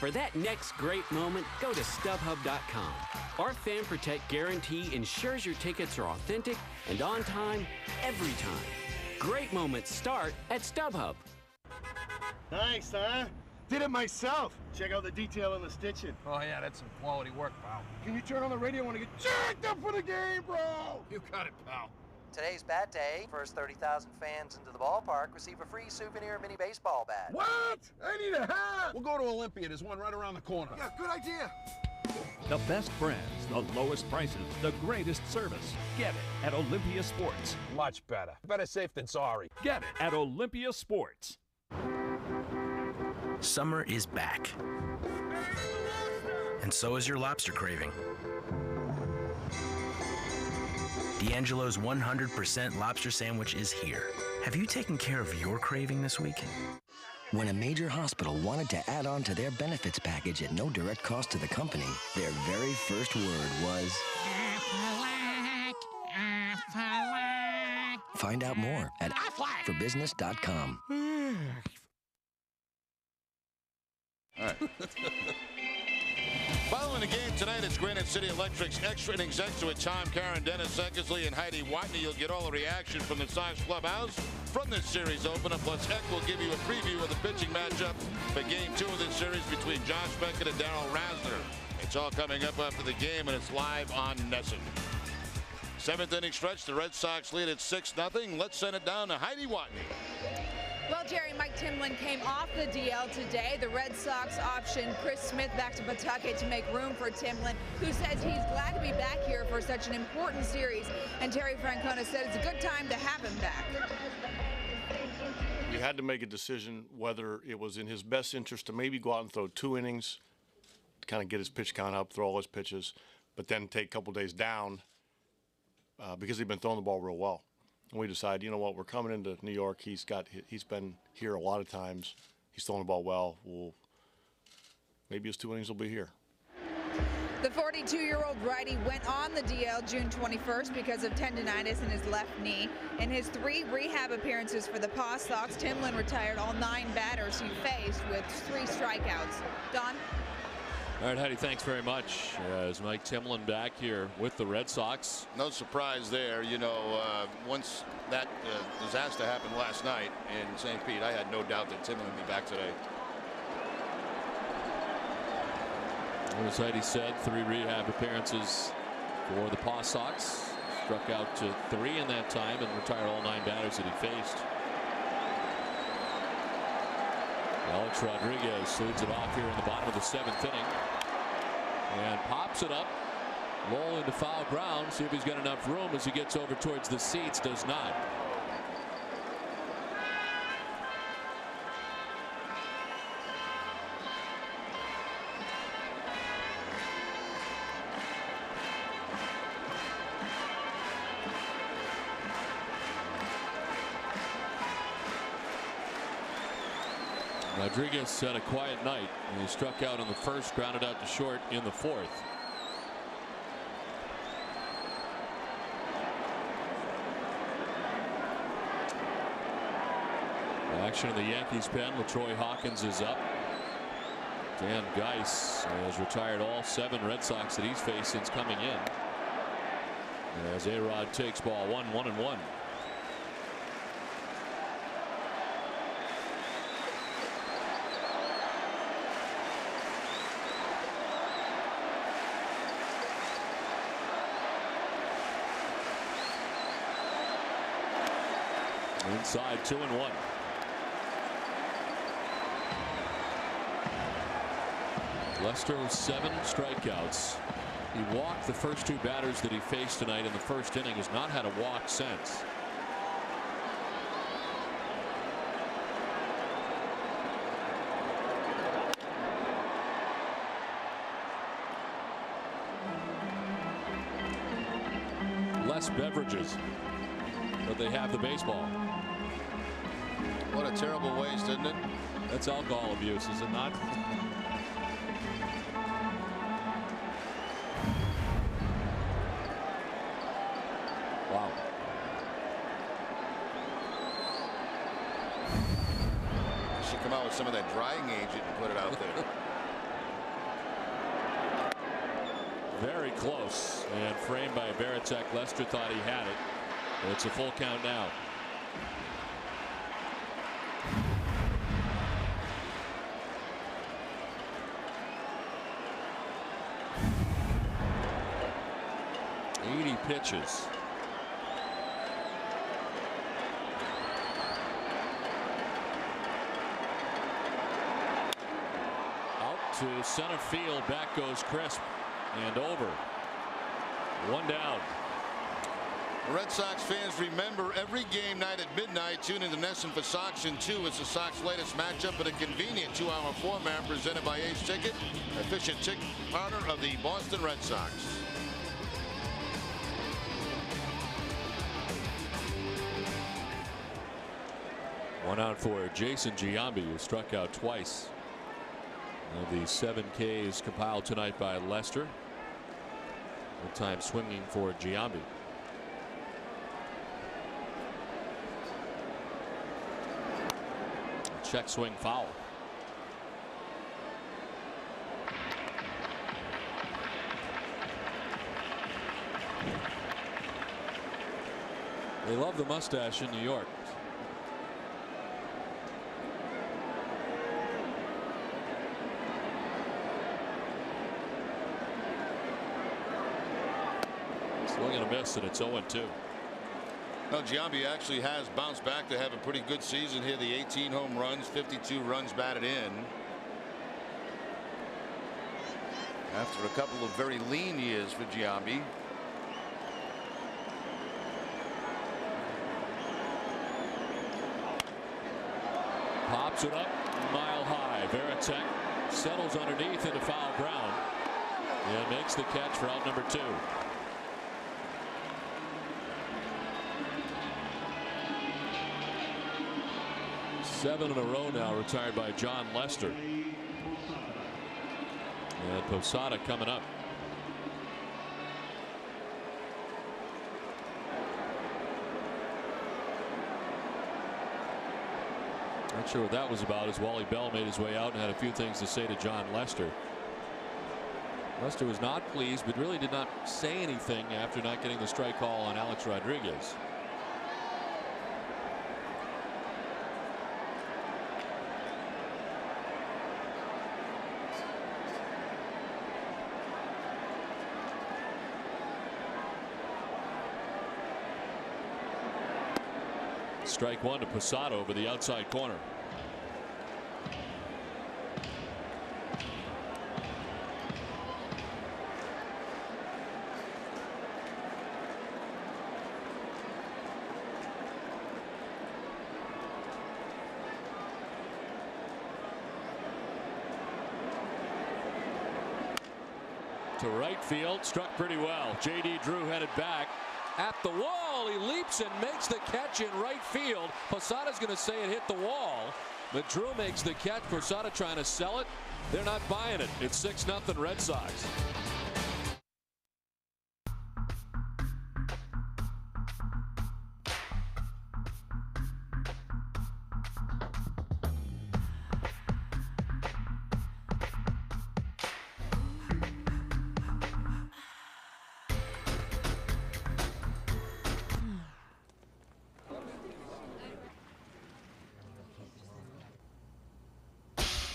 For that next great moment, go to StubHub.com. Our Fan Protect guarantee ensures your tickets are authentic and on time every time. Great moments start at StubHub.
Nice, huh? Did it myself. Check out the detail in the stitching.
Oh, yeah, that's some quality work, pal.
Can you turn on the radio when I get jacked up for the game, bro?
You got it, pal.
Today's bat day. First 30,000 fans into the ballpark receive a free souvenir mini baseball bat.
What? I need a hat! We'll go to Olympia. There's one right around the corner. Yeah, good idea.
The best brands, the lowest prices, the greatest service. Get it at Olympia Sports.
Much better. Better safe than sorry.
Get it at Olympia Sports.
Summer is back. And so is your lobster craving. D'Angelo's 100% lobster sandwich is here. Have you taken care of your craving this week?
When a major hospital wanted to add on to their benefits package at no direct cost to the company, their very first word was... Aflac. Find out more at aflacforbusiness.com.
All right. Following the game tonight, it's Granite City Electric's extra innings extra with Tom Caron, Dennis Eckersley, and Heidi Watney. You'll get all the reaction from the Sox clubhouse from this series opener. Plus, Eck will give you a preview of the pitching matchup for Game 2 of this series between Josh Beckett and Darryl Rasner. It's all coming up after the game, and it's live on NESN. Seventh inning stretch, the Red Sox lead at 6-0. Let's send it down to Heidi Watney.
Well, Jerry, Mike Timlin came off the DL today. The Red Sox optioned Chris Smith back to Pawtucket to make room for Timlin, who says he's glad to be back here for such an important series. And Terry Francona said it's a good time to have him back.
We had to make a decision whether it was in his best interest to maybe go out and throw 2 innings, to kind of get his pitch count up, throw all his pitches, but then take a couple days down because he'd been throwing the ball real well. And we decided, you know what, we're coming into New York. He's been here a lot of times. He's throwing the ball well. Maybe his 2 innings will be here.
The 42-year-old righty went on the DL June 21st because of tendonitis in his left knee. In his 3 rehab appearances for the Paw Sox, Timlin retired all 9 batters he faced with 3 strikeouts. Don?
All right, Heidi, thanks very much. As Mike Timlin back here with the Red Sox.
No surprise there. You know, once that disaster happened last night in St. Pete, I had no doubt that Timlin would be back today.
As Heidi said, 3 rehab appearances for the Paw Sox. Struck out to 3 in that time and retired all 9 batters that he faced. Alex Rodriguez leads it off here in the bottom of the 7th inning and pops it up. Lowell into foul ground. See if he's got enough room as he gets over towards the seats. Does not. Rodriguez had a quiet night. He struck out in the 1st, grounded out to short in the 4th. Action in the Yankees pen. LaTroy Hawkins is up. Dan Geis has retired all 7 Red Sox that he's faced since coming in. As A-Rod takes ball 1-1-1. Inside 2-1. Lester with 7 strikeouts. He walked the first 2 batters that he faced tonight in the 1st inning. Has not had a walk since. Less beverages, but they have the baseball.
What a terrible waste, isn't it?
That's alcohol abuse, is it not? Wow.
They should come out with some of that drying agent and put it out there.
Very close and framed by Varitek. Lester thought he had it. It's a full count now. Pitches. to center field. Back goes Crisp and over. One down.
Red Sox fans, remember, every game night at midnight, tune into NESN for Sox in 2. It's the Sox latest matchup at a convenient 2-hour format presented by Ace Ticket, efficient ticket partner of the Boston Red Sox.
One out for Jason Giambi, who struck out twice. Of the 7 Ks compiled tonight by Lester. One time swinging for Giambi. Check swing foul. They love the mustache in New York. Swing and a miss, and it's 0-2.
Well, Giambi actually has bounced back to have a pretty good season here. The 18 home runs, 52 runs batted in. After a couple of very lean years for Giambi.
Pops it up mile high. Veritek settles underneath into foul ground and makes the catch for out number 2. 7 in a row now retired by John Lester. And Posada coming up. Not sure what that was about as Wally Bell made his way out and had a few things to say to John Lester. Lester was not pleased, but really did not say anything after not getting the strike call on Alex Rodriguez. Strike 1 to Posada over the outside corner. To right field, struck pretty well. J.D. Drew headed back. At the wall, he leaps and makes the catch in right field. Posada's going to say it hit the wall, but Drew makes the catch. Posada trying to sell it. They're not buying it. It's 6-0 Red Sox.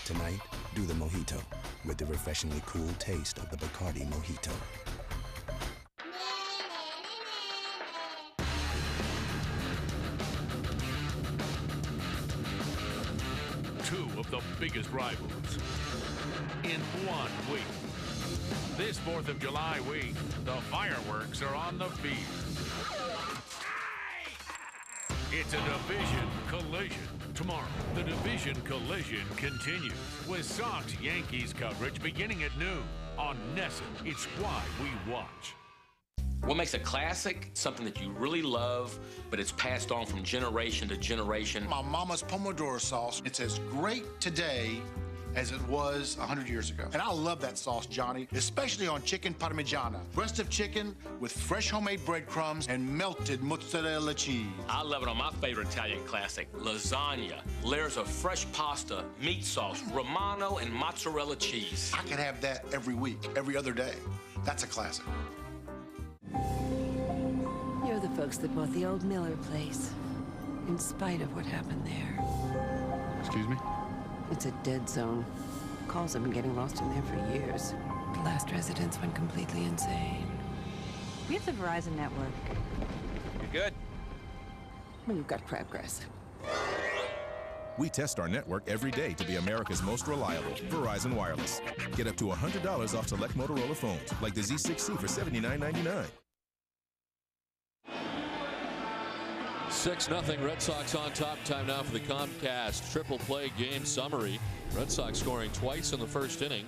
Tonight, do the mojito with the refreshingly cool taste of the Bacardi Mojito.
Two of the biggest rivals in 1 week. This 4th of July week, the fireworks are on the field. It's a division collision. Tomorrow, the division collision continues with Sox Yankees coverage beginning at noon on NESN. It's why we watch.
What makes a classic? Something that you really love, but it's passed on from generation to generation.
My mama's Pomodoro sauce. It's as great today as it was 100 years ago. And I love that sauce, Johnny, especially on chicken parmigiana. Breast of chicken with fresh homemade breadcrumbs and melted mozzarella cheese.
I love it on my favorite Italian classic, lasagna. Layers of fresh pasta, meat sauce, Romano, and mozzarella cheese.
I can have that every week, every other day. That's a classic.
You're the folks that bought the old Miller place, in spite of what happened there.
Excuse me?
It's a dead zone. Calls have been getting lost in there for years. The last residents went completely insane.
We have the Verizon network.
You good?
Well, you've got crabgrass.
We test our network every day to be America's most reliable. Verizon Wireless. Get up to $100 off select Motorola phones, like the Z6C for $79.99.
6-0 Red Sox on top. Time now for the Comcast Triple Play Game Summary. Red Sox scoring twice in the first inning.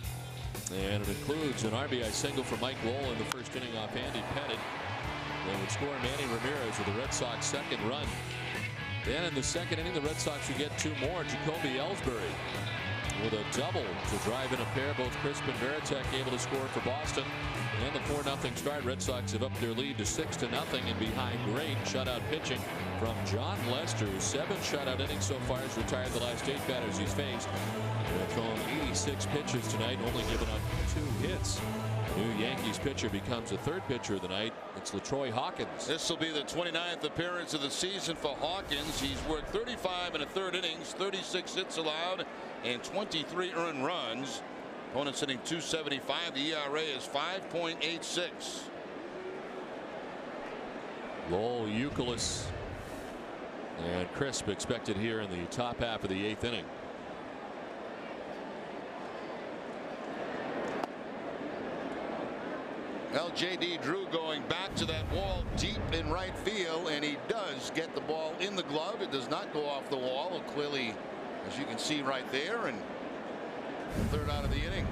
And it includes an RBI single for Mike Lowell in the first inning off Andy Pettit. They would score Manny Ramirez with the Red Sox second run. Then in the second inning, the Red Sox would get two more. Jacoby Ellsbury with a double to drive in a pair. Both Crispin and Veritek able to score for Boston. And the 4-0 start. Red Sox have upped their lead to 6-0 and behind great shutout pitching from John Lester, who's 7 shutout innings so far. He's retired the last 8 batters he's faced. They've thrown 86 pitches tonight, only given up 2 hits. New Yankees pitcher becomes the 3rd pitcher of the night. It's LaTroy Hawkins.
This will be the 29th appearance of the season for Hawkins. He's worked 35 1/3 innings, 36 hits allowed, and 23 earned runs. Opponent sitting 275. The ERA is 5.86.
Lowell, Youkilis, and Crisp expected here in the top half of the 8th inning.
Well, J.D. Drew going back to that wall deep in right field, and he does get the ball in the glove. It does not go off the wall. Clearly, as you can see right there, and 3rd out of the inning.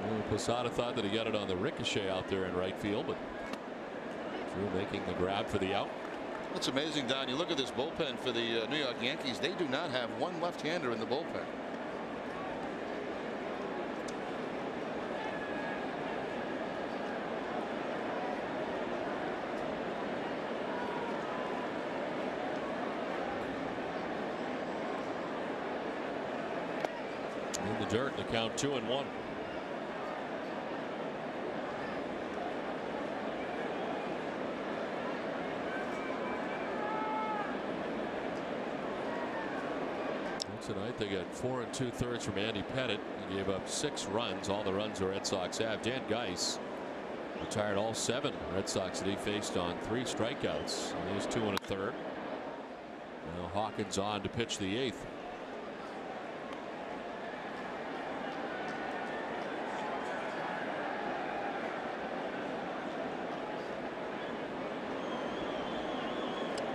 Well, Posada thought that he got it on the ricochet out there in right field, but Drew making the grab for the out.
It's amazing, Don. You look at this bullpen for the New York Yankees. They do not have one left-hander in the bullpen.
In the dirt, the count 2-1. Tonight they got 4 2/3 from Andy Pettit. He gave up 6 runs. All the runs the Red Sox have. Dan Geis retired all 7 Red Sox that he faced on 3 strikeouts. And he's 2 1/3. Now Hawkins on to pitch the 8th.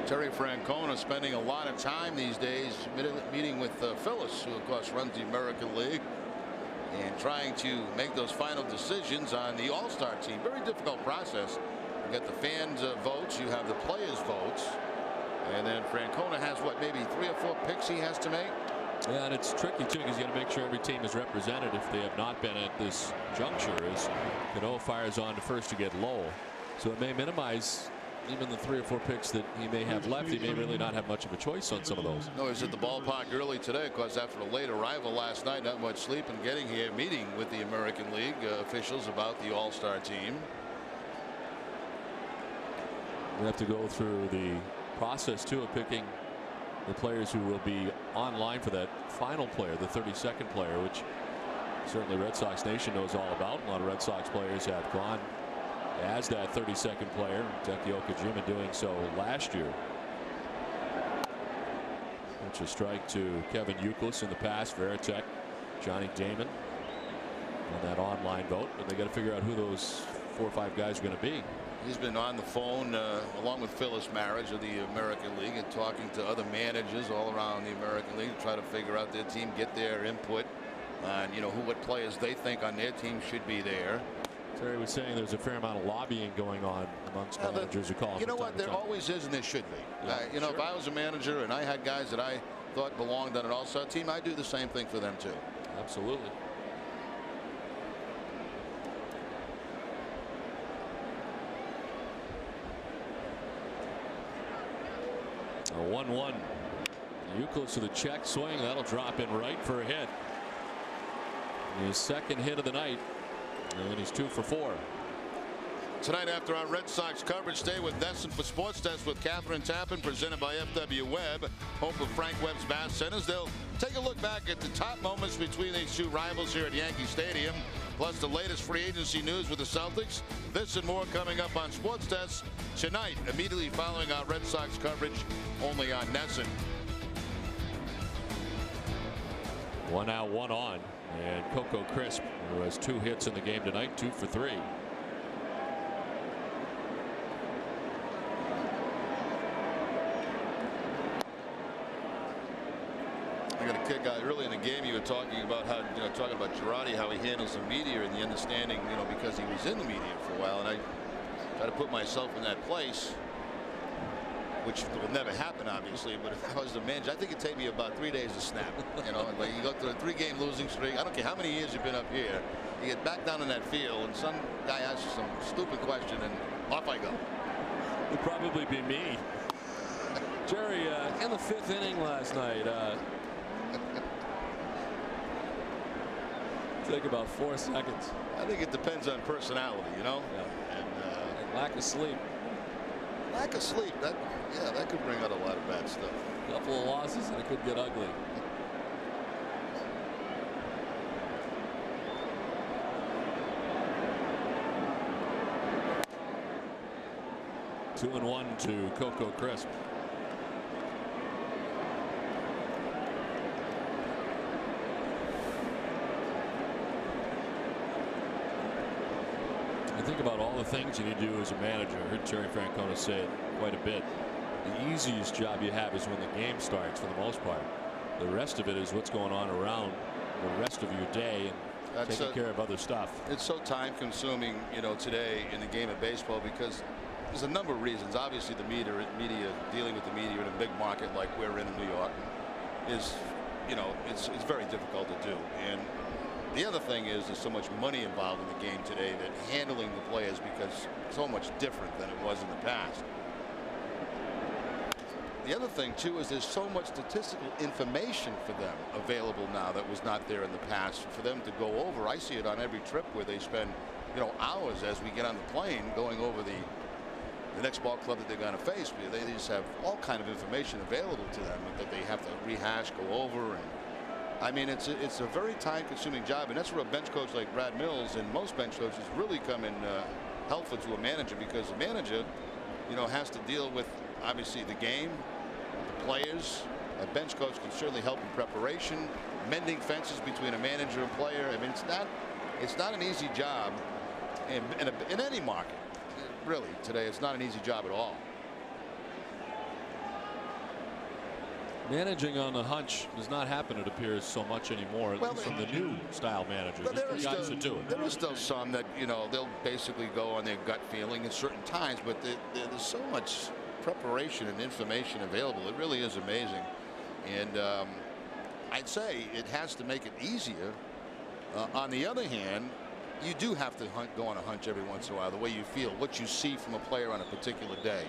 Terry Francona spending a lot of time these days meeting with Phyllis, who of course runs the American League, and trying to make those final decisions on the All-Star team. Very difficult process. You got the fans' votes, you have the players' votes, and then Francona has what, maybe 3 or 4 picks he has to make.
Yeah, and it's tricky too, because you got to make sure every team is represented. If they have not been at this juncture, as Cano fires on to first to get Lowell, so it may minimize even the 3 or 4 picks that he may have left. He may really not have much of a choice on some of those.
No, he's at the ballpark early today, of course, after a late arrival last night. Not much sleep, and getting here, meeting with the American League officials about the All-Star team.
We have to go through the process too of picking the players who will be online for that final player, the 32nd player, which certainly Red Sox Nation knows all about. A lot of Red Sox players have gone as that 32nd player. Teki Okajima doing so last year. Which a strike to Kevin Youkilis in the past. Veritek, Johnny Damon on that online vote, but they got to figure out who those 4 or 5 guys are going to be.
He's been on the phone along with Phyllis Marriage of the American League, and talking to other managers all around the American League to try to figure out their team, get their input on what players they think on their team should be there.
Terry was saying there's a fair amount of lobbying going on amongst managers who call.
You know what? There always is, and there should be.
Yeah,
if I was a manager and I had guys that I thought belonged on an All-Star team, I'd do the same thing for them too.
Absolutely. A 1-1. Youkilis to the check swing. That'll drop in right for a hit. His 2nd hit of the night. And he's 2 for 4.
Tonight, after our Red Sox coverage, stay with Nesson for Sports Desk with Catherine Tappan, presented by FW Webb, home of Frank Webb's Bass Centers. They'll take a look back at the top moments between these 2 rivals here at Yankee Stadium, plus the latest free agency news with the Celtics. This and more coming up on Sports Desk tonight, immediately following our Red Sox coverage, only on Nesson.
One out, one on, and Coco Crisp, who has 2 hits in the game tonight, 2 for 3.
I got a kick out early in the game. You were talking about how, talking about Girardi, how he handles the media, and the understanding, because he was in the media for a while, and I try to put myself in that place, which will never happen, obviously. But if I was the manager, I think it'd take me about 3 days to snap. Like you go through a 3-game losing streak. I don't care how many years you've been up here. You get back down in that field, and some guy asks you some stupid question, and off I go.
It'd probably be me. Jerry, in the 5th inning last night, take about 4 seconds.
I think it depends on personality,
Yeah. And lack of sleep.
Lack of sleep. That could bring out a lot of bad stuff.
A couple of losses and it could get ugly. Two and 1 to Coco Crisp. Think about all the things you need to do as a manager. I heard Terry Francona say it quite a bit. The easiest job you have is when the game starts, for the most part. The rest of it is what's going on around the rest of your day and taking care of other stuff.
It's so time consuming, today in the game of baseball, because there's a number of reasons. Obviously, the media dealing with the media in a big market like we're in New York is, it's very difficult to do. And the other thing is there's so much money involved in the game today that handling the players becomes so much different than it was in the past. The other thing too is there's so much statistical information for them available now that was not there in the past for them to go over. I see it on every trip where they spend hours as we get on the plane going over the next ball club that they're going to face. They just have all kind of information available to them that they have to rehash, go over, and I mean, it's a very time-consuming job, and that's where a bench coach like Brad Mills and most bench coaches really come in helpful to a manager, because the manager, has to deal with obviously the game, the players. A bench coach can certainly help in preparation, mending fences between a manager and player. I mean, it's not an easy job in any market. Really, today it's not an easy job at all.
Managing on a hunch does not happen, it appears, so much anymore, at least from the new style managers.
There are still some that, they'll basically go on their gut feeling at certain times, but there's so much preparation and information available. It really is amazing. And I'd say it has to make it easier. On the other hand, you do have to go on a hunch every once in a while, the way you feel, what you see from a player on a particular day,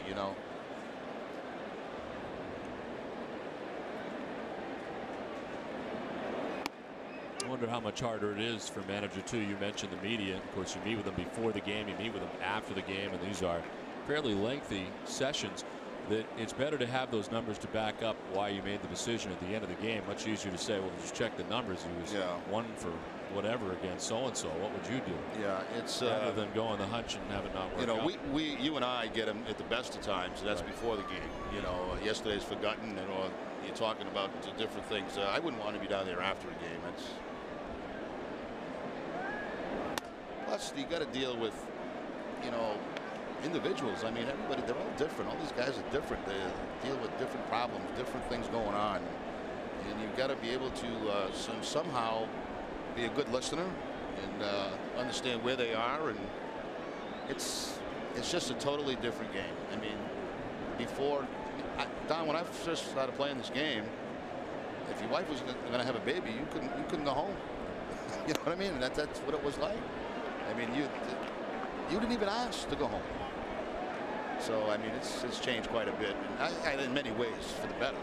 I wonder how much harder it is for manager too. You mentioned the media. Of course, you meet with them before the game, you meet with them after the game, and these are fairly lengthy sessions. That it's better to have those numbers to back up why you made the decision at the end of the game. Much easier to say, well, just check the numbers. He was 1 for whatever against so and so. What would you do?
Yeah, it's
rather than go on the hunch and have it not work out.
You and I get them at the best of times. That's before the game. Yesterday's forgotten, and or you're talking about different things. I wouldn't want to be down there after a game. Plus, you got to deal with, individuals. I mean, everybody, they're all different. All these guys are different. They deal with different problems, different things going on. And you've got to be able to somehow be a good listener and understand where they are. And it's just a totally different game. I mean, Don, when I first started playing this game, if your wife was going to have a baby, you couldn't go home. You know what I mean? And that's what it was like. I mean, you didn't even ask to go home. So I mean, it's changed quite a bit, and in many ways for the better.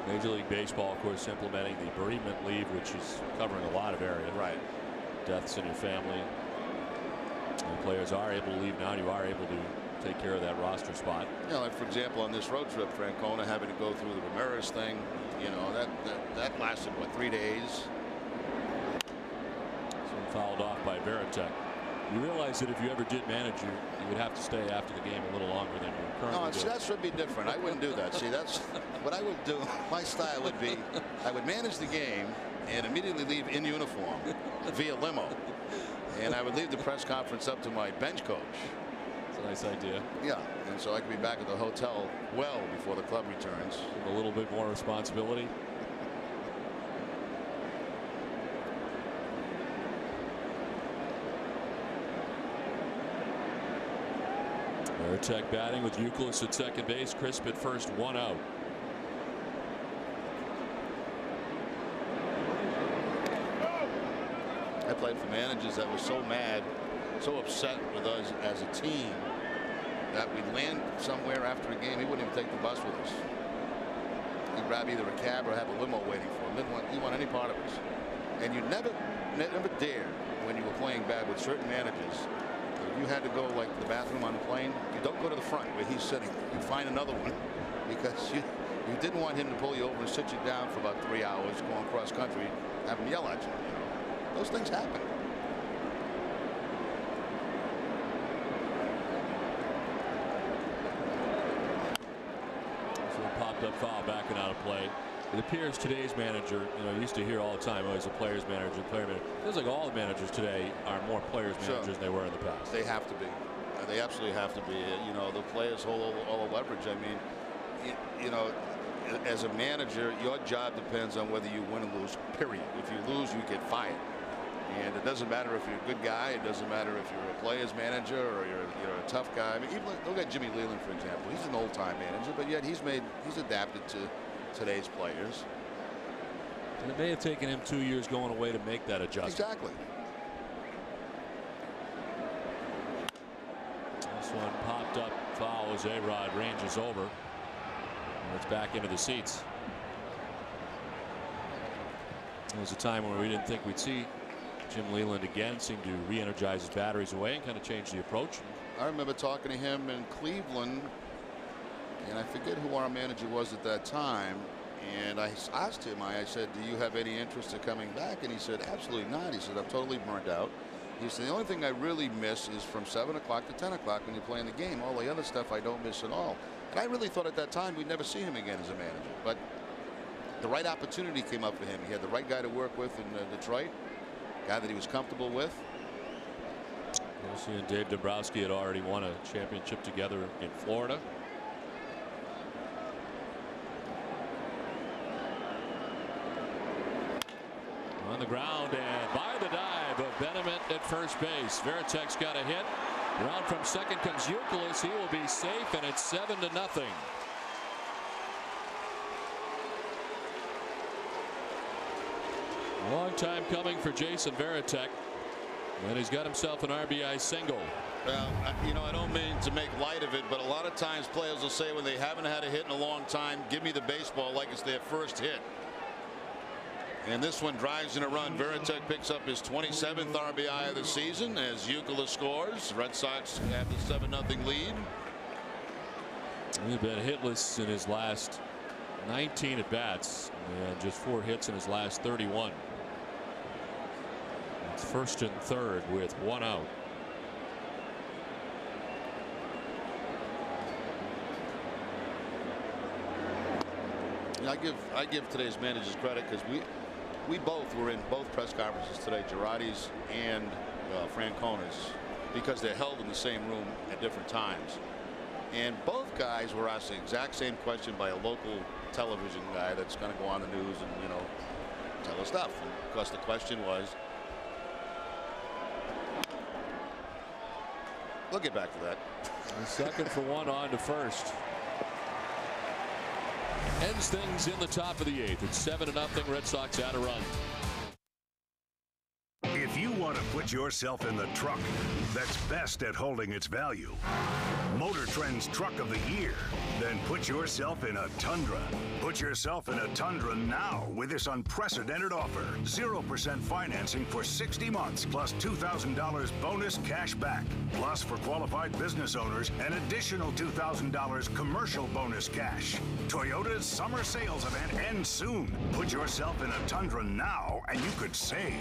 Major League Baseball, of course, implementing the bereavement leave, which is covering a lot of area.
Right.
Deaths in your family. And players are able to leave now. You are able to take care of that roster spot.
Like for example, on this road trip, Francona having to go through the Ramirez thing. That lasted what, 3 days.
Fouled off by Veritek. You realize that if you ever did manage, you would have to stay after the game a little longer than you currently
No,
do.
see, that should be different. I wouldn't do that. See, that's what I would do. My style would be, I would manage the game and immediately leave in uniform via limo. And I would leave the press conference up to my bench coach.
It's a nice idea.
Yeah, and so I could be back at the hotel well before the club returns.
A little bit more responsibility. Varitek batting with Youkilis at second base. Crisp at first, 1 out.
I played for managers that were so mad, so upset with us as a team that we'd land somewhere after a game. He wouldn't even take the bus with us. He'd grab either a cab or have a limo waiting for him. He didn't want any part of us. And you never dared, when you were playing bad with certain managers, if you had to go like to the bathroom on the plane, you don't go to the front where he's sitting. You find another one because you didn't want him to pull you over and sit you down for about 3 hours going cross country, have him yell at you. Those things happen.
So a popped up foul backing out of play. It appears today's manager, used to hear all the time, he's a player's manager, player manager. It feels like all the managers today are more players managers than they were in the past.
They have to be. They absolutely have to be. The players hold all the leverage. I mean, as a manager, your job depends on whether you win or lose, period. If you lose, you get fired. And it doesn't matter if you're a good guy. It doesn't matter if you're a player's manager or you're a tough guy. I mean, even look at Jimmy Leland, for example. He's an old-time manager, but yet he's adapted to today's players.
And it may have taken him 2 years going away to make that adjustment.
Exactly.
This one popped up foul as A-Rod ranges over. And it's back into the seats. There was a time where we didn't think we'd see Jim Leland again. Seemed to re-energize his batteries away and kind of change the approach.
I remember talking to him in Cleveland, and I forget who our manager was at that time. And I asked him, I said, do you have any interest in coming back? And he said, absolutely not. He said, I'm totally burnt out. He said, the only thing I really miss is from 7 o'clock to 10 o'clock when you're playing the game. All the other stuff I don't miss at all. And I really thought at that time we'd never see him again as a manager. But the right opportunity came up for him. He had the right guy to work with in Detroit, guy that he was comfortable with.
Wilson and Dave Dombrowski had already won a championship together in Florida. On the ground and by the dive of Benjamin at first base. Varitek's got a hit. Around from second comes Youkilis. He will be safe, and it's 7-0. Long time coming for Jason Varitek, and he's got himself an RBI single.
Well, I don't mean to make light of it, but a lot of times players will say when they haven't had a hit in a long time, give me the baseball like it's their first hit. And this one drives in a run. Varitek picks up his 27th RBI of the season as Youkilis scores. Red Sox have the 7-0 lead.
He's been hitless in his last 19 at bats and just 4 hits in his last 31. It's first and third with 1 out.
I give today's managers credit because we both were in both press conferences today, Girardi's and Francona's, because they're held in the same room at different times. And both guys were asked the exact same question by a local television guy that's going to go on the news and tell us stuff. And of course, the question was, we'll get back to that.
Second for 1 on to first. Ends things in the top of the 8th. It's 7-0. Red Sox out a run.
If you want to put yourself in the truck that's best at holding its value, Motor Trend's Truck of the Year, then put yourself in a Tundra. Put yourself in a Tundra now with this unprecedented offer. 0% financing for 60 months plus $2,000 bonus cash back. Plus, for qualified business owners, an additional $2,000 commercial bonus cash. Toyota's summer sales event ends soon. Put yourself in a Tundra now and you could save.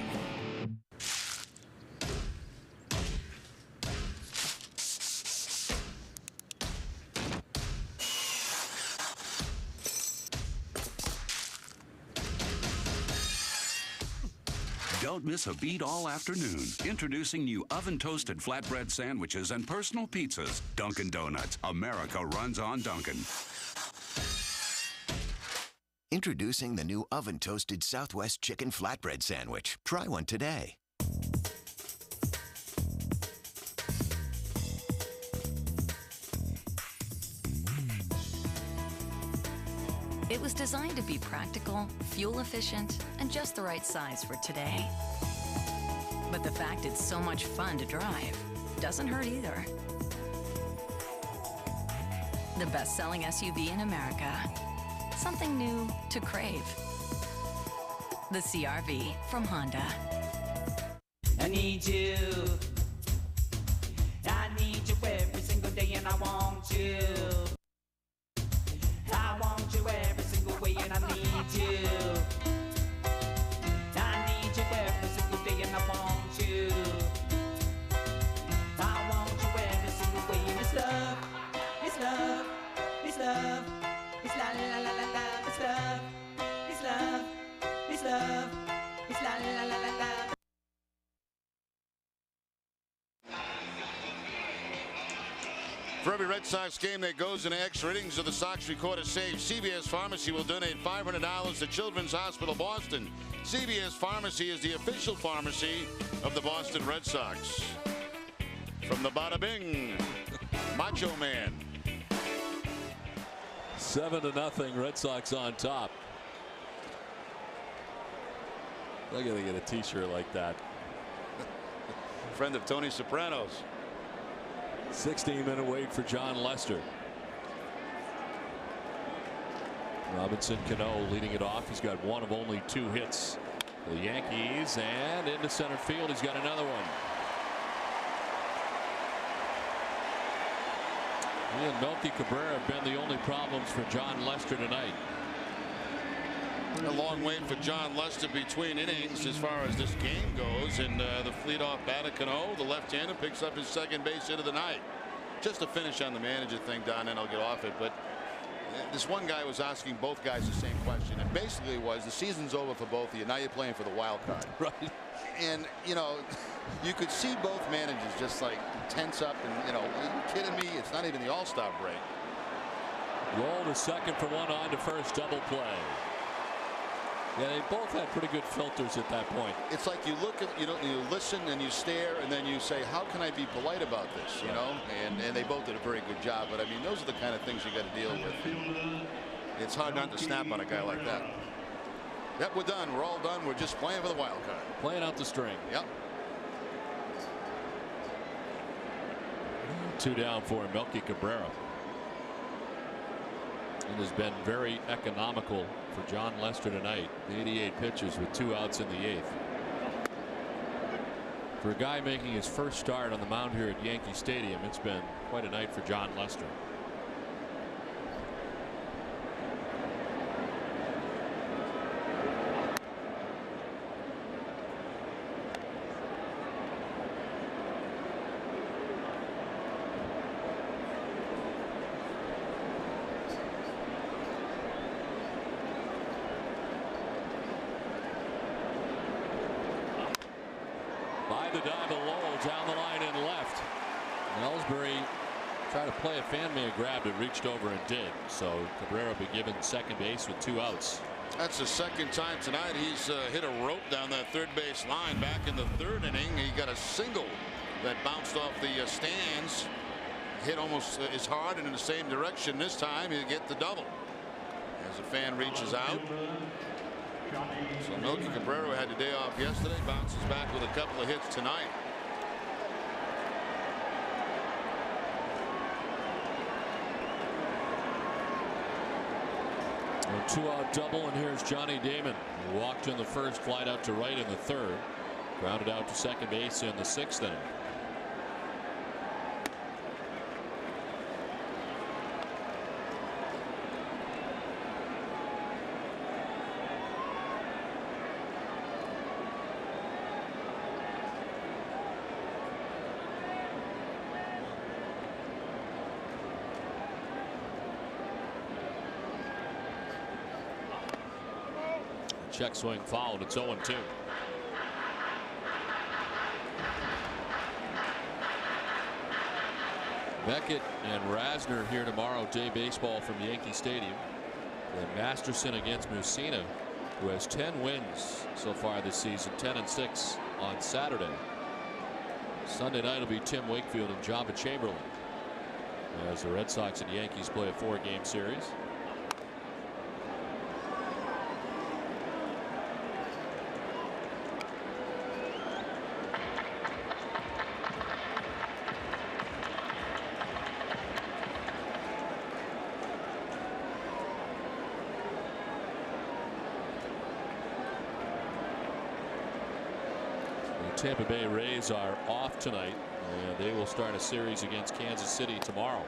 Don't miss a beat all afternoon. Introducing new oven-toasted flatbread sandwiches and personal pizzas. Dunkin' Donuts. America runs on Dunkin'.
Introducing the new oven-toasted Southwest Chicken Flatbread Sandwich. Try one today.
It was designed to be practical, fuel efficient, and just the right size for today. But the fact it's so much fun to drive doesn't hurt either. The best-selling SUV in America. Something new to crave. The CR-V from Honda.
I need you. I need you every single day, and I want you. I want you every single way, and I need you. I need you every single day, and I want you. I want you every single way, and it's love, it's love, it's love, it's la la la la la, it's love, it's love, it's love, it's la la la la la.
For every Red Sox game that goes into extra innings or the Sox record a save, CVS Pharmacy will donate $500 to Children's Hospital Boston. CVS Pharmacy is the official pharmacy of the Boston Red Sox. From the Bada Bing, Macho Man.
7-0, Red Sox on top. I gotta get a t-shirt like that.
Friend of Tony Soprano's.
16-minute wait for John Lester. Robinson Cano leading it off. He's got one of only 2 hits for the Yankees, and into center field he's got another one. He and Melky Cabrera have been the only problems for John Lester tonight.
A long wait for John Lester between innings as far as this game goes, and the leadoff batter Cano, the left-hander, picks up his second base hit of the night. Just to finish on the manager thing, Don, and I'll get off it, but this one guy was asking both guys the same question, and basically it was, the season's over for both of you. Now you're playing for the wild card.
Right.
And, you know, you could see both managers just like tense up, and, you know, are you kidding me? It's not even the All-Star break.
Roll to second for one, on to first, double play. Yeah, they both had pretty good filters at that point.
It's like you look at, you know, you listen and you stare, and then you say, how can I be polite about this, you know? And they both did a very good job, but I mean, those are the kind of things you got to deal with. It's hard not to snap on a guy like that. Yep, we're done. We're all done. We're just playing for the wild card.
Playing out the string.
Yep.
2 down for Melky Cabrera. It has been very economical for John Lester tonight. 88 pitches with 2 outs in the 8th. For a guy making his first start on the mound here at Yankee Stadium, it's been quite a night for John Lester. The dive of Lowell down the line and left. Ellsbury tried to play a fan man, grabbed it, reached over and did. So Cabrera will be given second base with 2 outs.
That's the second time tonight he's hit a rope down that third base line. Back in the 3rd inning, he got a single that bounced off the stands, hit almost as hard and in the same direction. This time he'll get the double as the fan reaches out. So Melky Cabrera had the day off yesterday, bounces back with a couple of hits tonight.
A 2-out double, and here's Johnny Damon, who walked in the first, flied out to right in the 3rd, grounded out to second base in the 6th inning. Check swing fouled. It's 0-2. Beckett and Rasner here tomorrow, day baseball from Yankee Stadium. And Masterson against Mussina, who has 10 wins so far this season, 10-6 on Saturday. Sunday night will be Tim Wakefield and Jabba Chamberlain as the Red Sox and Yankees play a 4-game series. Tampa Bay Rays are off tonight, and they will start a series against Kansas City tomorrow.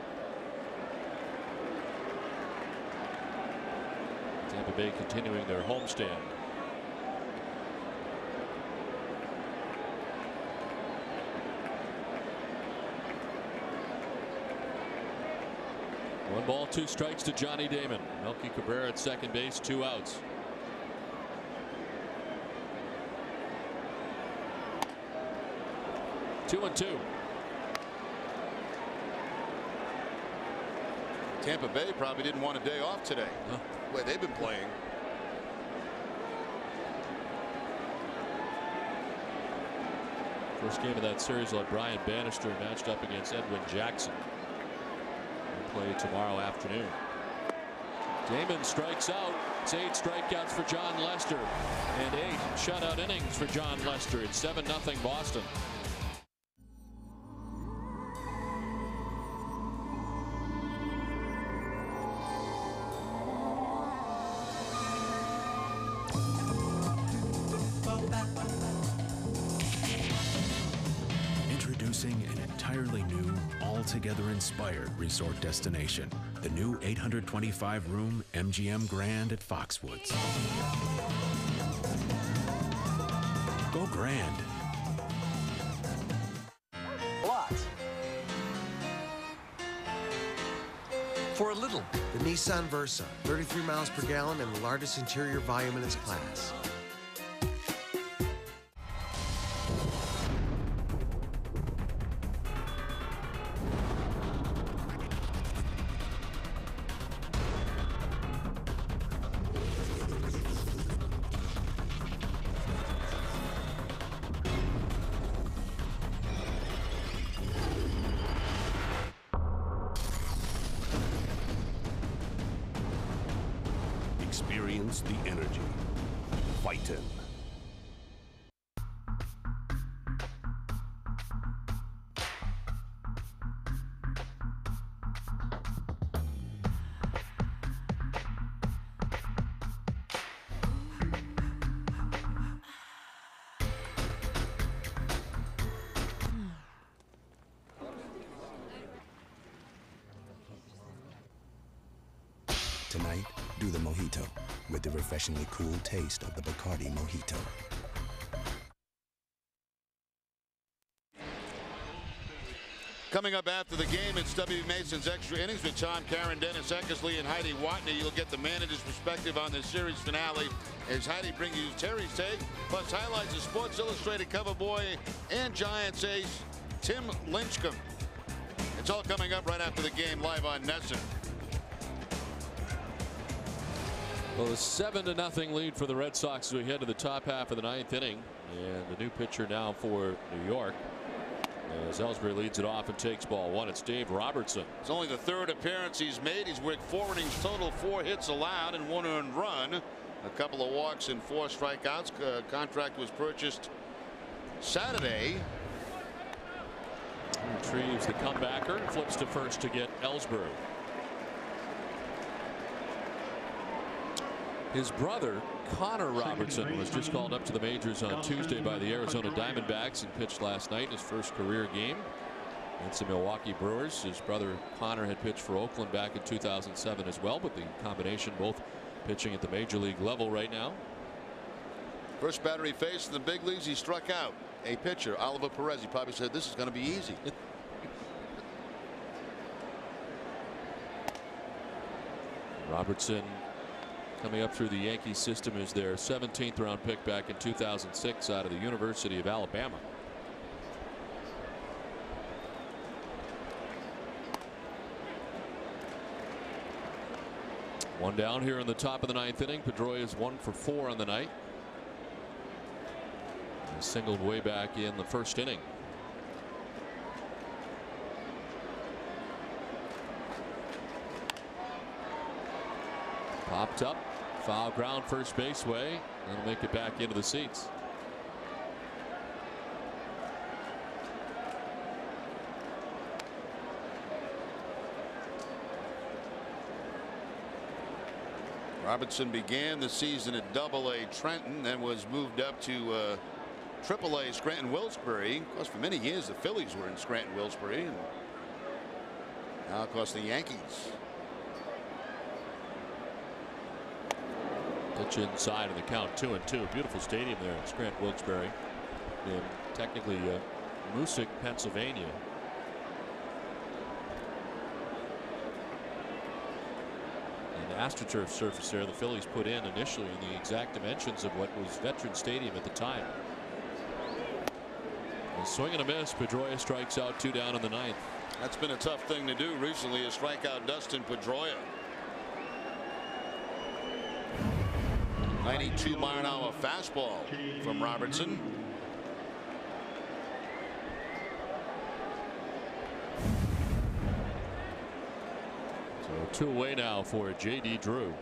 Tampa Bay continuing their homestand. One ball, 2 strikes to Johnny Damon. Melky Cabrera at second base, 2 outs. Two and 2.
Tampa Bay probably didn't want a day off today. The way they've been playing.
First game of that series, let Brian Bannister matched up against Edwin Jackson. We'll play tomorrow afternoon. Damon strikes out. It's 8 strikeouts for John Lester and 8 shutout innings for John Lester. It's 7-0 Boston.
Introducing an entirely new, altogether inspired resort destination. The new 825-room MGM Grand at Foxwoods. Go Grand.
Lots. For a little.
The Nissan Versa, 33 miles per gallon and the largest interior volume in its class.
Experience the energy. Fightin'.
Tonight, do the mojito with the refreshingly cool taste of the Bacardi Mojito.
Coming up after the game, it's W. Mason's Extra Innings with Tom Karen, Dennis Eckersley, and Heidi Watney. You'll get the manager's perspective on the series finale as Heidi brings you Terry's take, plus highlights of Sports Illustrated cover boy and Giants ace Tim Lynchcomb. It's all coming up right after the game, live on NESN.
Well, a 7-0 lead for the Red Sox as we head to the top half of the 9th inning. And the new pitcher now for New York, as Ellsbury leads it off and takes ball 1. It's Dave Robertson.
It's only the 3rd appearance he's made. He's worked 4 innings total, 4 hits allowed and 1 earned run. A couple of walks and 4 strikeouts. Contract was purchased Saturday.
Retrieves the comebacker and flips to first to get Ellsbury. His brother, Connor Robertson, was just called up to the majors on Tuesday by the Arizona Diamondbacks and pitched last night in his first career game against the Milwaukee Brewers. His brother Connor had pitched for Oakland back in 2007 as well, but the combination both pitching at the major league level right now.
First batter he faced in the big leagues, he struck out a pitcher, Oliver Perez. He probably said this is going to be easy.
Robertson coming up through the Yankee system is their 17th round pick back in 2006 out of the University of Alabama. One down here in the top of the ninth inning. Pedroia is 1 for 4 on the night. He singled way back in the first inning. Popped up, foul ground first base way. That'll make it back into the seats.
Robertson began the season at Double-A Trenton, then was moved up to Triple-A Scranton-Wilkes-Barre. Of course, for many years the Phillies were in Scranton-Wilkes-Barre, and now of course the Yankees.
Pitch inside of the count, 2-2. Beautiful stadium there at Scranton-Wilkes-Barre in technically Moosic, Pennsylvania. AstroTurf surface there the Phillies put in initially in the exact dimensions of what was Veterans Stadium at the time. A swing and a miss. Pedroia strikes out, 2 down in the ninth.
That's been a tough thing to do recently, is strike out Dustin Pedroia. 92-mile-an-hour fastball from Robertson.
So 2 away now for J.D. Drew.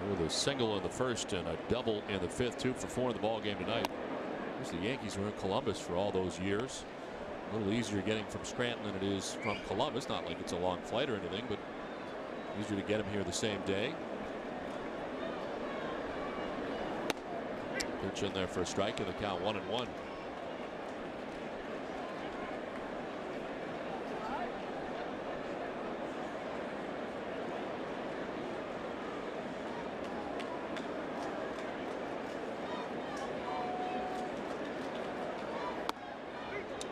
With a single in the first and a double in the fifth. 2 for 4 in the ball game tonight. Of course, the Yankees were in Columbus for all those years. A little easier getting from Scranton than it is from Columbus. Not like it's a long flight or anything, but easier to get him here the same day. Pitch in there for a strike, and the count 1-1.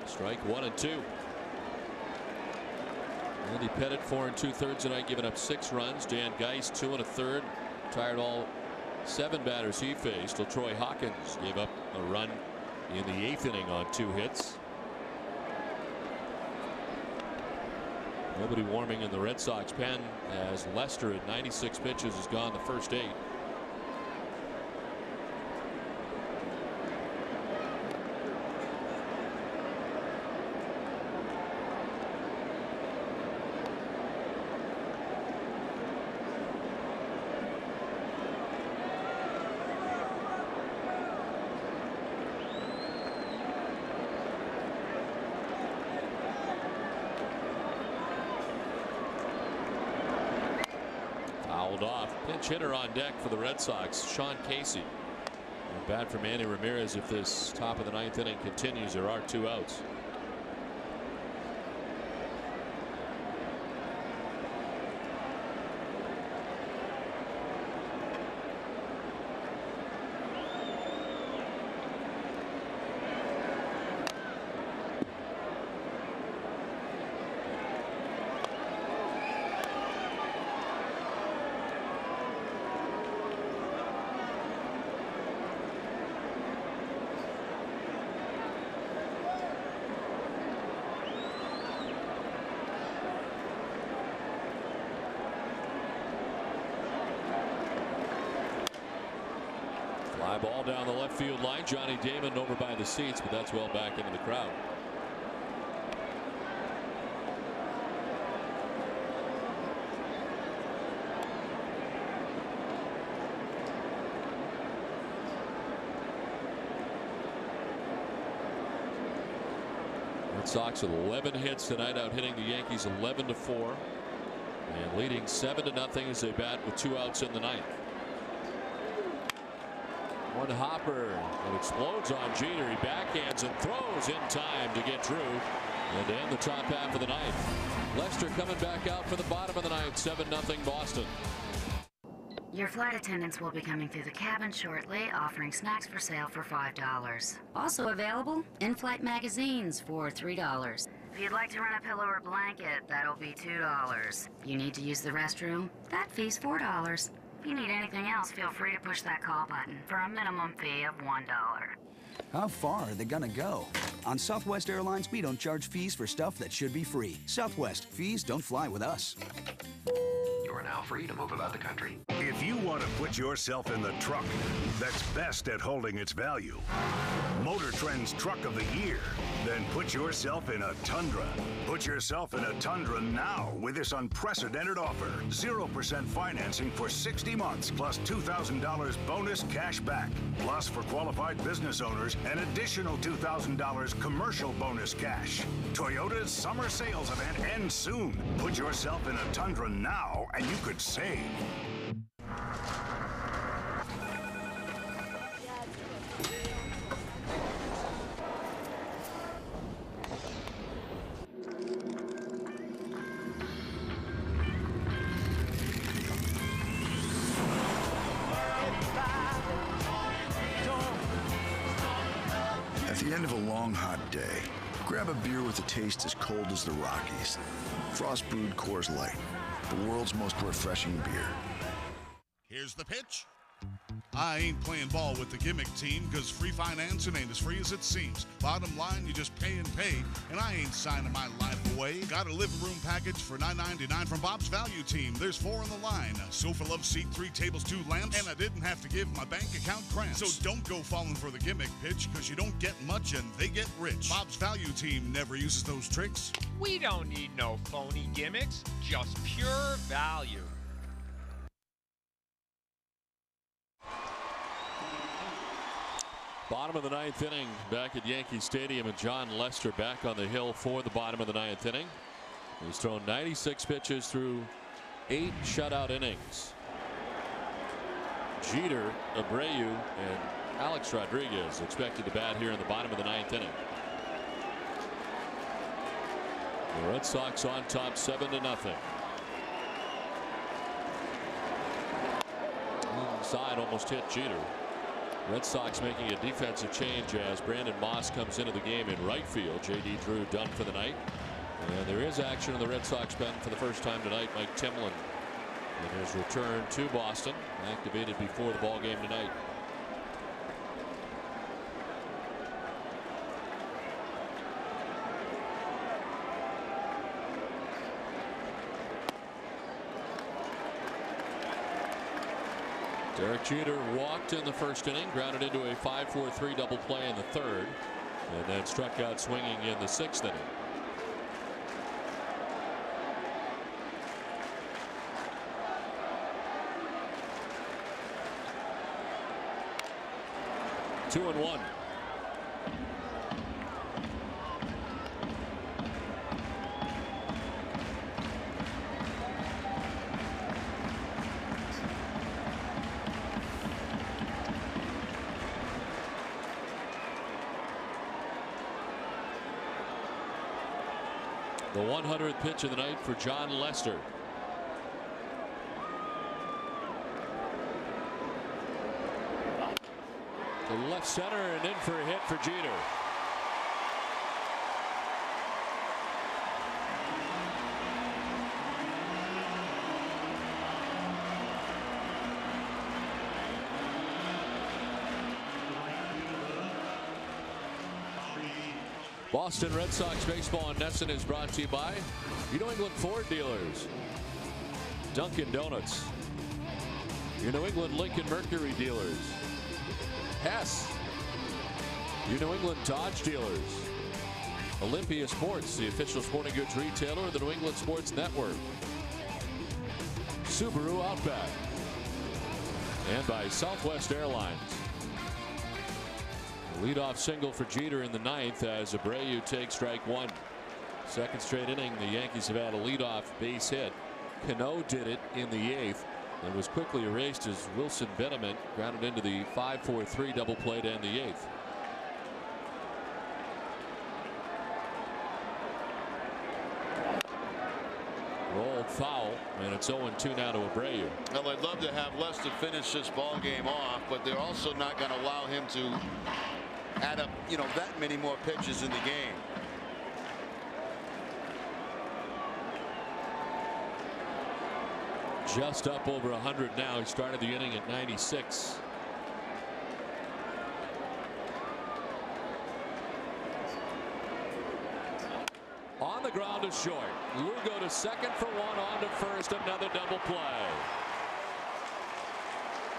Strike 1 and 2. Andy Pettit 4 2/3 tonight, giving up 6 runs. Dan Geist 2 1/3. Tired all 7 batters he faced. Well, Troy Hawkins gave up a run in the 8th inning on 2 hits. Nobody warming in the Red Sox pen as Lester at 96 pitches has gone the first 8. Off. Pinch hitter on deck for the Red Sox, Sean Casey. And bad for Manny Ramirez if this top of the 9th inning continues. There are 2 outs. Fly ball down the left field line. Johnny Damon over by the seats, but that's well back into the crowd. Red Sox with 11 hits tonight, out hitting the Yankees 11-4 and leading 7-0 as they bat with 2 outs in the ninth. One hopper that explodes on Jeter. He backhands and throws in time to get Drew and to end the top half of the ninth. Lester coming back out for the bottom of the ninth. 7-0 Boston.
Your flight attendants will be coming through the cabin shortly, offering snacks for sale for $5. Also available, in-flight magazines for $3. If you'd like to rent a pillow or blanket, that'll be $2. You need to use the restroom? That fee's $4. If you need anything else, feel free to push that call button for a minimum fee of $1.
How far are they gonna go? On Southwest Airlines, we don't charge fees for stuff that should be free. Southwest, fees don't fly with us.
Your now, free to move about the country.
If you want to put yourself in the truck that's best at holding its value, Motor Trend's Truck of the Year, then put yourself in a Tundra. Put yourself in a Tundra now with this unprecedented offer. 0% financing for 60 months plus $2,000 bonus cash back. Plus, for qualified business owners, an additional $2,000 commercial bonus cash. Toyota's summer sales event ends soon. Put yourself in a Tundra now and you could save.
At the end of a long, hot day, grab a beer with a taste as cold as the Rockies. Frost brewed Coors Light, the world's most refreshing beer.
Here's the pitch. I ain't playing ball with the gimmick team because free financing ain't as free as it seems. Bottom line, you just pay and pay, and I ain't signing my life away. Got a living room package for $9.99 from Bob's Value Team. There's 4 on the line. A sofa, love seat, 3 tables, 2 lamps, and I didn't have to give my bank account cramps. So don't go falling for the gimmick pitch because you don't get much and they get rich. Bob's Value Team never uses those tricks.
We don't need no phony gimmicks, just pure value.
Bottom of the 9th inning back at Yankee Stadium, and John Lester back on the hill for the bottom of the 9th inning. He's thrown 96 pitches through 8 shutout innings. Jeter, Abreu, and Alex Rodriguez expected to bat here in the bottom of the 9th inning. The Red Sox on top 7-0. Inside almost hit Jeter. Red Sox making a defensive change as Brandon Moss comes into the game in right field. J.D. Drew done for the night. And there is action in the Red Sox pen for the first time tonight. Mike Timlin in his return to Boston, activated before the ball game tonight. Derek Jeter walked in the first inning, grounded into a 5-4-3 double play in the third, and then struck out swinging in the 6th inning. Two and one. The 100th pitch of the night for John Lester. To left center and in for a hit for Jeter. Boston Red Sox baseball on NESN is brought to you by your New England Ford dealers, Dunkin' Donuts, your New England Lincoln Mercury dealers, Hess, your New England Dodge dealers, Olympia Sports, the official sporting goods retailer of the New England Sports Network, Subaru Outback, and by Southwest Airlines. Leadoff single for Jeter in the 9th as Abreu takes strike 1. Second straight inning, the Yankees have had a leadoff base hit. Cano did it in the 8th and was quickly erased as Wilson Benjamin grounded into the 5-4-3 double play to end the 8th. Rolled foul, and it's 0-2 now to Abreu.
Well, I'd love to have Lester finish this ball game off, but they're also not going to allow him to add up, that many more pitches in the game.
Just up over 100 now. He started the inning at 96. On the ground to short. Lugo to second for one, on to first. Another double play.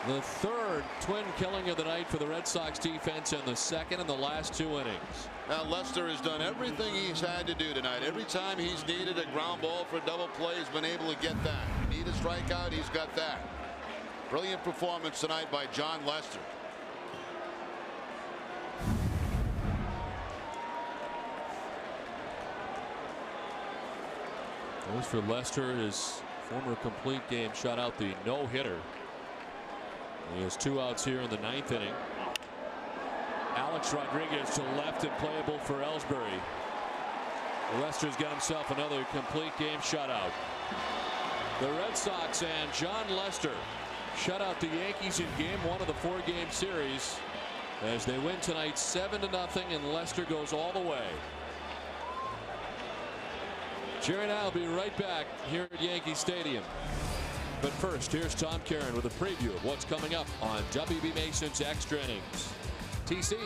The third twin killing of the night for the Red Sox defense in the second and the last 2 innings.
Now Lester has done everything he's had to do tonight. Every time he's needed a ground ball for a double play, he's been able to get that. Need a strikeout, he's got that. Brilliant performance tonight by John Lester.
Goes for Lester, his former complete game shutout, the no-hitter. He has 2 outs here in the 9th inning. Alex Rodriguez to left and playable for Ellsbury. Lester's got himself another complete game shutout. The Red Sox and John Lester shut out the Yankees in game 1 of the 4-game series as they win tonight 7-0, and Lester goes all the way. Jerry and I will be right back here at Yankee Stadium. But first, here's Tom Caron with a preview of what's coming up on WB Mason's Extra Innings. TC?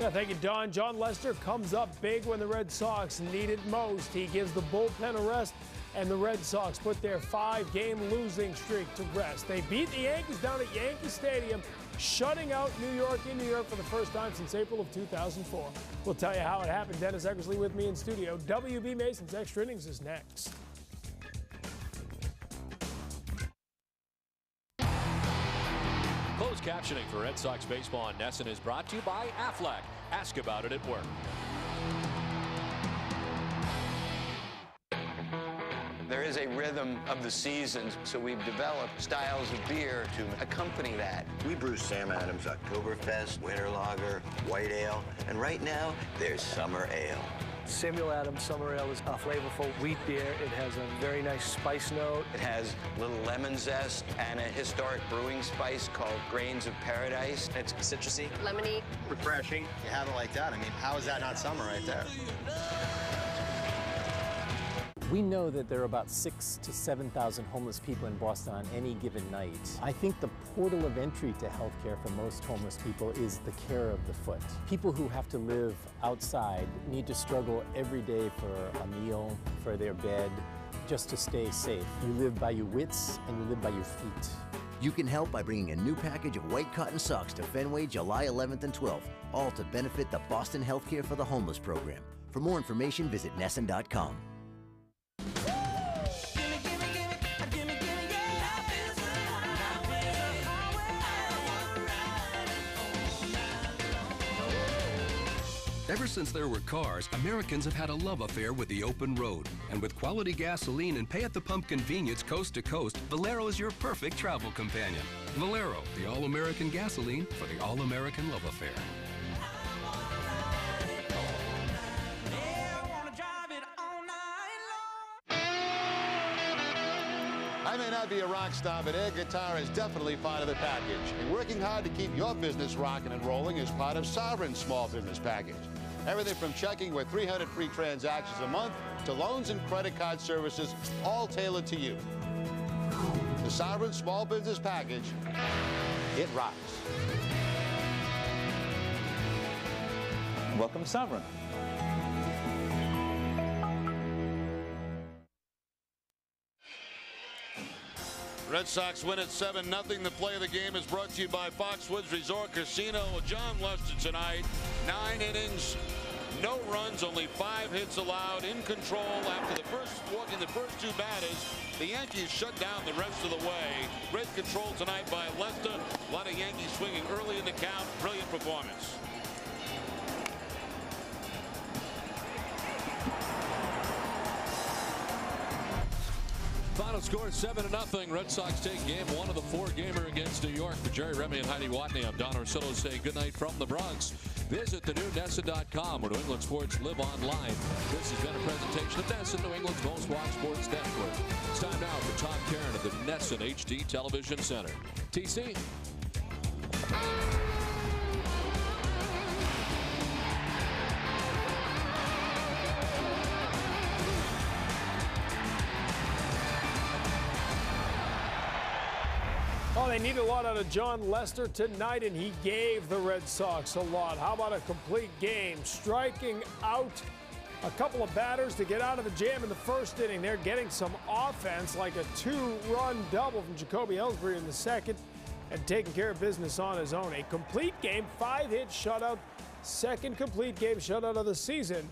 Yeah, thank you, Don. John Lester comes up big when the Red Sox need it most. He gives the bullpen a rest, and the Red Sox put their 5-game losing streak to rest. They beat the Yankees down at Yankee Stadium, shutting out New York in New York for the first time since April of 2004. We'll tell you how it happened. Dennis Eckersley with me in studio. WB Mason's Extra Innings is next.
Closed captioning for Red Sox baseball on NESN is brought to you by Aflac. Ask about it at work.
There is a rhythm of the seasons, so we've developed styles of beer to accompany that.
We brew Sam Adams Oktoberfest, Winter Lager, White Ale, and right now there's Summer Ale.
Samuel Adams Summer Ale is a flavorful wheat beer. It has a very nice spice note.
It has a little lemon zest and a historic brewing spice called Grains of Paradise. It's citrusy,
lemony,
refreshing. You have it like that. I mean, how is that not summer right there?
We know that there are about 6,000 to 7,000 homeless people in Boston on any given night. I think the portal of entry to healthcare for most homeless people is the care of the foot. People who have to live outside need to struggle every day for a meal, for their bed, just to stay safe. You live by your wits and you live by your feet.
You can help by bringing a new package of white cotton socks to Fenway July 11th and 12th, all to benefit the Boston Healthcare for the Homeless program. For more information, visit NESN.com.
Ever since there were cars, Americans have had a love affair with the open road. And with quality gasoline and pay-at-the-pump convenience coast to coast, Valero is your perfect travel companion. Valero, the all-American gasoline for the all-American love affair.
I may not be a rock star, but air guitar is definitely part of the package. And working hard to keep your business rocking and rolling is part of Sovereign's small business package. Everything from checking with 300 free transactions a month to loans and credit card services, all tailored to you. The Sovereign Small Business Package, it rocks.
Welcome to Sovereign.
Red Sox win at 7-0. The play of the game is brought to you by Foxwoods Resort Casino. John Lester tonight, 9 innings, no runs, only 5 hits allowed, in control after the first walk in the first 2 batters. The Yankees shut down the rest of the way. Great control tonight by Lester. A lot of Yankees swinging early in the count. Brilliant performance.
Final score 7-0. Red Sox take game 1 of the 4-gamer against New York. For Jerry Remy and Heidi Watney, I'm Don Orsillo saying goodnight from the Bronx. Visit the new NESN.com where New England sports live online. This has been a presentation of NESN, New England's most watched sports network. It's time now for Tom Caron at the NESN HD Television Center. TC?
Oh, they need a lot out of John Lester tonight, and he gave the Red Sox a lot. How about a complete game? Striking out a couple of batters to get out of the jam in the first inning. They're getting some offense, like a 2-run double from Jacoby Ellsbury in the second, and taking care of business on his own. A complete game, 5-hit shutout, second complete game shutout of the season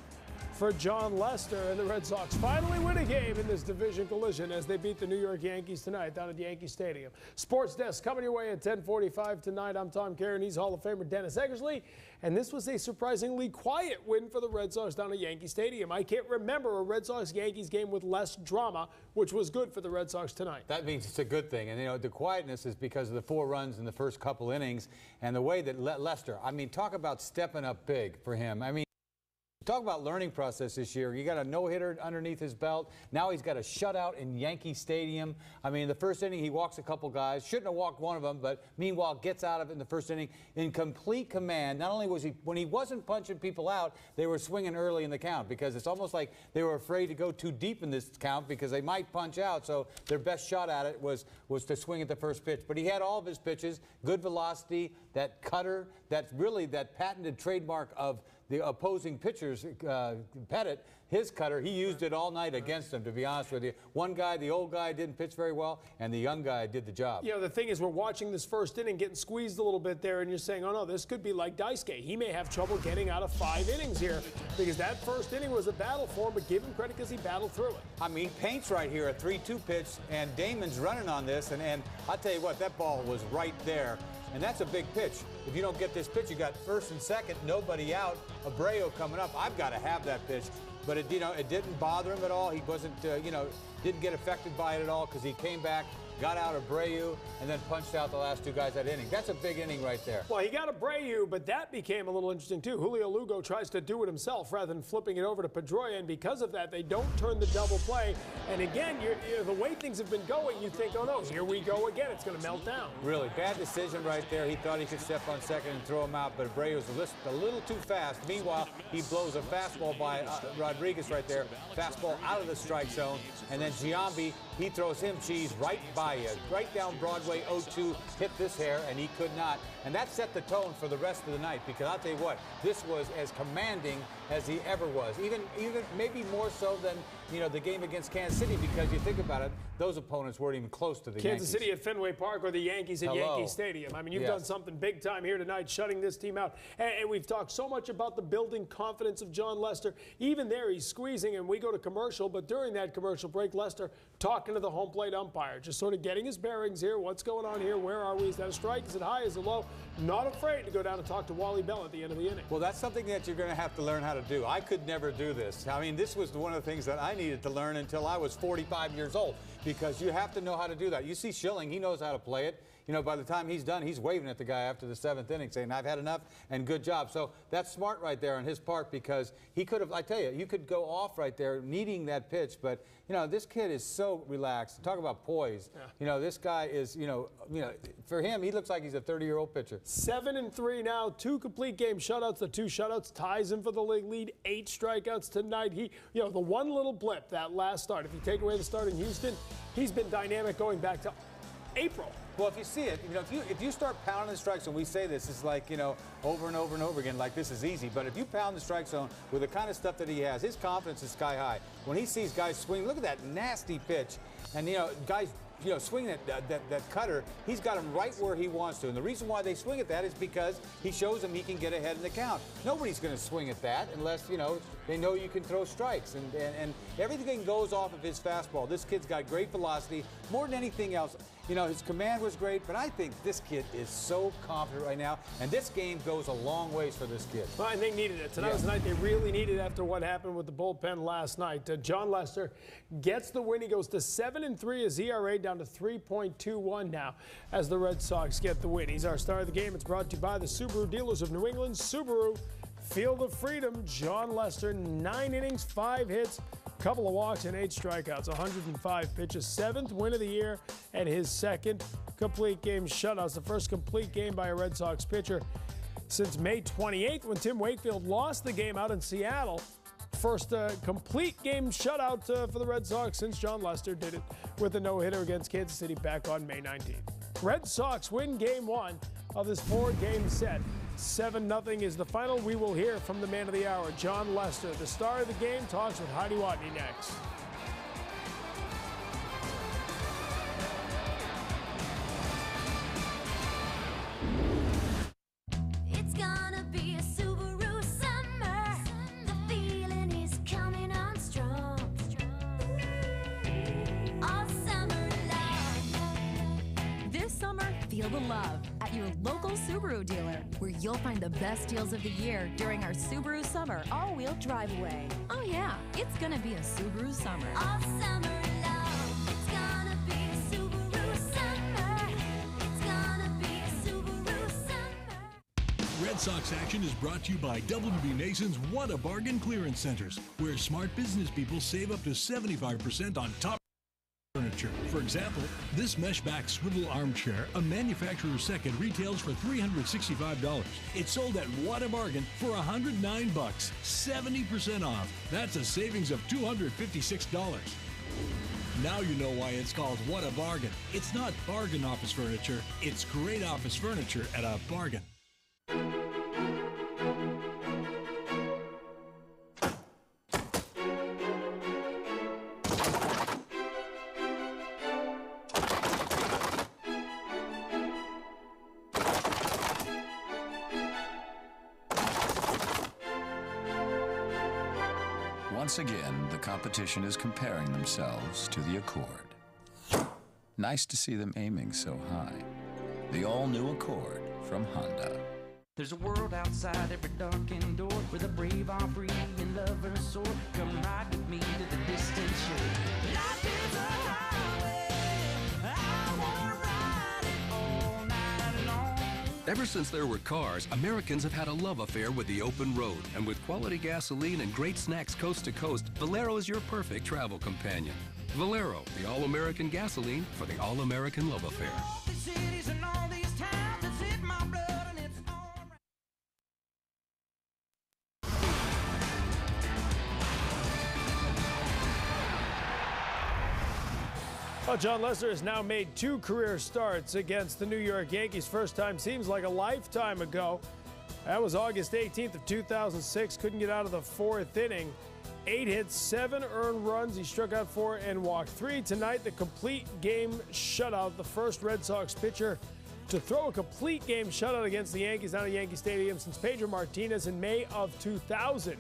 for John Lester, and the Red Sox finally win a game in this division collision as they beat the New York Yankees tonight down at Yankee Stadium. Sports Desk coming your way at 10:45 tonight. I'm Tom Karen. He's Hall of Famer Dennis Eckersley, and this was a surprisingly quiet win for the Red Sox down at Yankee Stadium. I can't remember a Red Sox-Yankees game with less drama, which was good for the Red Sox tonight.
That means it's a good thing, and you know the quietness is because of the 4 runs in the first couple innings and the way that Lester, I mean, talk about stepping up big for him. I mean, talk about learning process this year. You got a no-hitter underneath his belt. Now he's got a shutout in Yankee Stadium. I mean, the first inning he walks a couple guys. Shouldn't have walked one of them, but meanwhile gets out of it in the first inning in complete command. Not only was he, when he wasn't punching people out, they were swinging early in the count because it's almost like they were afraid to go too deep in this count because they might punch out. So their best shot at it was to swing at the first pitch. But he had all of his pitches, good velocity, that cutter, that's really that patented trademark of the opposing pitchers, Pettit, his cutter, he used it all night against him, to be honest with you. One guy, the old guy, didn't pitch very well, and the young guy did the job.
You know, the thing is, we're watching this first inning getting squeezed a little bit there, and you're saying, oh, no, this could be like Daisuke. He may have trouble getting out of 5 innings here because that first inning was a battle for him, but give him credit because he battled through it.
I mean, Paint's right here, a 3-2 pitch, and Damon's running on this, and I'll tell you what, that ball was right there. And that's a big pitch. If you don't get this pitch, you got first and second, nobody out. Abreu coming up. I've got to have that pitch. But it, you know, it didn't bother him at all. He wasn't, you know, didn't get affected by it at all because he came back, got out Abreu, and then punched out the last 2 guys that inning. That's a big inning right there.
Well, he got Abreu, but that became a little interesting too. Julio Lugo tries to do it himself rather than flipping it over to Pedroia, and because of that, they don't turn the double play. And again, the way things have been going, you think, oh no, here we go again. It's going to melt down.
Really bad decision right there. He thought he could step on second and throw him out, but Abreu was a little too fast. Meanwhile, he blows a fastball by Rodriguez right there. Fastball out of the strike zone, and then Giambi, he throws him cheese right by you, right down Broadway 0-2, hit this hair, and he could not. And that set the tone for the rest of the night, because I'll tell you what, this was as commanding as he ever was. Even maybe more so than, you know, the game against Kansas City, because you think about it, those opponents weren't even close to the
Kansas
Yankees.
City at Fenway Park or the Yankees at Yankee Stadium. I mean, you've done something big time here tonight, shutting this team out. And we've talked so much about the building confidence of John Lester. Even there, he's squeezing, and we go to commercial. But during that commercial break, Lester talking to the home plate umpire, just sort of getting his bearings here. What's going on here? Where are we? Is that a strike? Is it high? Is it low? Not afraid to go down and talk to Wally Bell at the end of the inning.
Well, that's something that you're going to have to learn how to do. I could never do this. I mean, this was one of the things that I needed to learn until I was 45 years old, because you have to know how to do that. You see Schilling, he knows how to play it. You know, by the time he's done, he's waving at the guy after the 7th inning saying, I've had enough and good job. So that's smart right there on his part, because he could have, I tell you, you could go off right there needing that pitch. But, you know, this kid is so relaxed. Talk about poise. Yeah. You know, this guy is, you know, for him, he looks like he's a 30-year-old pitcher.
7-3 now, 2 complete game shutouts. The 2 shutouts ties him for the league lead. 8 strikeouts tonight. He, you know, the one little blip, that last start, if you take away the start in Houston, he's been dynamic going back to April.
Well, if you see it, you know, if you start pounding the strike zone, we say this is like, you know, over and over and over again, like this is easy. But if you pound the strike zone with the kind of stuff that he has, his confidence is sky high. When he sees guys swing, look at that nasty pitch, and you know, guys, you know, swinging that cutter, he's got him right where he wants to. And the reason why they swing at that is because he shows them he can get ahead in the count. Nobody's going to swing at that unless, you know, they know you can throw strikes. And everything goes off of his fastball. This kid's got great velocity. More than anything else, you know, his command was great, but I think this kid is so confident right now, and this game goes a long ways for this kid.
Well, I think needed it. Tonight was the night they really needed after what happened with the bullpen last night. John Lester gets the win. He goes to 7-3, his ERA down to 3.21 now as the Red Sox get the win. He's our star of the game. It's brought to you by the Subaru dealers of New England. Subaru, feel the freedom. John Lester, 9 innings, 5 hits, couple of walks and 8 strikeouts, 105 pitches, 7th win of the year, and his 2nd complete game shutout. It's the first complete game by a Red Sox pitcher since May 28th when Tim Wakefield lost the game out in Seattle. First complete game shutout for the Red Sox since John Lester did it with a no-hitter against Kansas City back on May 19th. Red Sox win Game 1 of this 4-game set. 7-0 is the final. We will hear from the man of the hour, John Lester. The star of the game talks with Heidi Watney next.
It's gonna be a Subaru summer. The feeling is coming on strong. All summer long.
This summer, feel the love at your local Subaru dealer, where you'll find the best deals of the year during our Subaru Summer all-wheel drive away. Oh yeah, it's gonna be a Subaru summer.
All summer long. It's gonna be a Subaru summer. It's gonna be a Subaru summer.
Red Sox action is brought to you by WB Mason's What a Bargain Clearance Centers, where smart business people save up to 75% on top furniture. For example, this mesh back swivel armchair, a manufacturer's second, retails for $365. It's sold at What a Bargain for $109, 70% off. That's a savings of $256. Now you know why it's called What a Bargain. It's not bargain office furniture, it's great office furniture at a bargain.
Once again, the competition is comparing themselves to the Accord. Nice to see them aiming so high. The all-new Accord from Honda.
There's a world outside every darkened door where the brave are free and lovers soar. Come ride with me to the distant shore. Life is a highway. I wanna ride it all night long.
Ever since there were cars, Americans have had a love affair with the open road. And with quality gasoline and great snacks coast to coast, Valero is your perfect travel companion. Valero, the all-American gasoline for the all-American love affair.
Well, John Lester has now made 2 career starts against the New York Yankees. First time seems like a lifetime ago. That was August 18th of 2006. Couldn't get out of the 4th inning. 8 hits, 7 earned runs. He struck out 4 and walked 3. Tonight, the complete game shutout. The first Red Sox pitcher to throw a complete game shutout against the Yankees down at Yankee Stadium since Pedro Martinez in May of 2000.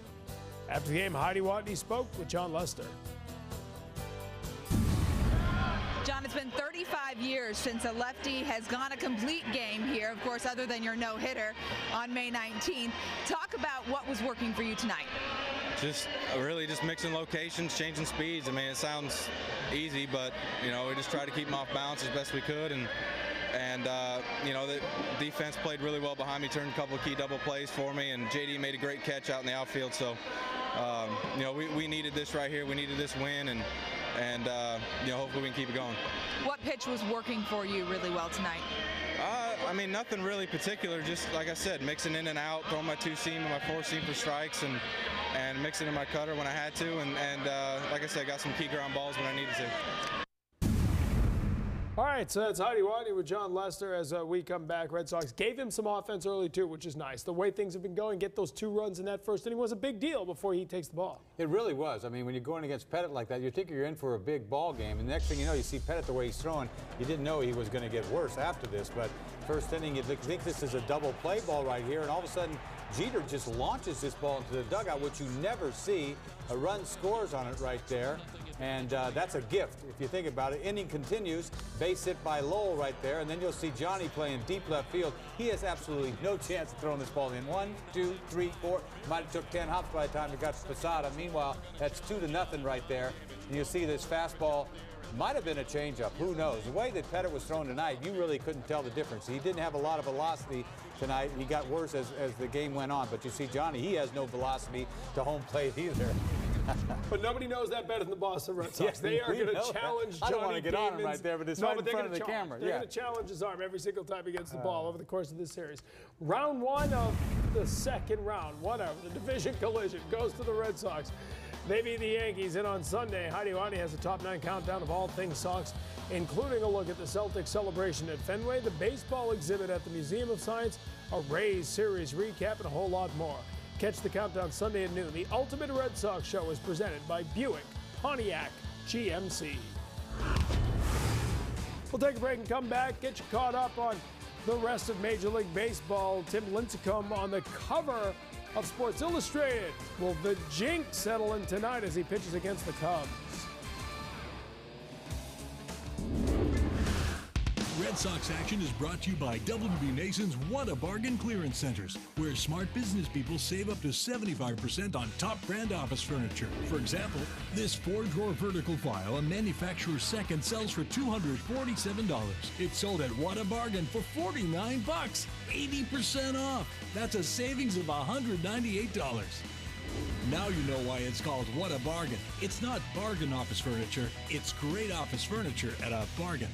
After the game, Heidi Watney spoke with John Lester.
John, it's been 35 years since a lefty has gone a complete game here, of course, other than your no-hitter on May 19th. Talk about what was working for you tonight.
Just really just mixing locations, changing speeds. I mean, it sounds easy, but, you know, we just tried to keep them off balance as best we could. And you know, the defense played really well behind me, turned a couple of key double plays for me, and JD made a great catch out in the outfield. So, you know, we needed this right here. We needed this win, and you know, hopefully we can keep it going.
What pitch was working for you really well tonight?
I mean, nothing really particular. Just like I said, mixing in and out, throwing my 2-seam and my 4-seam for strikes, and mixing in my cutter when I had to, and like I said, got some key ground balls when I needed to.
All right, so that's Heidi Watney with John Lester as we come back. Red Sox gave him some offense early, too, which is nice. The way things have been going, get those 2 runs in that first inning was a big deal before he takes the ball.
It really was. I mean, when you're going against Pettit like that, you think you're in for a big ball game. And the next thing you know, you see Pettit the way he's throwing. You didn't know he was going to get worse after this. But first inning, you think this is a double play ball right here. And all of a sudden, Jeter just launches this ball into the dugout, which you never see. A run scores on it right there. And that's a gift, if you think about it. Inning continues, base hit by Lowell right there, and then you'll see Johnny playing deep left field. He has absolutely no chance of throwing this ball in. 1, 2, 3, 4. Might have took 10 hops by the time it got to Posada. Meanwhile, that's 2-0 right there. And you'll see this fastball might have been a changeup. Who knows? The way that Pettit was thrown tonight, you really couldn't tell the difference. He didn't have a lot of velocity tonight. He got worse as the game went on. But you see Johnny, he has no velocity to home plate either.
But nobody knows that better than the Boston Red Sox. They are going to challenge Johnny.
I don't want to get on him right there, but it's right in front of the camera.
They're going to challenge his arm every single time he gets the ball over the course of this series. Round 1 of the second round, whatever, the division collision goes to the Red Sox. They beat the Yankees, and on Sunday, Heidi Wani has a top 9 countdown of all things Sox, including a look at the Celtics celebration at Fenway, the baseball exhibit at the Museum of Science, a Rays series recap, and a whole lot more. Catch the countdown Sunday at noon. The Ultimate Red Sox Show is presented by Buick, Pontiac, GMC. We'll take a break and come back, get you caught up on the rest of Major League Baseball. Tim Lincecum on the cover of Sports Illustrated. Will the jinx settle in tonight as he pitches against the Cubs?
Red Sox action is brought to you by WB Mason's What a Bargain clearance centers, where smart business people save up to 75% on top brand office furniture. For example, this 4-drawer vertical file, a manufacturer's second, sells for $247. It's sold at What a Bargain for $49, 80% off. That's a savings of $198. Now you know why it's called What a Bargain. It's not bargain office furniture, it's great office furniture at a bargain.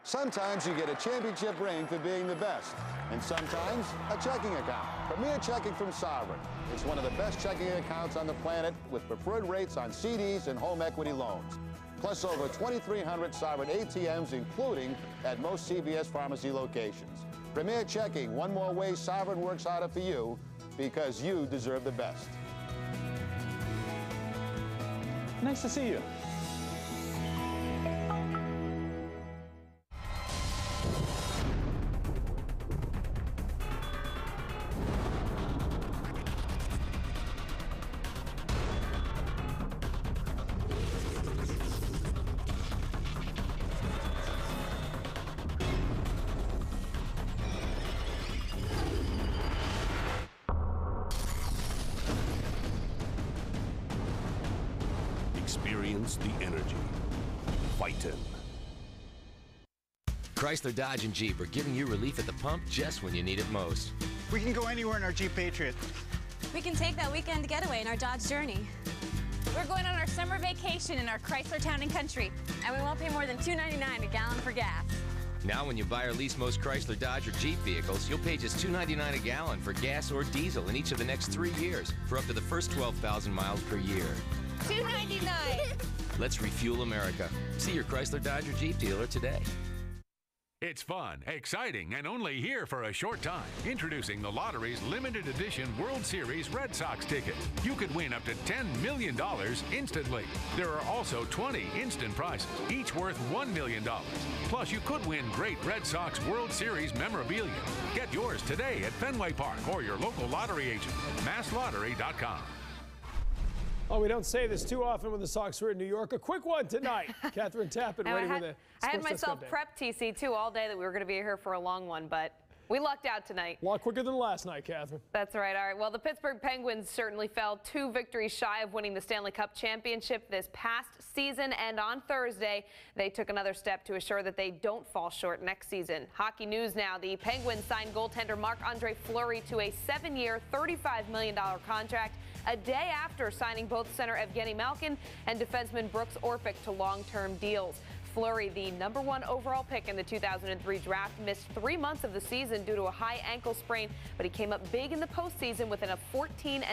Sometimes you get a championship ring for being the best, and sometimes a checking account. Premier Checking from Sovereign. It's one of the best checking accounts on the planet with preferred rates on CDs and home equity loans. Plus over 2,300 Sovereign ATMs, including at most CVS pharmacy locations. Premier Checking, one more way Sovereign works harder for you because you deserve the best.
Nice to see you.
Experience the energy. Fightin'.
Chrysler, Dodge, and Jeep are giving you relief at the pump just when you need it most.
We can go anywhere in our Jeep Patriot.
We can take that weekend getaway in our Dodge Journey.
We're going on our summer vacation in our Chrysler Town and Country, and we won't pay more than $2.99 a gallon for gas.
Now when you buy or lease most Chrysler, Dodge, or Jeep vehicles, you'll pay just $2.99 a gallon for gas or diesel in each of the next 3 years for up to the first 12,000 miles per year.
$2.99.
Let's refuel America. See your Chrysler, Dodge, or Jeep dealer today.
It's fun, exciting, and only here for a short time. Introducing the lottery's limited edition World Series Red Sox ticket. You could win up to $10 million instantly. There are also 20 instant prizes, each worth $1 million. Plus, you could win great Red Sox World Series memorabilia. Get yours today at Fenway Park or your local lottery agent. MassLottery.com.
Oh, we don't say this too often when the Sox are in New York. A quick one tonight. Catherine Tappan waiting with the
I had
Sports
myself
Desk
prepped, TC, too, all day that we were going to be here for a long one, but we lucked out tonight.
A lot quicker than last night, Catherine.
That's right. All right. Well, the Pittsburgh Penguins certainly fell 2 victories shy of winning the Stanley Cup championship this past season, and on Thursday, they took another step to assure that they don't fall short next season. Hockey news now. The Penguins signed goaltender Marc-Andre Fleury to a 7-year, $35 million contract, a day after signing both center Evgeny Malkin and defenseman Brooks Orpik to long-term deals. Fleury, the #1 overall pick in the 2003 draft, missed 3 months of the season due to a high ankle sprain, but he came up big in the postseason with a 14-6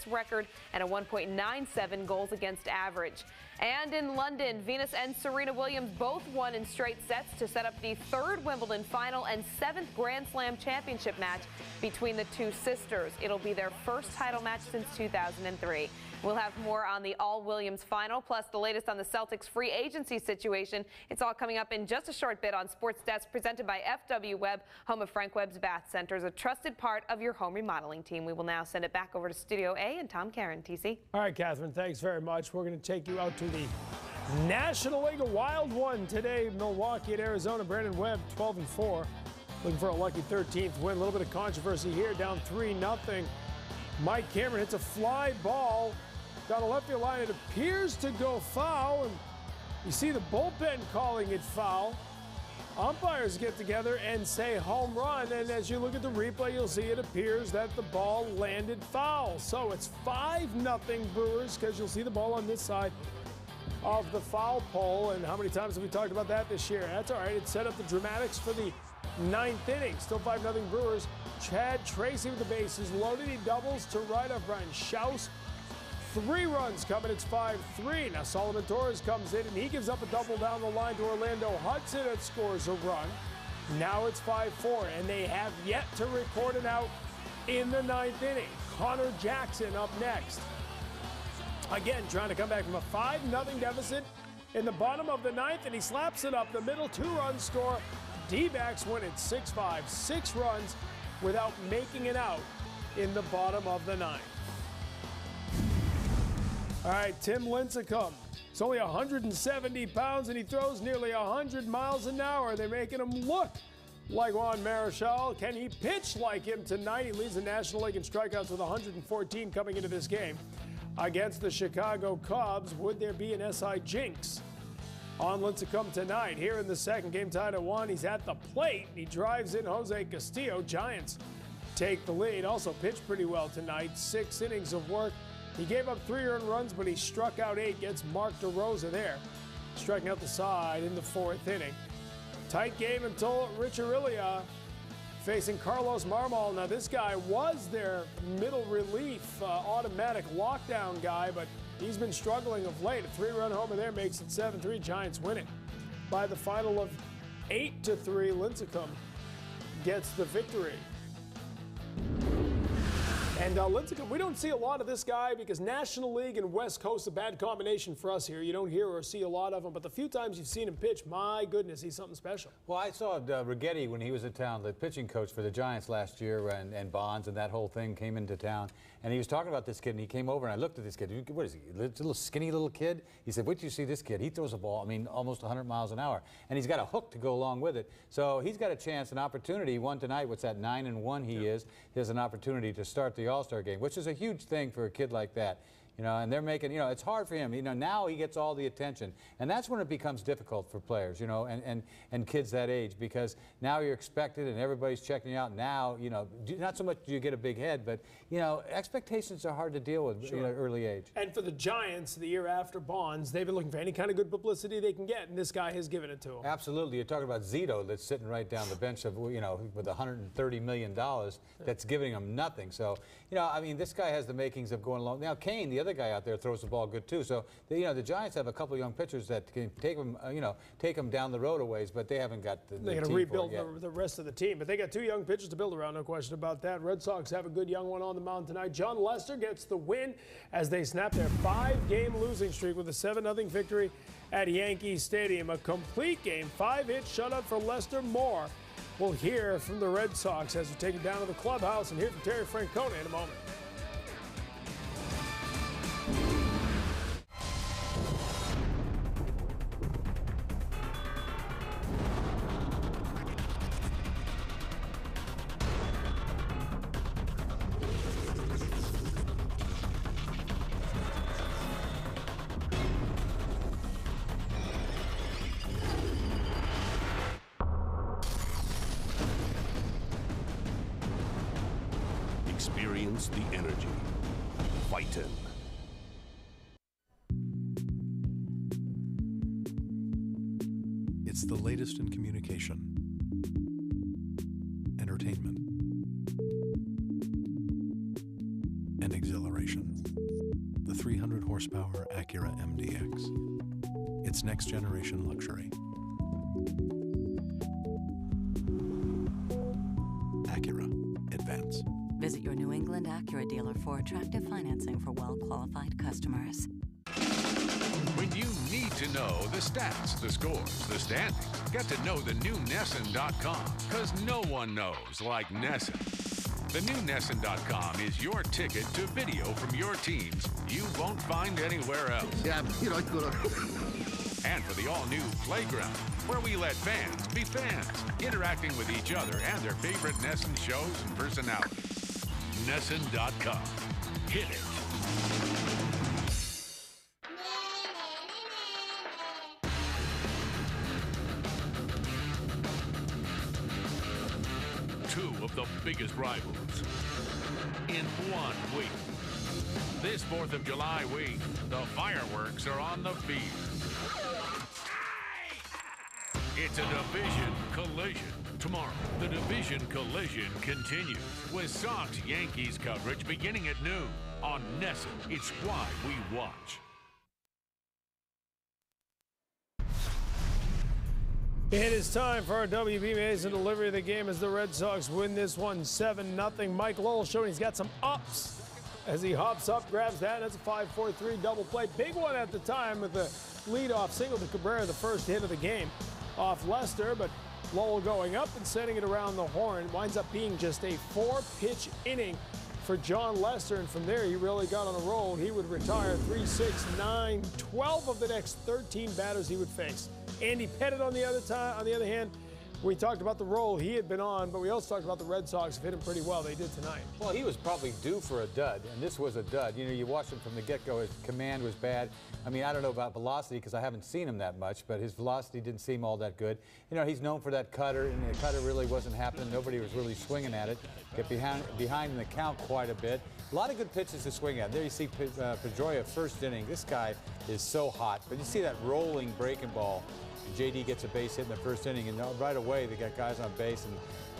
record and a 1.97 goals against average. And in London, Venus and Serena Williams both won in straight sets to set up the 3rd Wimbledon final and 7th Grand Slam championship match between the two sisters. It'll be their first title match since 2003. We'll have more on the all-Williams final, plus the latest on the Celtics free agency situation. It's all coming up in just a short bit on Sports Desk, presented by FW Webb, home of Frank Webb's Bath Centers, a trusted part of your home remodeling team. We will now send it back over to Studio A and Tom Karen. TC.
All right, Catherine, thanks very much. We're going to take you out to the National League, a wild one today. Milwaukee at Arizona. Brandon Webb, 12-4. Looking for a lucky 13th win. A little bit of controversy here, down 3-0. Mike Cameron hits a fly ball down the left field line. It appears to go foul, and you see the bullpen calling it foul. Umpires get together and say home run, and as you look at the replay, you'll see it appears that the ball landed foul. So it's 5-0 Brewers, because you'll see the ball on this side of the foul pole. And how many times have we talked about that this year? That's all right. It set up the dramatics for the 9th inning. Still 5-0 Brewers. Chad Tracy with the bases loaded. He doubles to right off Brian Schaus. 3 runs coming. It's 5-3. Now Solomon Torres comes in and he gives up a double down the line to Orlando Hudson that scores a run. Now it's 5-4, and they have yet to record an out in the 9th inning. Connor Jackson up next. Again, trying to come back from a 5-0 deficit in the bottom of the 9th, and he slaps it up the middle. 2-run score. D-backs win it 6-5. 6 runs without making it out in the bottom of the 9th. All right, Tim Lincecum. He's only 170 pounds, and he throws nearly 100 miles an hour. They're making him look like Juan Marichal. Can he pitch like him tonight? He leads the National League in strikeouts with 114 coming into this game. Against the Chicago Cubs, would there be an SI jinx on Lincecum tonight? Here in the second, game tied at 1. He's at the plate. He drives in Jose Castillo. Giants take the lead. Also pitched pretty well tonight. 6 innings of work. He gave up 3 earned runs, but he struck out 8. Gets Mark DeRosa there, striking out the side in the 4th inning. Tight game until Rich Aurilia facing Carlos Marmol. Now this guy was their middle relief automatic lockdown guy, but he's been struggling of late. A 3-run homer there makes it 7-3. Giants win it by the final of 8-3. Lincecum gets the victory. And Lincecum, we don't see a lot of this guy because National League and West Coast, a bad combination for us here. You don't hear or see a lot of him, but the few times you've seen him pitch, my goodness, he's something special.
Well, I saw Righetti when he was in town, the pitching coach for the Giants last year, and Bonds and that whole thing came into town. And he was talking about this kid, and he came over, and I looked at this kid. What is he, a little skinny little kid? He said, wait till you see this kid. He throws a ball, I mean, almost 100 miles an hour. And he's got a hook to go along with it. So he's got a chance, an opportunity. He won tonight. What's that, 9-1 he is. He has an opportunity to start the All-Star game, which is a huge thing for a kid like that. You know, and they're making, you know, it's hard for him. You know, now he gets all the attention. And that's when it becomes difficult for players, you know, and kids that age, because now you're expected and everybody's checking you out. Now, you know, not so much do you get a big head, but, you know, expectations are hard to deal with at an early age.
And for the Giants, the year after Bonds, they've been looking for any kind of good publicity they can get, and this guy has given it to them.
Absolutely. You're talking about Zito that's sitting right down the bench of, you know, with $130 million that's giving him nothing. So, you know, I mean, this guy has the makings of going along. Now, Kane, the other guy out there, throws the ball good too. So, you know, the Giants have a couple of young pitchers that can take them, you know, take them down the road a ways, but they haven't got the
They got to rebuild the rest of the team, but they got 2 young pitchers to build around, no question about that. Red Sox have a good young one on the mound tonight. John Lester gets the win as they snap their 5-game losing streak with a 7-0 victory at Yankee Stadium. A complete game, 5-hit shutout for Lester. Moore. We'll hear from the Red Sox as we take it down to the clubhouse and hear from Terry Francona in a moment.
Experience the energy. Fightin'.
It's the latest in communication, entertainment, and exhilaration. The 300 horsepower Acura MDX. It's next generation luxury. Acura. Advance.
Visit your New England Acura dealer for attractive financing for well-qualified customers.
When you need to know the stats, the scores, the standings, get to know the new NESN.com, because no one knows like NESN. The new NESN.com is your ticket to video from your teams you won't find anywhere else. Yeah, you know, and for the all-new Playground, where we let fans be fans, interacting with each other and their favorite NESN shows and personalities. NESN.com. Hit it. Two of the biggest rivals in 1 week. This 4th of July week, the fireworks are on the field. It's a division collision. Tomorrow, the division collision continues with Sox-Yankees coverage beginning at noon. On NESN, it's why we watch.
It is time for our WB Mason delivery of the game as the Red Sox win this one 7-0. Mike Lowell showing he's got some ups as he hops up, grabs that. That's a 5-4-3 double play. Big one at the time with the leadoff single to Cabrera, the first hit of the game off Lester. But Lowell going up and sending it around the horn. Winds up being just a 4-pitch inning for John Lester, and from there he really got on a roll. He would retire 3, 6, 9, 12 of the next 13 batters he would face. Andy Pettit on the other hand, we talked about the role he had been on, but we also talked about the Red Sox have hit him pretty well. They did tonight.
Well, he was probably due for a dud, and this was a dud. You know, you watched him from the get-go. His command was bad. I mean, I don't know about velocity because I haven't seen him that much, but his velocity didn't seem all that good. You know, he's known for that cutter, and the cutter really wasn't happening. Nobody was really swinging at it. Get behind in the count quite a bit. A lot of good pitches to swing at. There you see Pedroia first inning. This guy is so hot, but you see that rolling breaking ball. JD gets a base hit in the first inning, and right away they got guys on base,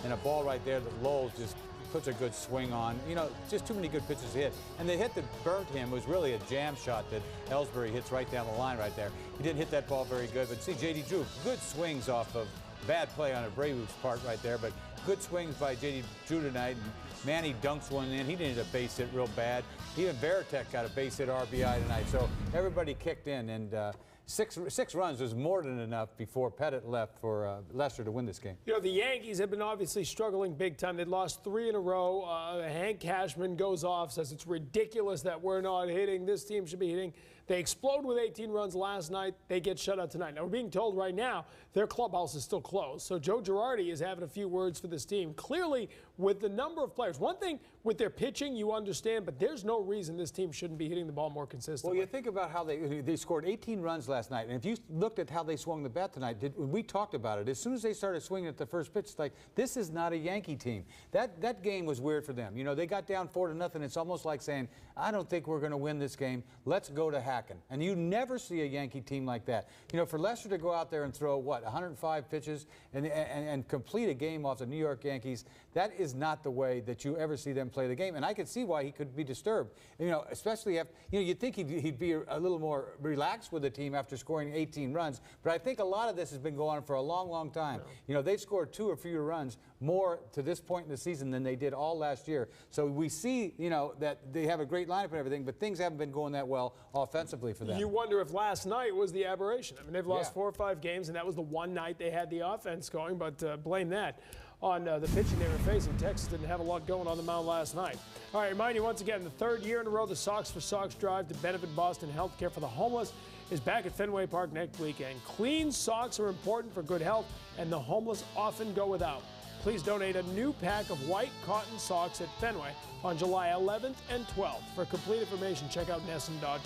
and a ball right there that Lowell just puts a good swing on. You know, just too many good pitches to hit. And the hit that burnt him was really a jam shot that Ellsbury hits right down the line right there. He didn't hit that ball very good, but see JD Drew, good swings off of bad play on Abreu's part right there, but good swings by JD Drew tonight. And Manny dunks one in. He didn't hit a base hit real bad. Even Veritek got a base hit RBI tonight. So everybody kicked in, and six runs was more than enough before Pettit left for Lester to win this game.
You know, the Yankees have been obviously struggling big time. They'd lost 3 in a row. Hank Cashman goes off, says it's ridiculous that we're not hitting. This team should be hitting. They explode with 18 runs last night. They get shut out tonight. Now, we're being told right now their clubhouse is still closed. So Joe Girardi is having a few words for this team. Clearly, with the number of players, one thing with their pitching, you understand, but there's no reason this team shouldn't be hitting the ball more consistently.
Well, you think about how they scored 18 runs last night, and if you looked at how they swung the bat tonight, we talked about it. As soon as they started swinging at the first pitch, it's like, this is not a Yankee team. That game was weird for them. You know, they got down 4-0. It's almost like saying, I don't think we're going to win this game. Let's go to hacking. And you never see a Yankee team like that. You know, for Lester to go out there and throw, what, 105 pitches and complete a game off the New York Yankees, that is not the way that you ever see them play the game. And I could see why he could be disturbed. You know, especially after, you know, you'd think he'd be a little more relaxed with the team after scoring 18 runs. But I think a lot of this has been going on for a long, long time. Yeah. You know, they've scored 2 or fewer runs more to this point in the season than they did all last year. So we see, you know, that they have a great lineup and everything, but things haven't been going that well offensively for them.
You wonder if last night was the aberration. I mean, they've lost 4 or 5 games, and that was the one night they had the offense going, but blame that on the pitching they were facing. Texas didn't have a lot going on the mound last night. All right, remind you once again, the 3rd year in a row, the Sox for Sox drive to benefit Boston Healthcare for the Homeless is back at Fenway Park next weekend. Clean socks are important for good health, and the homeless often go without. Please donate a new pack of white cotton socks at Fenway on July 11th and 12th. For complete information, check out NESN.com.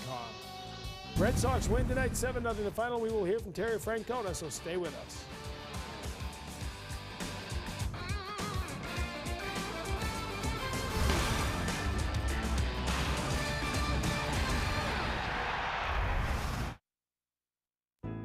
Red Sox win tonight, 7-0 in the final. We will hear from Terry Francona, so stay with us.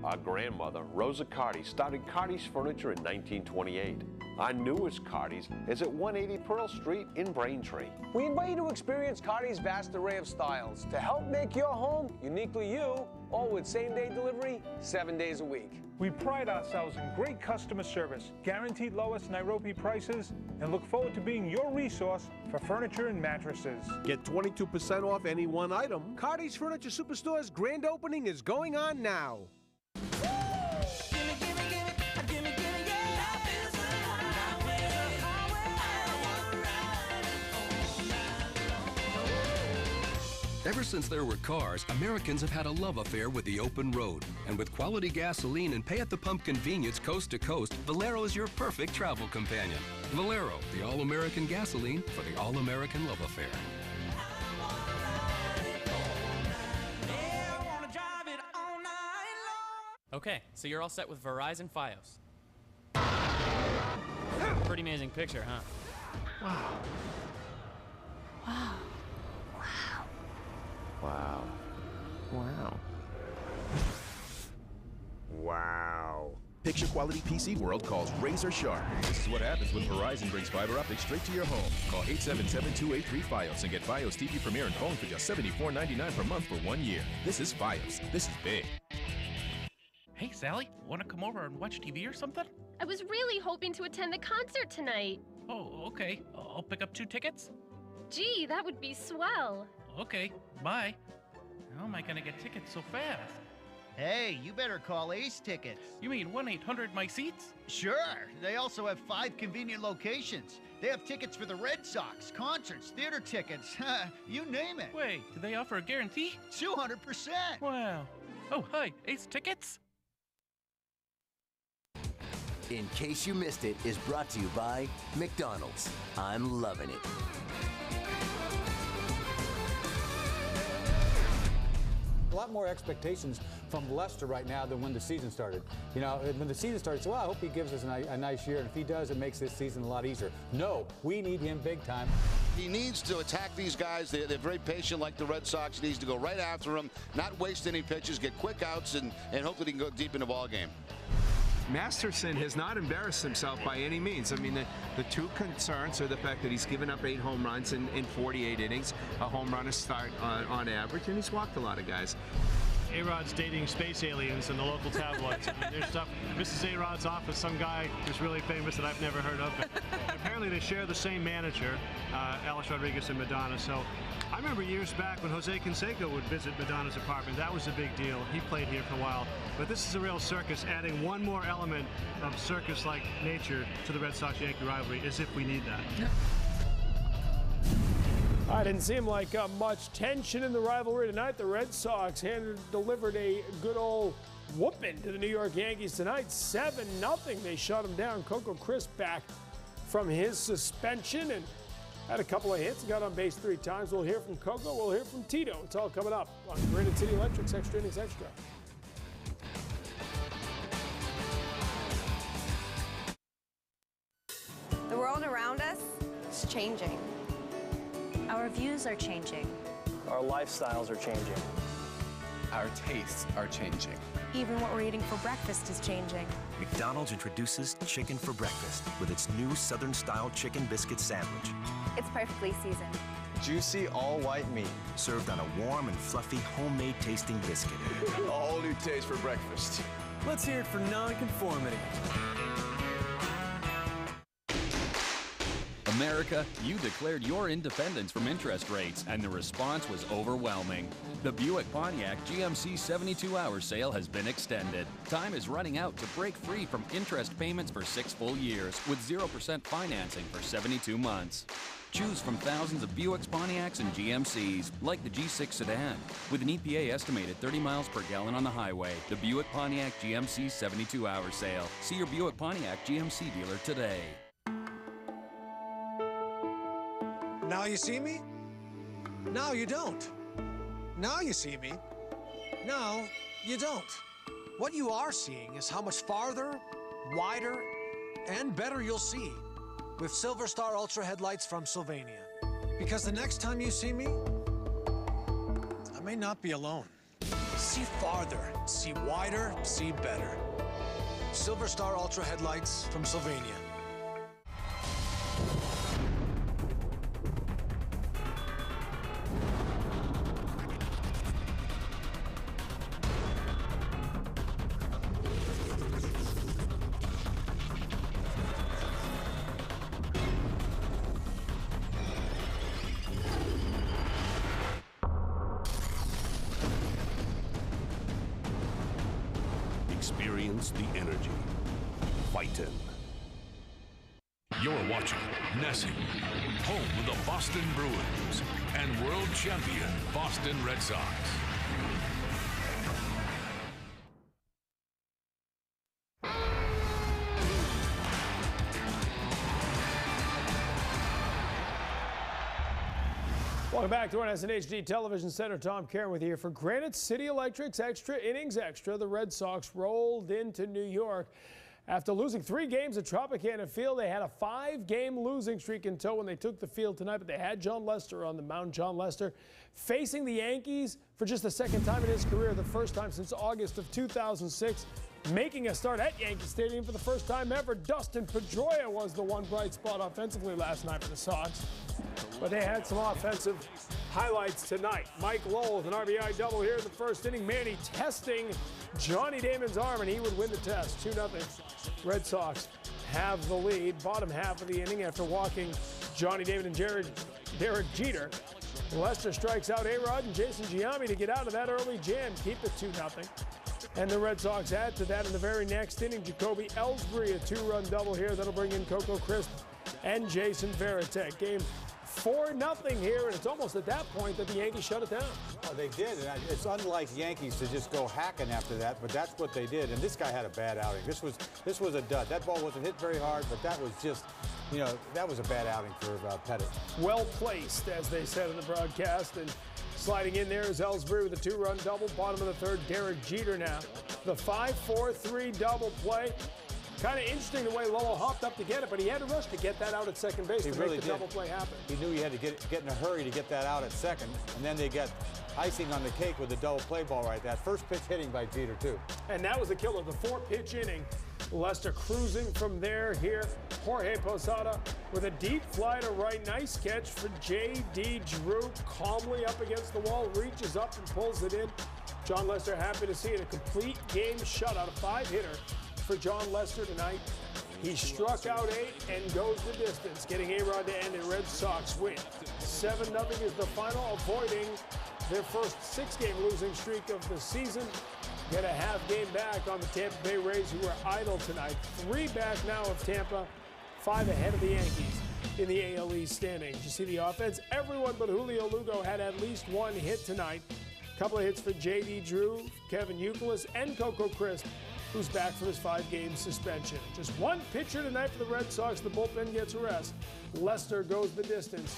Our grandmother, Rosa Carty, started Carty's Furniture in 1928. Our newest Carty's is at 180 Pearl Street in Braintree.
We invite you to experience Carty's vast array of styles to help make your home uniquely you, all with same-day delivery, 7 days a week.
We pride ourselves in great customer service, guaranteed lowest Nairobi prices, and look forward to being your resource for furniture and mattresses.
Get 22% off any one item.
Carty's Furniture Superstore's grand opening is going on now.
Ever since there were cars, Americans have had a love affair with the open road. And with quality gasoline and pay-at-the-pump convenience coast to coast, Valero is your perfect travel companion. Valero, the all-American gasoline for the all-American love affair.
Okay, so you're all set with Verizon Fios. Pretty amazing picture, huh? Wow. Wow.
Wow.
Wow.
Wow.
Picture quality PC world calls razor sharp. This is what happens when Verizon brings fiber optics straight to your home. Call 877-283-FiOS and get FiOS TV Premier and phone for just $74.99 per month for 1 year. This is FiOS. This is big.
Hey, Sally, want to come over and watch TV or something?
I was really hoping to attend the concert tonight.
Oh, okay. I'll pick up 2 tickets.
Gee, that would be swell.
Okay, bye. How am I going to get tickets so fast?
Hey, you better call Ace Tickets.
You mean 1-800-MY-SEATS?
Sure. They also have 5 convenient locations. They have tickets for the Red Sox, concerts, theater tickets, you name it.
Wait, do they offer a guarantee?
200%.
Wow. Oh, hi, Ace Tickets?
In Case You Missed It is brought to you by McDonald's. I'm loving it.
A lot more expectations from Lester right now than when the season started. You know, when the season started, well, I hope he gives us a nice year, and if he does, it makes this season a lot easier. No, we need him big time.
He needs to attack these guys. They're very patient like the Red Sox. He needs to go right after them, not waste any pitches, get quick outs, and hope that he can go deep in the ball game.
Masterson has not embarrassed himself by any means. I mean, the 2 concerns are the fact that he's given up 8 home runs in 48 innings, a home run a start on average, and he's walked a lot of guys.
A-Rod's dating space aliens in the local tabloids. I mean, there's stuff. Mrs. A-Rod's office, some guy who's really famous that I've never heard of. But apparently they share the same manager, Alex Rodriguez and Madonna. So I remember years back when Jose Canseco would visit Madonna's apartment. That was a big deal. He played here for a while. But this is a real circus, adding one more element of circus-like nature to the Red Sox-Yankee rivalry, as if we need that.
It didn't seem like much tension in the rivalry tonight. The Red Sox delivered a good old whooping to the New York Yankees tonight. 7-0. They shut them down. Coco Crisp back from his suspension and had a couple of hits. Got on base 3 times. We'll hear from Coco. We'll hear from Tito. It's all coming up on Granite City Electric's Extra Innings Extra.
The world around us is changing.
Our views are changing.
Our lifestyles are changing.
Our tastes are changing.
Even what we're eating for breakfast is changing.
McDonald's introduces chicken for breakfast with its new Southern-style chicken biscuit sandwich.
It's perfectly seasoned.
Juicy, all-white meat. Served on a warm and fluffy, homemade-tasting biscuit.
All new taste for breakfast.
Let's hear it for nonconformity.
America, you declared your independence from interest rates, and the response was overwhelming. The Buick Pontiac GMC 72-hour sale has been extended. Time is running out to break free from interest payments for 6 full years with 0% financing for 72 months. Choose from thousands of Buicks, Pontiacs, and GMCs, like the G6 sedan. With an EPA estimated 30 miles per gallon on the highway, the Buick Pontiac GMC 72-hour sale. See your Buick Pontiac GMC dealer today.
Now you see me? Now you don't. Now you see me. Now you don't. What you are seeing is how much farther, wider, and better you'll see with Silver Star Ultra headlights from Sylvania. Because the next time you see me, I may not be alone. See farther, see wider, see better. Silver Star Ultra headlights from Sylvania.
Experience the energy. Fightin'.
You're watching Nessie, home of the Boston Bruins and world champion Boston Red Sox.
Welcome back to our SNHD Television Center. Tom Karen with you for Granite City Electric's Extra Innings Extra. The Red Sox rolled into New York. After losing 3 games at Tropicana Field, they had a 5-game losing streak in tow when they took the field tonight, but they had John Lester on the mound. John Lester facing the Yankees for just the 2nd time in his career, the first time since August of 2006. making a start at Yankee Stadium for the first time ever. Dustin Pedroia was the one bright spot offensively last night for the Sox. But they had some offensive highlights tonight. Mike Lowell with an RBI double here in the first inning. Manny testing Johnny Damon's arm, and he would win the test. 2-0. Red Sox have the lead. Bottom half of the inning after walking Johnny Damon and Derek Jeter. Lester strikes out A-Rod and Jason Giambi to get out of that early jam, keep it 2-0. And the Red Sox add to that in the very next inning. Jacoby Ellsbury, a 2-run double here. That'll bring in Coco Crisp and Jason Varitek. Game 4-0 here, and it's almost at that point that the Yankees shut it down.
Oh, they did, and it's unlike Yankees to just go hacking after that, but that's what they did. And this guy had a bad outing. This was a dud. That ball wasn't hit very hard, but that was just, you know, that was a bad outing for Pettit.
Well placed, as they said in the broadcast, and sliding in there is Ellsbury with a 2-run double. Bottom of the third, Derek Jeter now. The 5-4-3 double play. Kind of interesting the way Lowell hopped up to get it, but he had to rush to get that out at second base to make the double play happen.
He knew he had to get in a hurry to get that out at second, and then they got icing on the cake with the double play ball right there. First pitch hitting by Jeter, too.
And that was the killer, the 4-pitch inning. Lester cruising from there here. Jorge Posada with a deep fly to right. Nice catch for J.D. Drew. Calmly up against the wall, reaches up and pulls it in. John Lester happy to see it. A complete game shutout, a 5-hitter for John Lester tonight. He struck out 8 and goes the distance, getting A-Rod to end a Red Sox win. 7-0 is the final, avoiding their first 6-game losing streak of the season. Get a half game back on the Tampa Bay Rays, who are idle tonight. 3 back now of Tampa, 5 ahead of the Yankees in the AL East standings. You see the offense? Everyone but Julio Lugo had at least 1 hit tonight. A couple of hits for J.D. Drew, Kevin Youkilis, and Coco Crisp, who's back from his 5-game suspension. Just 1 pitcher tonight for the Red Sox. The bullpen gets a rest. Lester goes the distance.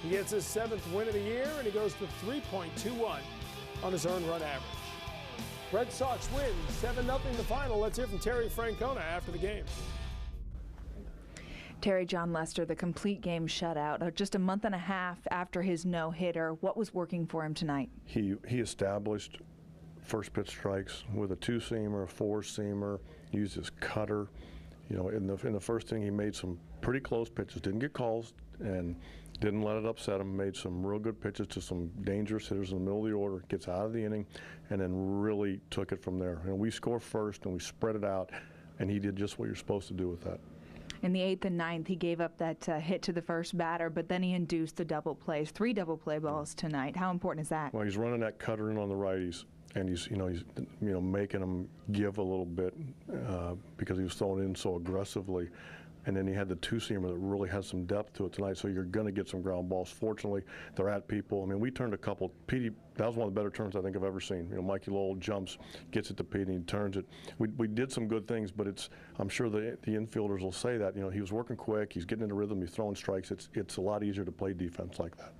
He gets his 7th win of the year, and he goes to 3.21 on his earned run average. Red Sox win 7-0 the final. Let's hear from Terry Francona after the game.
Terry, John Lester, the complete game shutout. Just a month and a half after his no-hitter, what was working for him tonight?
He established first pitch strikes with a 2-seamer, a 4-seamer, used his cutter. You know, in the first inning, he made some pretty close pitches, didn't get calls, and didn't let it upset him. Made some real good pitches to some dangerous hitters in the middle of the order, gets out of the inning, and then really took it from there. And we score first, and we spread it out, and he did just what you're supposed to do with that.
In the 8th and 9th, he gave up that hit to the first batter, but then he induced the double plays, 3 double play balls tonight. How important is that?
Well, he's running that cutter in on the righties, and he's making them give a little bit because he was throwing in so aggressively. And then he had the 2-seamer that really has some depth to it tonight, so you're going to get some ground balls. Fortunately, they're at people. I mean, we turned a couple. Petey, that was one of the better turns I think I've ever seen. You know, Mikey Lowell jumps, gets it to Petey, and he turns it. We did some good things, but I'm sure the infielders will say that. You know, he was working quick. He's getting into rhythm. He's throwing strikes. It's a lot easier to play defense like that.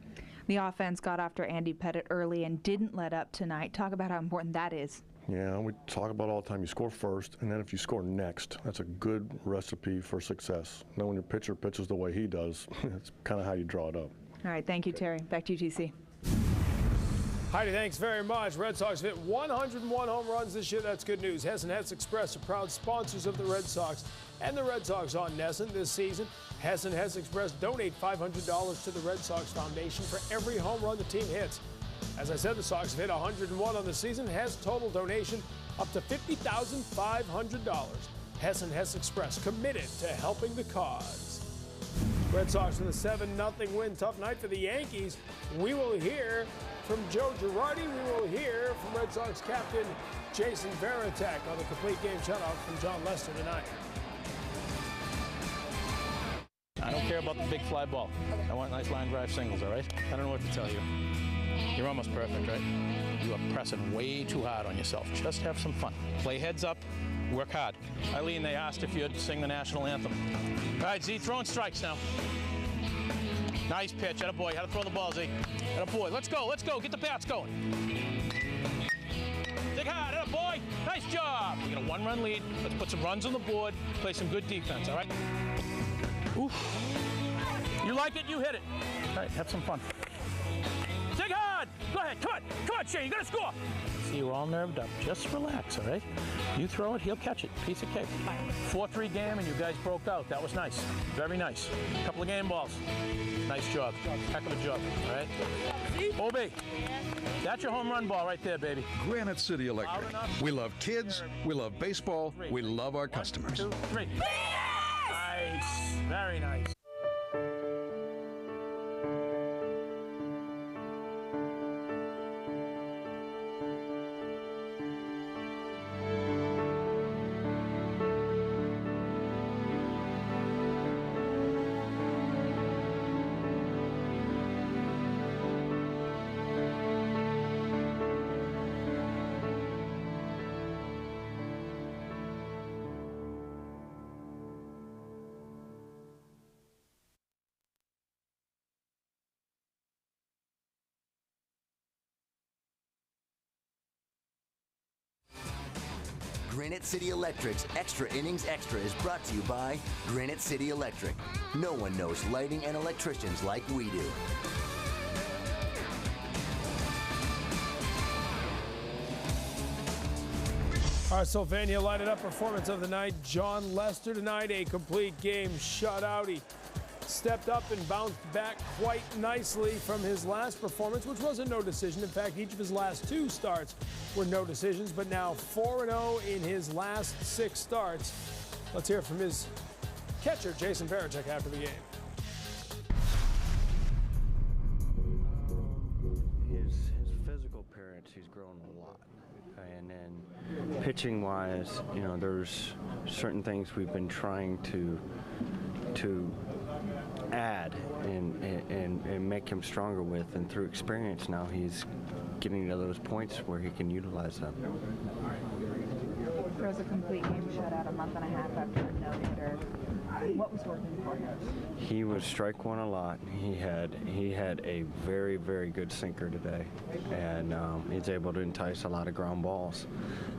The offense got after Andy Pettit early and didn't let up tonight. Talk about how important that is.
Yeah, we talk about all the time. You score first, and then if you score next, that's a good recipe for success. Then when your pitcher pitches the way he does, it's kind of how you draw it up.
All right, thank you, Terry. Back to you, TC.
Heidi, thanks very much. Red Sox hit 101 home runs this year. That's good news. Hess and Hess Express are proud sponsors of the Red Sox and the Red Sox on NESN this season. Hess and Hess Express donate $500 to the Red Sox Foundation for every home run the team hits. As I said, the Sox have hit 101 on the season. Hess total donation up to $50,500. Hess and Hess Express committed to helping the cause. Red Sox with a 7-0 win. Tough night for the Yankees. We will hear from Joe Girardi. We will hear from Red Sox captain Jason Varitek on the complete game shutout from John Lester tonight.
I don't care about the big fly ball. I want nice line drive singles, all right? I don't know what to tell you. You're almost perfect, right? You are pressing way too hard on yourself. Just have some fun. Play heads up, work hard. Eileen, they asked if you'd sing the national anthem. All right, Z, throwing strikes now. Nice pitch, attaboy. How to throw the ball, Z. Attaboy, let's go, get the bats going. Dig hard, attaboy. Nice job. We got a 1-run lead. Let's put some runs on the board, play some good defense, all right? Oof. You like it, you hit it. All right, have some fun. Dig hard! Go ahead. Come on, Shane. You got to score. See, you're all nerved up. Just relax, all right? You throw it, he'll catch it. Piece of cake. 4-3 game, and you guys broke out. That was nice. Very nice. Couple of game balls. Nice job. Heck of a job, all right? OB, that's your home run ball right there, baby.
Granite City Electric. We love kids, we love baseball, we love our customers.
1, 2, 3. Nice. Very nice.
Granite City Electric's Extra Innings Extra is brought to you by Granite City Electric. No one knows lighting and electricians like we do.
Our Sylvania lighted up performance of the night. John Lester tonight, a complete game shutout. He stepped up and bounced back quite nicely from his last performance, which was a no decision. In fact, each of his last 2 starts were no decisions, but now 4-0 in his last 6 starts. Let's hear from his catcher, Jason Varitek, after the game.
His physical appearance, he's grown a lot. And then pitching-wise, you know, there's certain things we've been trying to add and make him stronger with, and through experience now he's getting to those points where he can utilize them.
There was a complete game shutout a month and a half after a no-hitter. What was working for him?
He was strike one a lot. He had a very, very good sinker today, and he's able to entice a lot of ground balls.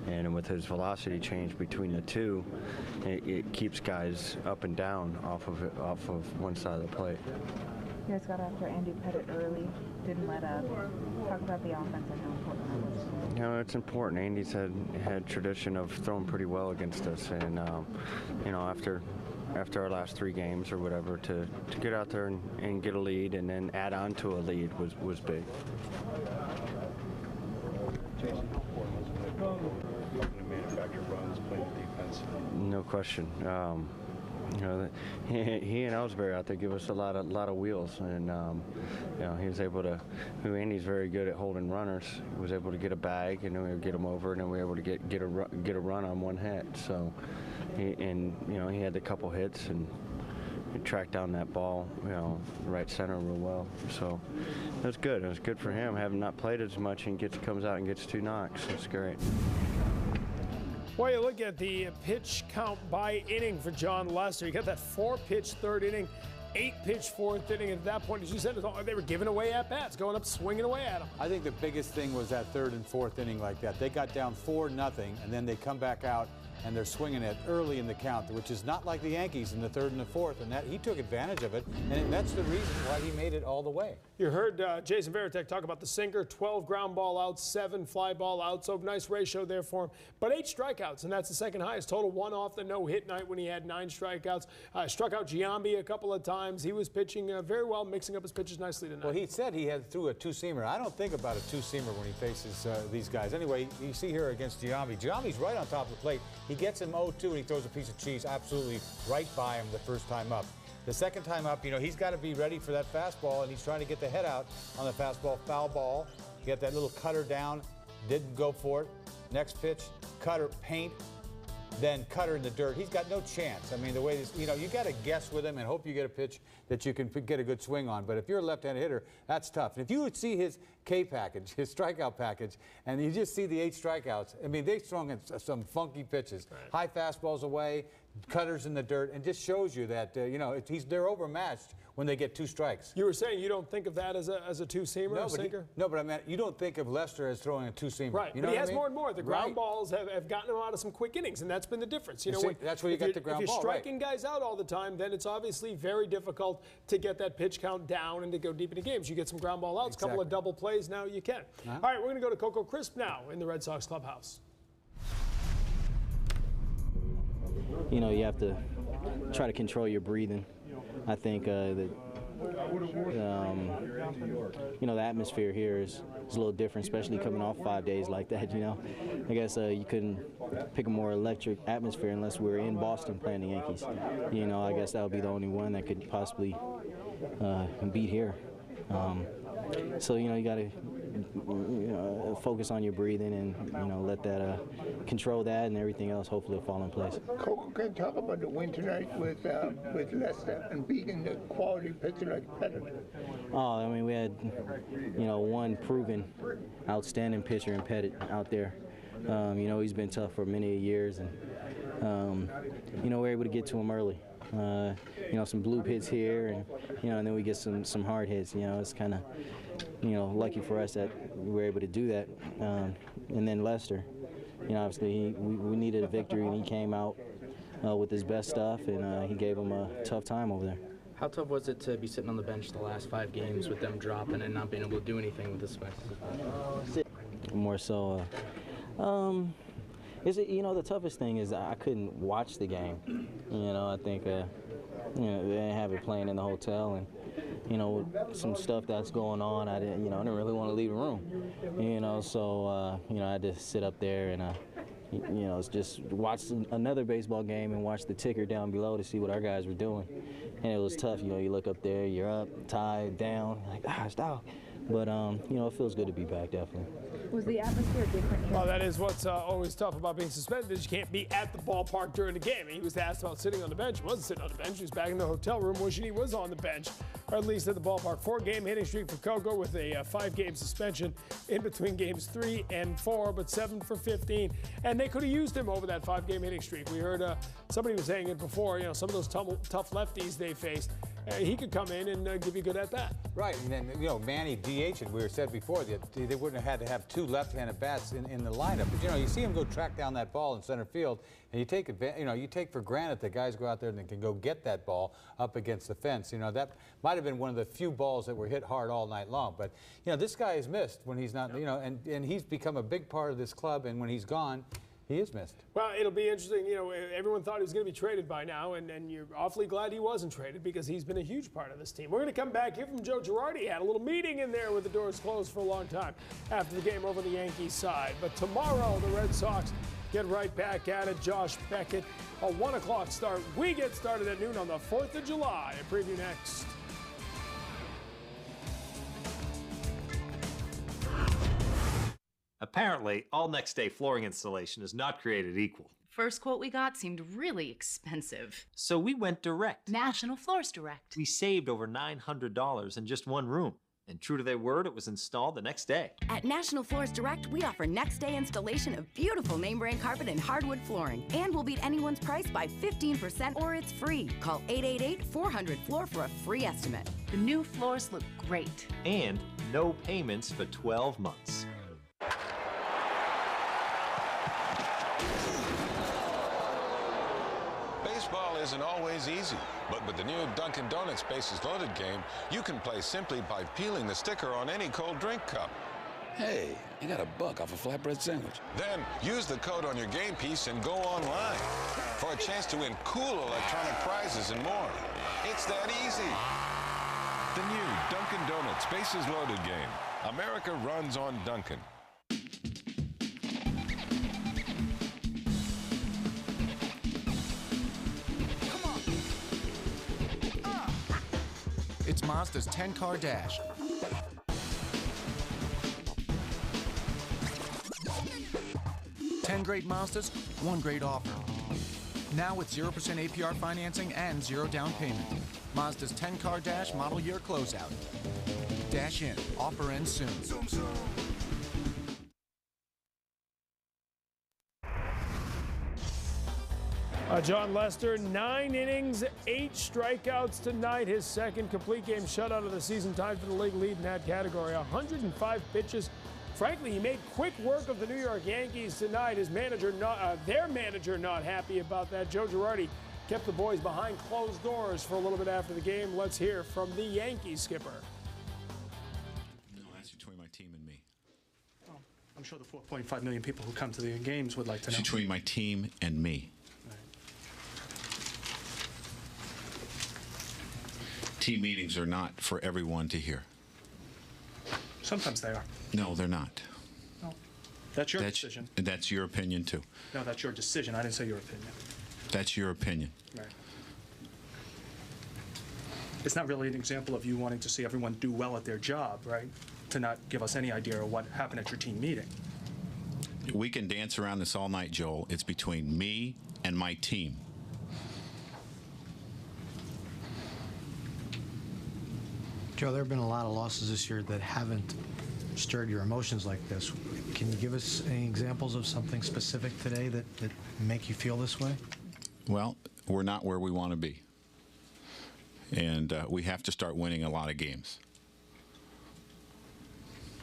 And with his velocity change between the two, it keeps guys up and down off of one side of the plate.
You guys got after Andy Pettit early, didn't let up. Talk about the offense and how important that was.
You know, it's important. Andy's had tradition of throwing pretty well against us, and you know, after our last 3 games or whatever, to get out there and get a lead and then add on to a lead was big.
Jason, how important was it helping to manufacture runs, playing defense?
No question. You know, he and Ellsbury out there give us a lot of wheels, and you know, he was able to. Andy's very good at holding runners. He was able to get a bag, and then we would get him over, and then we were able to get a run on one hit. So, you know, he had a couple hits and he tracked down that ball, you know, right center real well. So it was good. It was good for him, having not played as much, and comes out and gets 2 knocks. It's great.
Well, you look at the pitch count by inning for John Lester. You got that 4-pitch 3rd inning, 8-pitch 4th inning. At that point, as you said, they were giving away at-bats, going up swinging away at him.
I think the biggest thing was that 3rd and 4th inning like that. They got down 4-0, and then they come back out and they're swinging it early in the count, which is not like the Yankees in the 3rd and the 4th, and that he took advantage of it, and that's the reason why he made it all the way.
You heard Jason Varitek talk about the sinker, 12 ground ball outs, 7 fly ball outs, so nice ratio there for him, but 8 strikeouts, and that's the second highest total, 1 off the no-hit night when he had 9 strikeouts. Struck out Giambi a couple of times. He was pitching very well, mixing up his pitches nicely tonight.
Well, he said he had threw a 2-seamer. I don't think about a 2-seamer when he faces these guys. Anyway, you see here against Giambi. Giambi's right on top of the plate. He gets him 0-2, and he throws a piece of cheese absolutely right by him the first time up. The second time up, you know, he's got to be ready for that fastball, and he's trying to get the head out on the fastball. Foul ball. Get that little cutter down. Didn't go for it. Next pitch, cutter, paint, then cutter in the dirt. He's got no chance. I mean, the way this, you know, you got to guess with him and hope you get a pitch that you can get a good swing on. But if you're a left-handed hitter, that's tough. And if you would see his K package, his strikeout package, and you just see the 8 strikeouts, I mean, they've thrown in some funky pitches. Right. High fastballs away, cutters in the dirt, and just shows you that they're overmatched when they get 2 strikes.
You were saying you don't think of that as a two-seamer, sinker?
But I mean, you don't think of Lester as throwing a 2-seamer.
Right,
You know
but he
what
has
I mean?
more and more. The ground balls have gotten him out of some quick innings, and that's been the difference. You know,
that's where you got the ground ball.
If you're striking guys out all the time, then it's obviously very difficult to get that pitch count down and to go deep into games. You get some ground ball outs, a couple of double plays, now you can. All right, we're going to go to Coco Crisp now in the Red Sox clubhouse.
You know, you have to try to control your breathing. I think that the atmosphere here is a little different, especially coming off 5 days like that, you know. I guess you couldn't pick a more electric atmosphere unless we were in Boston playing the Yankees. You know, I guess that would be the only one that could possibly beat here. So, you know, you got to focus on your breathing and, you know, let that control that, and everything else hopefully will fall in place.
Coco, can you talk about the win tonight with Lester and beating the quality pitcher like Pettit?
Oh, I mean, we had, you know, one proven outstanding pitcher in Pettit out there. You know, he's been tough for many years, and, you know, we're able to get to him early. You know, some blue hits here, and, you know, and then we get some hard hits. You know, it's kind of, you know, lucky for us that we were able to do that. And then Lester, you know, obviously we needed a victory, and he came out with his best stuff, and he gave them a tough time over there.
How tough was it to be sitting on the bench the last 5 games with them dropping and not being able to do anything with this spice?
More so, you know, the toughest thing is I couldn't watch the game. You know, I think, you know, they didn't have it playing in the hotel, and, you know, some stuff that's going on, I didn't really want to leave the room. You know, so, you know, I had to sit up there and, you know, just watch another baseball game and watch the ticker down below to see what our guys were doing. And it was tough. You know, you look up there, you're up, tied, down, like, gosh, dog. But, you know, it feels good to be back, definitely.
Was the atmosphere different here?
Well, that is what's always tough about being suspended, is you can't be at the ballpark during the game. He was asked about sitting on the bench. He wasn't sitting on the bench. He was back in the hotel room wishing he was on the bench, or at least at the ballpark. 4-game hitting streak for Coco with a 5-game suspension in between games 3 and 4, but 7 for 15. And they could have used him over that 5-game hitting streak. We heard somebody was saying it before, you know, some of those tough lefties they faced. He could come in and give you good at that.
Right, and then, you know, Manny DH, and we said before that they wouldn't have had to have 2 left-handed bats in the lineup. But, you know, you see him go track down that ball in center field, and you take for granted that guys go out there and they can go get that ball up against the fence. You know, that might have been one of the few balls that were hit hard all night long. But, you know, this guy is missed when he's not, you know, and he's become a big part of this club, and when he's gone, he is missed. Well,
it'll be interesting. You know, everyone thought he was going to be traded by now, and you're awfully glad he wasn't traded, because he's been a huge part of this team. We're going to come back here from Joe Girardi. He had a little meeting in there with the doors closed for a long time after the game over the Yankees side. But tomorrow, the Red Sox get right back at it. Josh Beckett, a 1 o'clock start. We get started at noon on the 4th of July. A preview next.
Apparently, all next day flooring installation is not created equal.
First quote we got seemed really expensive.
So we went direct.
National Floors Direct.
We saved over $900 in just one room. And true to their word, it was installed the next day.
At National Floors Direct, we offer next day installation of beautiful name brand carpet and hardwood flooring. And we'll beat anyone's price by 15% or it's free. Call 888-400-FLOOR for a free estimate.
The new floors look great.
And no payments for 12 months.
Baseball isn't always easy, but with the new Dunkin' Donuts Bases Loaded game, you can play simply by peeling the sticker on any cold drink cup.
Hey, you got $1 off a flatbread sandwich.
Then use the code on your game piece and go online for a chance to win cool electronic prizes and more. It's that easy. The new Dunkin' Donuts Bases Loaded game. America runs on Dunkin'.
It's Mazda's 10-car dash. Ten great Mazdas, one great offer. Now with 0% APR financing and 0 down payment. Mazda's 10-car dash model year closeout. Dash in. Offer ends soon. Zoom, zoom.
John Lester, 9 innings, 8 strikeouts tonight. His second complete game shutout of the season, tied for the league lead in that category. 105 pitches. Frankly, he made quick work of the New York Yankees tonight. His manager, their manager, not happy about that. Joe Girardi kept the boys behind closed doors for a little bit after the game. Let's hear from the Yankees skipper.
No, that's between my team and me.
Well, I'm sure the 4.5 million people who come to the games would like to know.
It's between my team and me. Team meetings are not for everyone to hear.
Sometimes they are.
No, they're not.
No. That's your decision.
That's your opinion, too.
No, that's your decision. I didn't say your opinion.
That's your opinion.
Right. It's not really an example of you wanting to see everyone do well at their job, right? To not give us any idea of what happened at your team meeting.
We can dance around this all night, Joel. It's between me and my team.
Joe, there have been a lot of losses this year that haven't stirred your emotions like this. Can you give us any examples of something specific today that make you feel this way?
Well, we're not where we want to be. And we have to start winning a lot of games.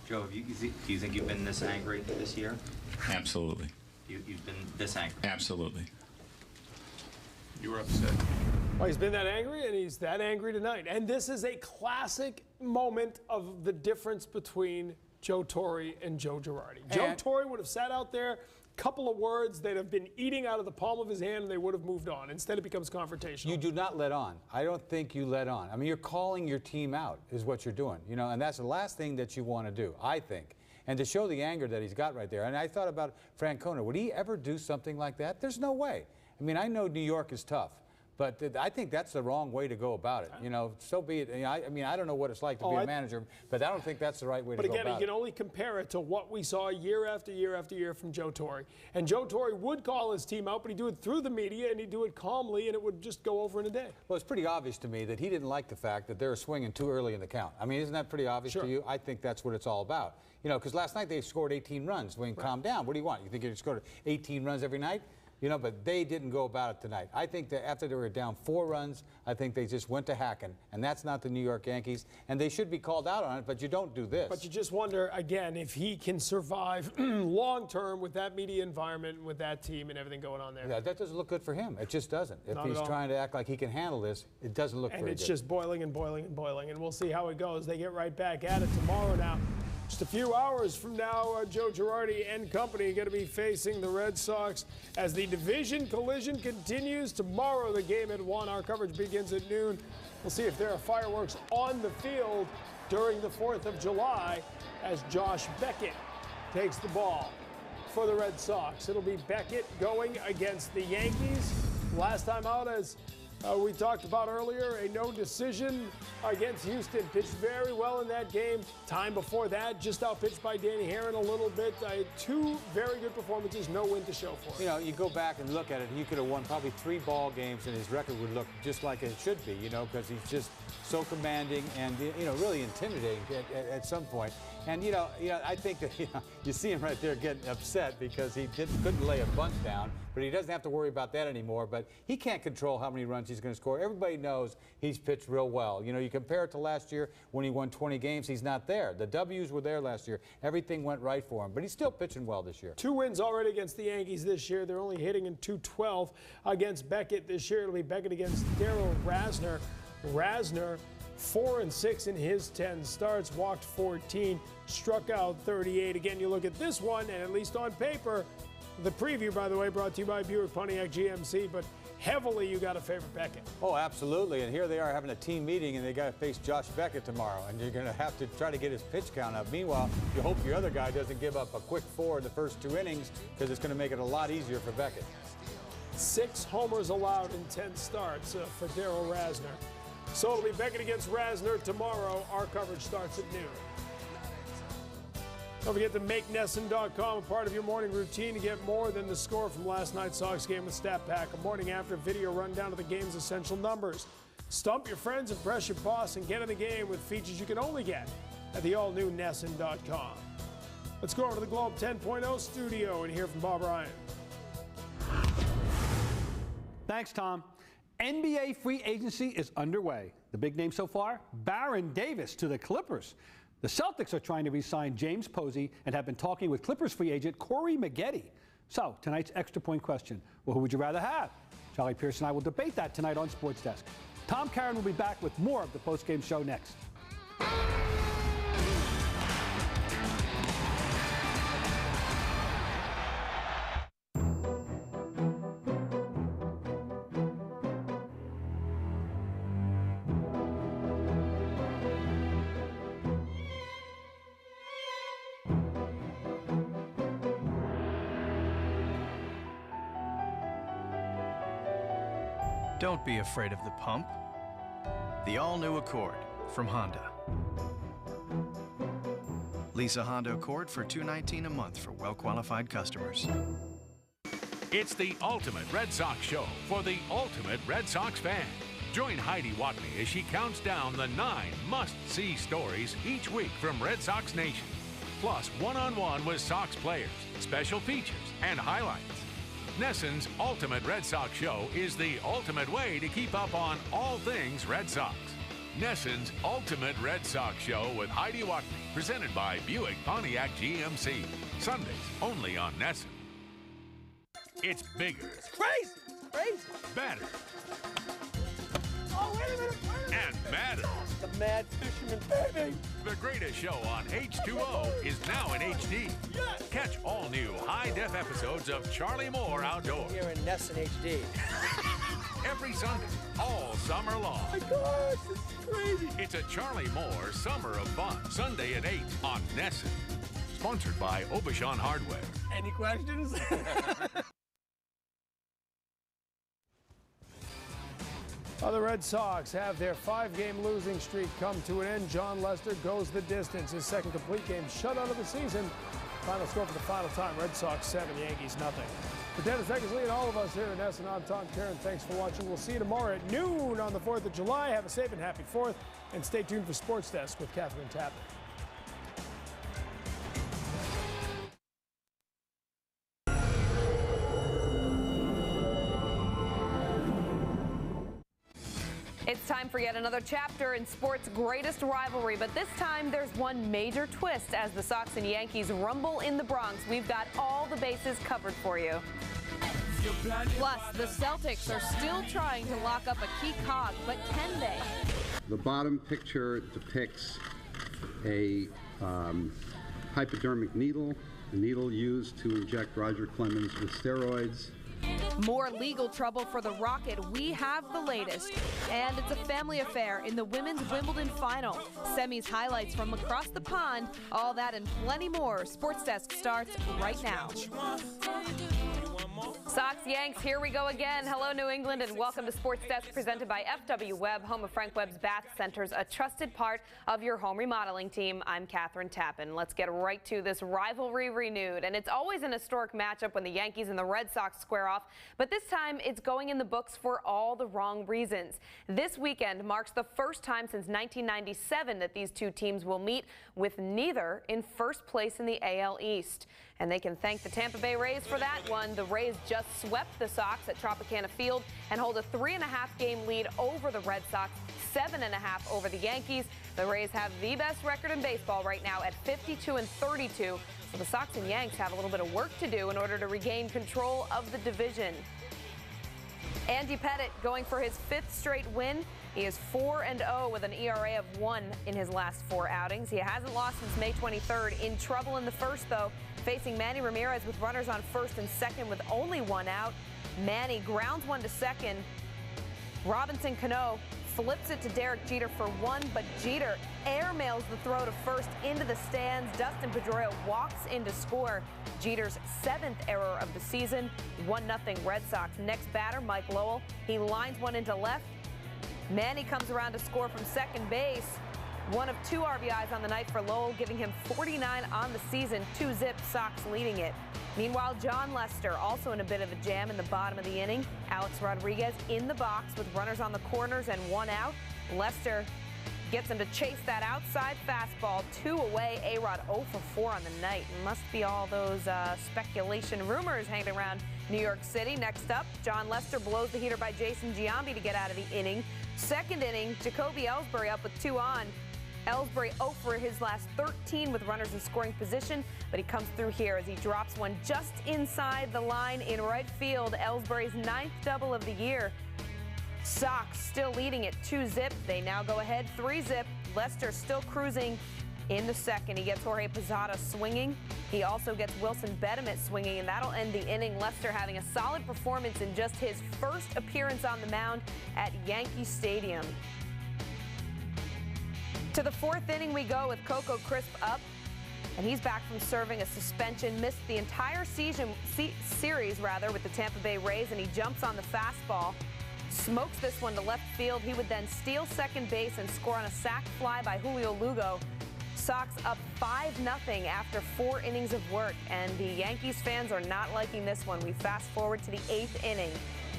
Joe, do you think you've been this angry this year?
Absolutely.
You've been this angry?
Absolutely. You were upset.
Well, he's been that angry, and he's that angry tonight. And this is a classic moment of the difference between Joe Torre and Joe Girardi. Joe Torre would have sat out there, couple of words, they'd have been eating out of the palm of his hand, and they would have moved on. Instead, it becomes confrontational.
You do not let on. I don't think you let on. I mean, you're calling your team out is what you're doing, you know, and that's the last thing that you want to do, I think. And to show the anger that he's got right there. And I thought about Francona. Would he ever do something like that? There's no way. I mean, I know New York is tough. But I think that's the wrong way to go about it. You know, so be it. I mean, I don't know what it's like to be a manager, but I don't think that's the right way to go about it.
But again, you can only compare it to what we saw year after year after year from Joe Torre. And Joe Torre would call his team out, but he'd do it through the media, and he'd do it calmly, and it would just go over in a day.
Well, it's pretty obvious to me that he didn't like the fact that they were swinging too early in the count. I mean, isn't that pretty obvious to you? I think that's what it's all about. You know, because last night they scored 18 runs. Well, calm down. What do you want? You think you scored 18 runs every night? You know, but they didn't go about it tonight. I think that after they were down 4 runs, I think they just went to hacking, and that's not the New York Yankees, and they should be called out on it, but you don't do this.
But you just wonder, again, if he can survive long-term with that media environment, with that team and everything going on there.
Yeah, that doesn't look good for him. It just doesn't. If he's trying to act like he can handle this, it doesn't look very good.
And it's just boiling and boiling and boiling, and we'll see how it goes. They get right back at it tomorrow now. Just a few hours from now, Joe Girardi and company are going to be facing the Red Sox as the division collision continues. Tomorrow, the game at 1. Our coverage begins at noon. We'll see if there are fireworks on the field during the 4th of July as Josh Beckett takes the ball for the Red Sox. It'll be Beckett going against the Yankees. Last time out, as we talked about earlier, a no decision against Houston. Pitched very well in that game. Time before that, just outpitched by Danny Herron a little bit. 2 very good performances, no win to show for it.
You know, you go back and look at it, he could have won probably 3 ball games, and his record would look just like it should be, you know, because he's just so commanding and, you know, really intimidating at some point. And, you know, I think that, you see him right there getting upset because he couldn't lay a bunt down, but he doesn't have to worry about that anymore. But he can't control how many runs he's going to score. Everybody knows he's pitched real well. You know, you compare it to last year when he won 20 games, he's not there. The W's were there last year. Everything went right for him, but he's still pitching well this year.
2 wins already against the Yankees this year. They're only hitting in .212 against Beckett this year. It'll be Beckett against Daryl Rasner. Rasner 4-6 in his 10 starts, walked 14, struck out 38. Again, you look at this one, and at least on paper, the preview, by the way, brought to you by Buick Pontiac GMC, but heavily you got to favor Beckett.
Oh, absolutely. And here they are having a team meeting, and they got to face Josh Beckett tomorrow, and you're going to have to try to get his pitch count up. Meanwhile, you hope your other guy doesn't give up a quick 4 in the first 2 innings, because it's going to make it a lot easier for Beckett.
6 homers allowed in 10 starts for Daryl Rasner. So it'll be Beckett against Rasner tomorrow. Our coverage starts at noon. Don't forget to make NESN.com a part of your morning routine to get more than the score from last night's Sox game with Stat Pack. A morning after video rundown of the game's essential numbers. Stump your friends, impress your boss, and get in the game with features you can only get at the all-new NESN.com. Let's go over to the Globe 10.0 studio and hear from Bob Ryan.
Thanks, Tom. NBA free agency is underway. The big name so far, Baron Davis to the Clippers. The Celtics are trying to re-sign James Posey and have been talking with Clippers free agent Corey Maggette. So tonight's extra point question, well, who would you rather have? Charlie Pierce and I will debate that tonight on Sports Desk. Tom Caron will be back with more of the postgame show next.
Don't be afraid of the pump. The all-new Accord from Honda. Lease a Honda Accord for $219 a month for well-qualified customers.
It's the ultimate Red Sox show for the ultimate Red Sox fan. Join Heidi Watney as she counts down the 9 must-see stories each week from Red Sox Nation. Plus, one-on-one with Sox players, special features, and highlights. Nesson's Ultimate Red Sox Show is the ultimate way to keep up on all things Red Sox. Nesson's Ultimate Red Sox Show with Heidi Watney, presented by Buick Pontiac GMC. Sundays only on Nesson. It's bigger.
It's crazy. It's crazy.
Better.
Oh, wait a minute.
And madder.
The Mad Fisherman, baby.
The greatest show on H2O is now in HD.
Yes.
Catch all new high-def episodes of Charlie Moore Outdoors.
Here in Nesson HD.
Every Sunday, all summer long.
Oh my gosh, this is crazy.
It's a Charlie Moore Summer of Fun. Sunday at 8 on Nesson. Sponsored by Aubuchon Hardware.
Any questions? The Red Sox have their 5-game losing streak come to an end. John Lester goes the distance. His second complete game shutout of the season. Final score for the final time, Red Sox 7, Yankees nothing. For Dennis Eckersley and all of us here in Nesson, I'm Tom Caron. Thanks for watching. We'll see you tomorrow at noon on the 4th of July. Have a safe and happy 4th. And stay tuned for Sports Desk with Catherine Tappan.
It's time for yet another chapter in sports' greatest rivalry, but this time there's one major twist as the Sox and Yankees rumble in the Bronx. We've got all the bases covered for you. Plus, the Celtics are still trying to lock up a key cog, but can they?
The bottom picture depicts a hypodermic needle, a needle used to inject Roger Clemens with steroids.
More legal trouble for the Rocket. We have the latest. And it's a family affair in the Women's Wimbledon Final. Semis highlights from across the pond. All that and plenty more. Sports Desk starts right now. Sox Yanks, here we go again. Hello, New England, and welcome to Sports Desk, presented by FW Webb, home of Frank Webb's Bath Centers, a trusted part of your home remodeling team. I'm Catherine Tappan. Let's get right to this rivalry renewed. And it's always an historic matchup when the Yankees and the Red Sox square off, but this time it's going in the books for all the wrong reasons. This weekend marks the first time since 1997 that these two teams will meet, with neither in first place in the AL East. And they can thank the Tampa Bay Rays for that one. The Rays just swept the Sox at Tropicana Field and hold a 3.5-game lead over the Red Sox, 7.5 over the Yankees. The Rays have the best record in baseball right now at 52-32. So the Sox and Yanks have a little bit of work to do in order to regain control of the division. Andy Pettitte going for his 5th straight win. He is 4-0 with an ERA of 1 in his last 4 outings. He hasn't lost since May 23rd. In trouble in the first, though, facing Manny Ramirez with runners on first and second with only 1 out. Manny grounds one to second. Robinson Cano flips it to Derek Jeter for 1, but Jeter airmails the throw to first into the stands. Dustin Pedroia walks in to score. Jeter's 7th error of the season. 1-0 Red Sox. Next batter, Mike Lowell. He lines one into left. Manny comes around to score from second base. 1 of 2 RBIs on the night for Lowell, giving him 49 on the season. 2-zip, Sox leading it. Meanwhile, John Lester also in a bit of a jam in the bottom of the inning. Alex Rodriguez in the box with runners on the corners and 1 out. Lester gets him to chase that outside fastball. 2 away. A-Rod 0 for 4 on the night. Must be all those speculation rumors hanging around New York City. Next up, John Lester blows the heater by Jason Giambi to get out of the inning. Second inning, Jacoby Ellsbury up with 2 on. Ellsbury 0 for his last 13 with runners in scoring position, but he comes through here as he drops one just inside the line in right field. Ellsbury's 9th double of the year. Sox still leading at 2-zip. They now go ahead 3-zip. Lester still cruising in the second. He gets Jorge Posada swinging. He also gets Wilson Betemit swinging, and that'll end the inning. Lester having a solid performance in just his first appearance on the mound at Yankee Stadium. To the 4th inning we go with Coco Crisp up, and he's back from serving a suspension. Missed the entire series with the Tampa Bay Rays, and he jumps on the fastball. Smokes this one to left field. He would then steal second base and score on a sac fly by Julio Lugo. Sox up 5-0 after 4 innings of work, and the Yankees fans are not liking this one. We fast forward to the 8th inning.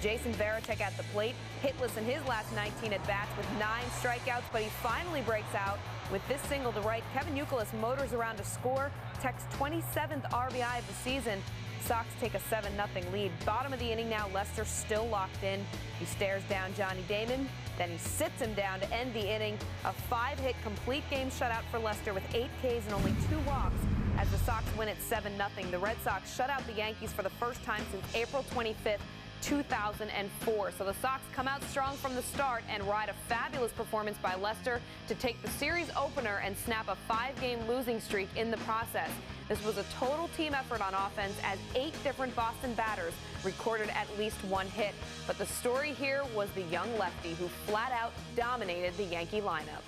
Jason Varitek at the plate, hitless in his last 19 at-bats with 9 strikeouts, but he finally breaks out with this single to right. Kevin Youkilis motors around to score, Tech's 27th RBI of the season. Sox take a 7-0 lead. Bottom of the inning now, Lester still locked in. He stares down Johnny Damon, then he sits him down to end the inning. A 5-hit complete game shutout for Lester with 8 Ks and only 2 walks as the Sox win at 7-0. The Red Sox shut out the Yankees for the first time since April 25th, 2004. So the Sox come out strong from the start and ride a fabulous performance by Lester to take the series opener and snap a 5-game losing streak in the process. This was a total team effort on offense as 8 different Boston batters recorded at least 1 hit. But the story here was the young lefty who flat out dominated the Yankee lineup.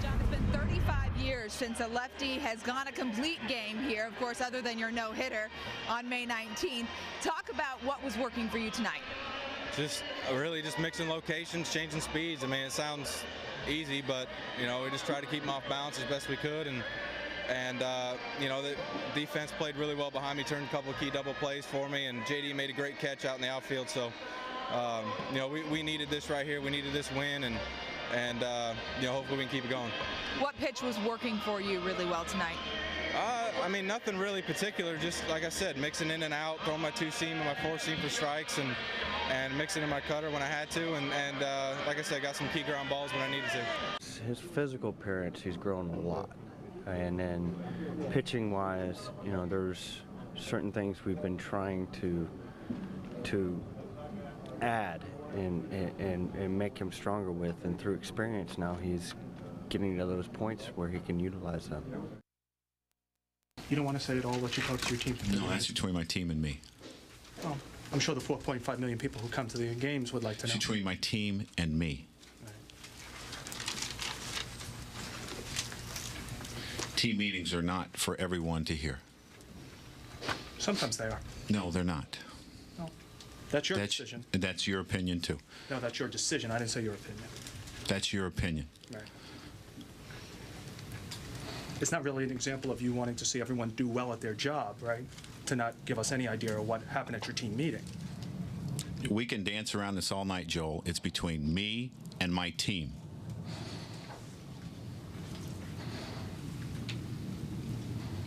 John, it's been 35 years since a lefty has gone a complete game here, of course, other than your no-hitter on May 19th. Talk about what was working for you tonight.
Just really just mixing locations, changing speeds. I mean, it sounds easy, but, you know, we just tried to keep them off balance as best we could. And you know, the defense played really well behind me, turned a couple of key double plays for me, and JD made a great catch out in the outfield. So, you know, we needed this right here. We needed this win, and you know, hopefully we can keep it going.
What pitch was working for you really well tonight?
I mean, nothing really particular. Just like I said, mixing in and out, throwing my 2-seam and my 4-seam for strikes, and mixing in my cutter when I had to, and like I said, got some key ground balls when I needed to.
His physical appearance, he's grown a lot. And then pitching-wise, you know, there's certain things we've been trying to add and make him stronger with, and through experience now he's getting to those points where he can utilize them.
You don't want to say at all what you talk to your team?
No, that's between my team and me.
Well, I'm sure the 4.5 million people who come to the games would like to know.
It's between my team and me. Team meetings are not for everyone to hear.
Sometimes they are.
No, they're not.
No. That's your decision.
That's your opinion, too.
No, that's your decision. I didn't say your opinion.
That's your opinion.
Right. It's not really an example of you wanting to see everyone do well at their job, right? To not give us any idea of what happened at your team meeting.
We can dance around this all night, Joel. It's between me and my team.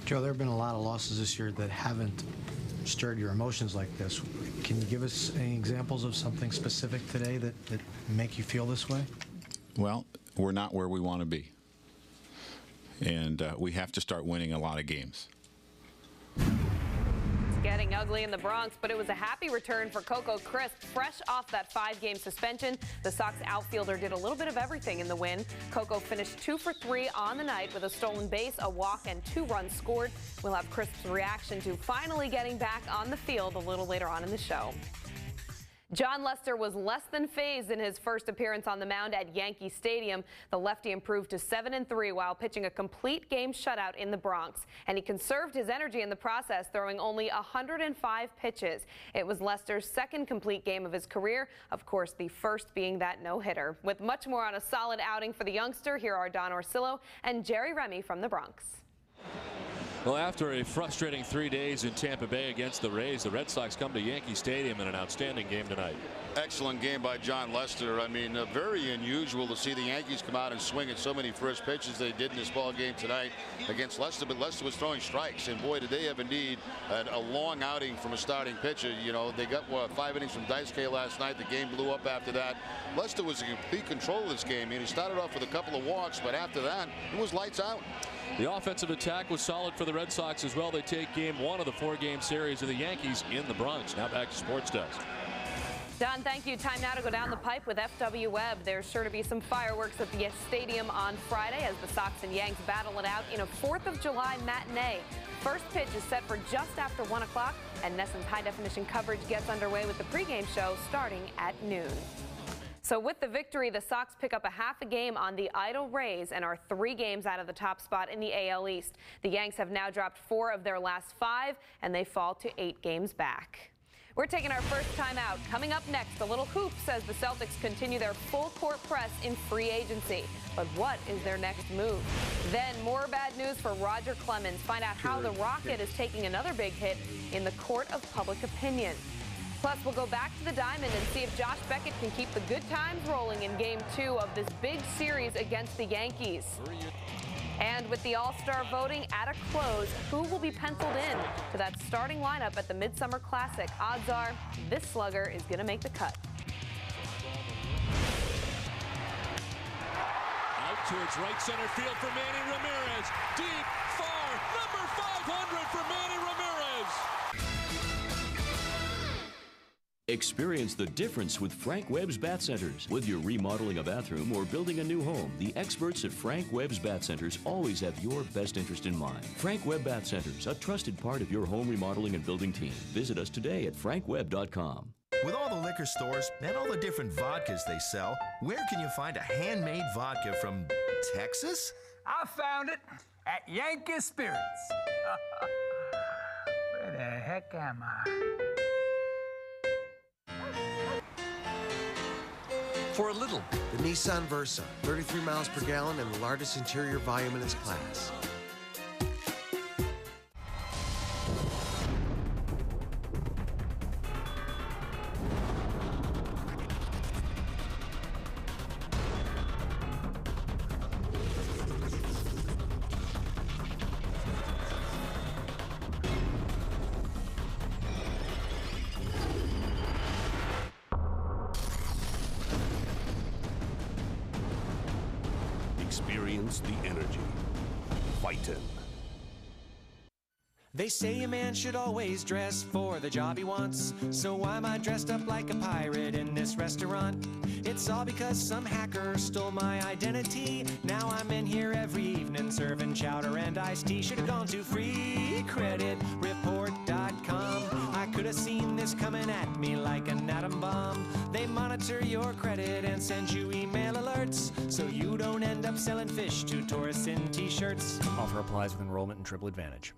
Joe, there have been a lot of losses this year that haven't stirred your emotions like this. Can you give us any examples of something specific today that make you feel this way?
Well, we're not where we want to be. And we have to start winning a lot of games.
Getting ugly in the Bronx, but it was a happy return for Coco Crisp. Fresh off that 5-game suspension, the Sox outfielder did a little bit of everything in the win. Coco finished 2 for 3 on the night with a stolen base, a walk, and 2 runs scored. We'll have Crisp's reaction to finally getting back on the field a little later on in the show. John Lester was less than phased in his first appearance on the mound at Yankee Stadium. The lefty improved to 7-3 while pitching a complete game shutout in the Bronx. And he conserved his energy in the process, throwing only 105 pitches. It was Lester's second complete game of his career, of course, the first being that no-hitter. With much more on a solid outing for the youngster, here are Don Orsillo and Jerry Remy from the Bronx.
Well, after a frustrating 3 days in Tampa Bay against the Rays, the Red Sox come to Yankee Stadium in an outstanding game tonight.
Excellent game by John Lester. I mean, very unusual to see the Yankees come out and swing at so many first pitches they did in this ball game tonight against Lester. But Lester was throwing strikes, and boy, did they have indeed a long outing from a starting pitcher. You know, they got 5 innings from Daisuke last night. The game blew up after that. Lester was in complete control of this game, and he started off with a couple of walks, but after that, it was lights out.
The offensive attack was solid for the Red Sox as well. They take game 1 of the 4-game series of the Yankees in the Bronx. Now back to Sports Desk.
Don, thank you. Time now to go down the pipe with FW Webb. There's sure to be some fireworks at the stadium on Friday as the Sox and Yanks battle it out in a 4th of July matinee. First pitch is set for just after 1 o'clock, and NESN's high-definition coverage gets underway with the pregame show starting at noon. So with the victory, the Sox pick up a half a game on the idle Rays and are 3 games out of the top spot in the AL East. The Yanks have now dropped 4 of their last 5, and they fall to 8 games back. We're taking our first time out. Coming up next, a little hoops as the Celtics continue their full-court press in free agency. But what is their next move? Then more bad news for Roger Clemens. Find out how the Rocket is taking another big hit in the court of public opinion. Plus, we'll go back to the diamond and see if Josh Beckett can keep the good times rolling in Game 2 of this big series against the Yankees. And with the All-Star voting at a close, who will be penciled in to that starting lineup at the Midsummer Classic? Odds are this slugger is going to make the cut.
Out towards right center field for Manny Ramirez. Deep, far, number 500 for Manny Ramirez.
Experience the difference with Frank Webb's Bath Centers. Whether you're remodeling a bathroom or building a new home, the experts at Frank Webb's Bath Centers always have your best interest in mind. Frank Webb Bath Centers, a trusted part of your home remodeling and building team. Visit us today at frankwebb.com.
With all the liquor stores and all the different vodkas they sell, where can you find a handmade vodka from Texas?
I found it at Yankee Spirits. Where the heck am I?
For a little, the Nissan Versa, 33 miles per gallon and the largest interior volume in its class.
Experience the energy. Fightin'.
They say a man should always dress for the job he wants. So why am I dressed up like a pirate in this restaurant? It's all because some hacker stole my identity. Now I'm in here every evening serving chowder and iced tea. Should have gone to freecreditreport.com. I could have seen this coming at me like an atom bomb. They monitor your credit and send you email alerts, so you don't end up selling fish to tourists in t-shirts.
Offer applies with enrollment and Triple Advantage.